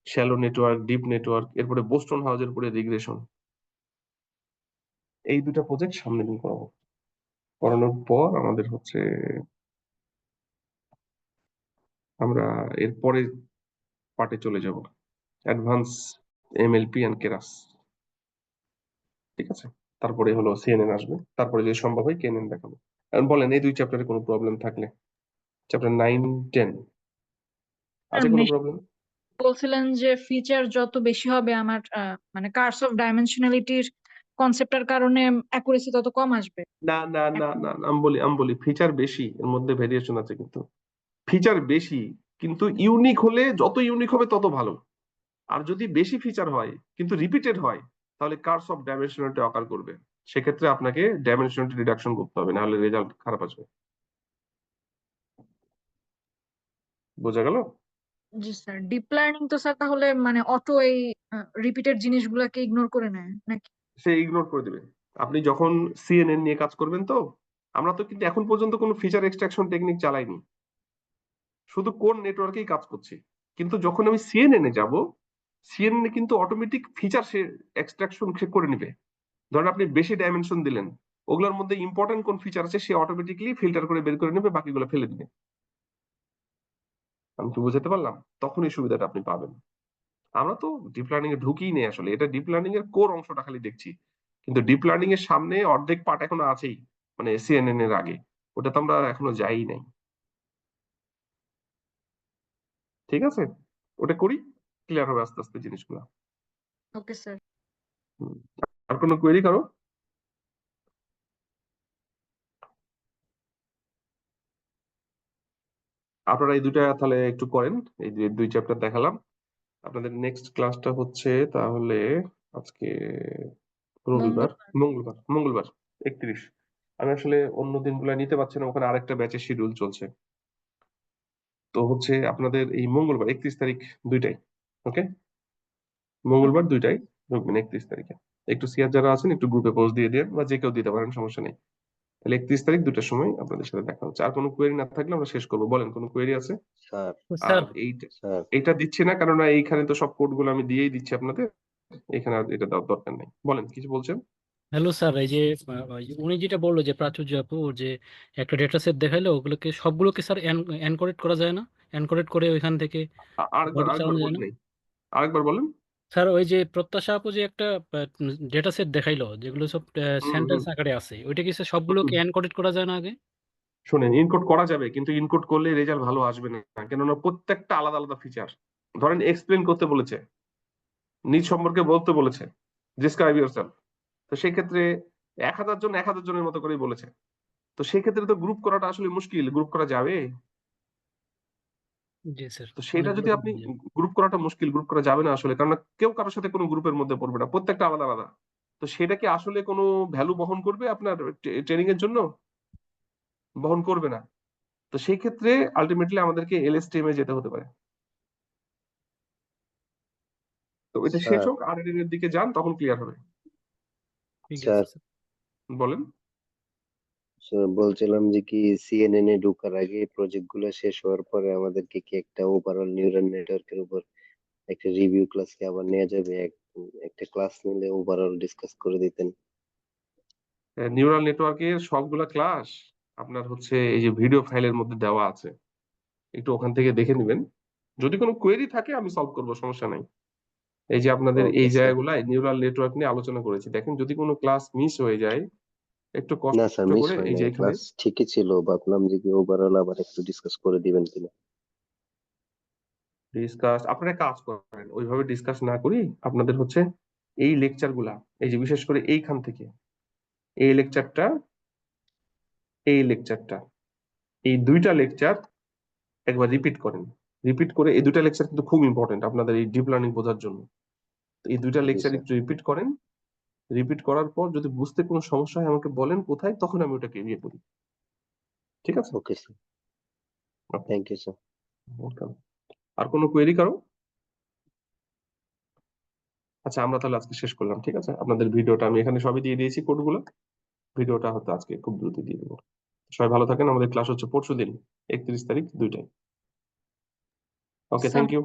শ্যালো নেটওয়ার্ক, ডিপ নেটওয়ার্ক, এরপরে বোস্টন হাউসের উপরে রিগ্রেশন। এই 2টা প্রজেক্ট সামনের দিন করাবো। করানোর পর আমাদের হচ্ছে আমরা এরপরে পার্টে চলে যাব, অ্যাডভান্স এমএলপি এন্ড কেরাস, ঠিক আছে? তারপরে হলো সিএনএন আসবে, তারপরে যদি সম্ভব হয় কেএনএন দেখাবো। এখন বলেন এই 2 চ্যাপ্টারে কোনো প্রবলেম থাকলে, চ্যাপ্টার 9 10 আছে কোনো প্রবলেম? বলছিলেন যে ফিচার যত বেশি হবে আমার মানে কার্স অফ ডাইমেনশনালিটির কনসেপ্টের কারণে অ্যাকুরেসি তত কম আসবে। না না না না না, আমি বলি ফিচার বেশি, এর মধ্যে ভেরিয়েশন আছে, কিন্তু ফিচার বেশি কিন্তু ইউনিক হলে, যত ইউনিক হবে তত ভালো। আর যদি বেশি ফিচার হয় কিন্তু রিপিটেড হয়, তাহলে কার্স অফ ডাইমেনশনালিটি অকার করবে। সেক্ষেত্রে আপনাকে ডাইমেনশনটি রিডাকশন করতে হবে, নাহলে রেজাল্ট খারাপ আসবে। বোঝা গেল? জি স্যার, ডিপ লার্নিং তো স্যার তাহলে মানে অটো এই রিপিটেড জিনিসগুলোকে ইগনোর করে নেয় নাকি? সে ইগনোর করে দিবে। আপনি যখন সিএনএন নিয়ে কাজ করবেন, তো আমরা তো কিন্তু এখন পর্যন্ত কোনো ফিচার এক্সট্রাকশন টেকনিক চালাইনি, শুধু কোন নেটওয়ার্কেই কাজ করছি। কিন্তু যখন আমি সিএনএন এ যাব, সিএনএন এ কিন্তু অটোমেটিক ফিচার সে এক্সট্রাকশন সে করে নিবে। ধরেন আপনি বেশি ডাইমেনশন দিলেন, ওগুলোর মধ্যে ইম্পর্টেন্ট কোন ফিচার আছে সে অটোমেটিকলি ফিল্টার করে বের করে নেবে, বাকিগুলো ফেলে দিবে। আমি কি বুঝাতে পারলাম? তখন এই সুবিধাটা আপনি পাবেন। আমরা তো ডিপ লার্নিং এ ঢুকিই নেই আসলে, এটা ডিপ লার্নিং এর কোর অংশটা খালি দেখছি, কিন্তু ডিপ লার্নিং এর সামনে অর্ধেক পার্ট এখনো আছেই, মানে সিএনএন এর আগে, ওটা তো আমরা এখনো যাই নাই। ঠিক আছে, ওটা করি, ক্লিয়ার হবে আস্তে আস্তে জিনিসগুলো। Okay sir. হুম। আর কোনো কোয়েরি কারো? আপনারা এই দুইটা তাহলে একটু করেন, এই যে 2 চ্যাপ্টার দেখালাম। আপনাদের নেক্সট ক্লাসটা হচ্ছে তাহলে আজকে রবিবার, মঙ্গলবার 31। আমি আসলে অন্য দিনগুলো নিতে পারছি না, ওখানে আরেকটা ব্যাচের শিডিউল চলছে। তো হচ্ছে আপনাদের এই মঙ্গলবার 31 তারিখ 2টায়, ওকে? মঙ্গলবার 2টায় ঢুকবেন 31 তারিখে। একটু সিয়ার যারা আছেন একটু গ্রুপে পোস্ট দিয়ে দেন, বা যে কেউ দিতে পারেন, সমস্যা নেই। তাহলে 31 তারিখ 2টার সময় আপনাদের সাথে দেখা হচ্ছে। আর কোনো কোয়েরি না থাকলে আমরা শেষ করবো। বলেন, কোনো কোয়েরি আছে? স্যার আর স্যার স্যার এইটা দিচ্ছি না, কারণ এইখানে তো সব কোড গুলো আমি দিয়েই দিচ্ছি আপনাদের, এখানে আর এটা দেওয়ার দরকার নেই। বলেন, কিছু বলছেন? হ্যালো স্যার, এই যে উনি যেটা বললো যে প্রাচুর্য আপু, ওর যে একটা ডেটা সেট দেখাইলো, ওগুলোকে সবগুলোকে স্যার এনকোডেড করা যায় না? এনকোডেড করে ওইখান থেকে আরেকবার মডেল আরেকবার চালানো যায় বলেন না? নাই, আরেকবার বলেন। স্যার ওই যে প্রত্যাশা আপু যে একটা ডেটা সেট দেখাইলো, যেগুলো সব হুম, হুম, সেন্টেন্স আকারে আছে, ওইটা কি স্যার সবগুলোকে হুম। এনকোডেড করা যায় না আগে? শোনেন, ইনকোড করা যাবে, কিন্তু ইনকোড করলে রেজাল্ট ভালো আসবে না, কেননা প্রত্যেকটা আলাদা আলাদা ফিচার। ধরেন এক্সপ্লেন করতে বলেছে, নিজ সম্পর্কে বলতে বলেছে, ডিসক্রাইব ইয়োরসেলফ, তো সেই ক্ষেত্রে 1000 জন 1000 জনের মতো করেই বলেছে। তো সেই ক্ষেত্রে তো গ্রুপ করাটা আসলে মুশকিল, গ্রুপ করা যাবে? জি স্যার, তো সেটা অনেকগুলো যদি করে আপনি হয়ে যাবে। গ্রুপ করাটা মুশকিল, গ্রুপ করা যাবে না আসলে, কারণ কেউ কারোর সাথে কোনো গ্রুপের মধ্যে পড়বে না, প্রত্যেকটা আলাদা আলাদা। তো সেটা কি আসলে কোনো ভ্যালু বহন করবে আপনার ট্রেনিং এর জন্য? বহন করবে না। তো সেই ক্ষেত্রে আলটিমেটলি আমাদেরকে এলএসটিএম এ যেতে হতে পারে। তো এটা শেষ স্যার হোক, আর এর দিকে যান, তখন ক্লিয়ার হবে। ঠিক আছে স্যার স্যার। বলেন। স্যার, বলছিলাম যে কি সিএনএন এ ঢোকার আগে প্রজেক্ট গুলো শেষ হওয়ার পরে আমাদেরকে কি একটা ওভারঅল নিউরাল নেটওয়ার্কের উপর একটা রিভিউ ক্লাস কি আবার নেওয়া যাবে? একটা ক্লাস নিলে ওভারঅল ডিসকাস করে দিতেন। নিউরাল নেটওয়ার্কের সবগুলা ক্লাস আপনার হচ্ছে এই যে ভিডিও ফাইলের মধ্যে দেওয়া আছে, একটু ওখান থেকে দেখে নেবেন। যদি কোনো কোয়েরি থাকে আমি সলভ করবো, সমস্যা নাই। এই যে আপনাদের ওকে এই স্যার। জায়গাগুলো নিউরাল নেটওয়ার্ক নিয়ে আলোচনা করেছি, দেখেন যদি কোনো ক্লাস মিস হয়ে যায় একটু না স্যার, কষ্ট মিস করে হয় এই যে নাই, এখানে ক্লাস ঠিকই ছিল, ভাবলাম যে কি ওভারঅল আবার একটু ডিসকাস করে দিবেন কিনা। ডিসকাস, আপনারা কাজ করেন ওইভাবে ডিসকাস না করি, আপনাদের হচ্ছে এই লেকচার গুলা, এই যে বিশেষ করে এইখান থেকে এই লেকচারটা, এই লেকচারটা, এই 2টা লেকচার একবার রিপিট করেন। রিপিট করে, এই 2টা লেকচার কিন্তু খুব ইম্পর্টেন্ট আপনাদের এই ডিপ লার্নিং বোঝার জন্য। তো এই 2টা জি লেকচার স্যার। একটু রিপিট করেন। রিপিট করার পর যদি বুঝতে কোনো সমস্যা হয় আমাকে বলেন কোথায়, তখন আমি ওটাকে ইয়ে করি। ঠিক আছে? Okay sir, thank you sir. Welcome. আর কোনো কোয়েরি কারো? আচ্ছা, আমরা তাহলে আজকে শেষ করলাম, ঠিক আছে? আপনাদের ভিডিওটা আমি এখানে সবই দিয়ে দিয়েছি, কোডগুলো। ভিডিওটা হয়তো আজকে খুব দ্রুত দিয়ে দেবো। সবাই ভালো থাকেন, আমাদের ক্লাস হচ্ছে পরশুদিন 31 তারিখ 2টায়। ওকে, থ্যাংক ইউ।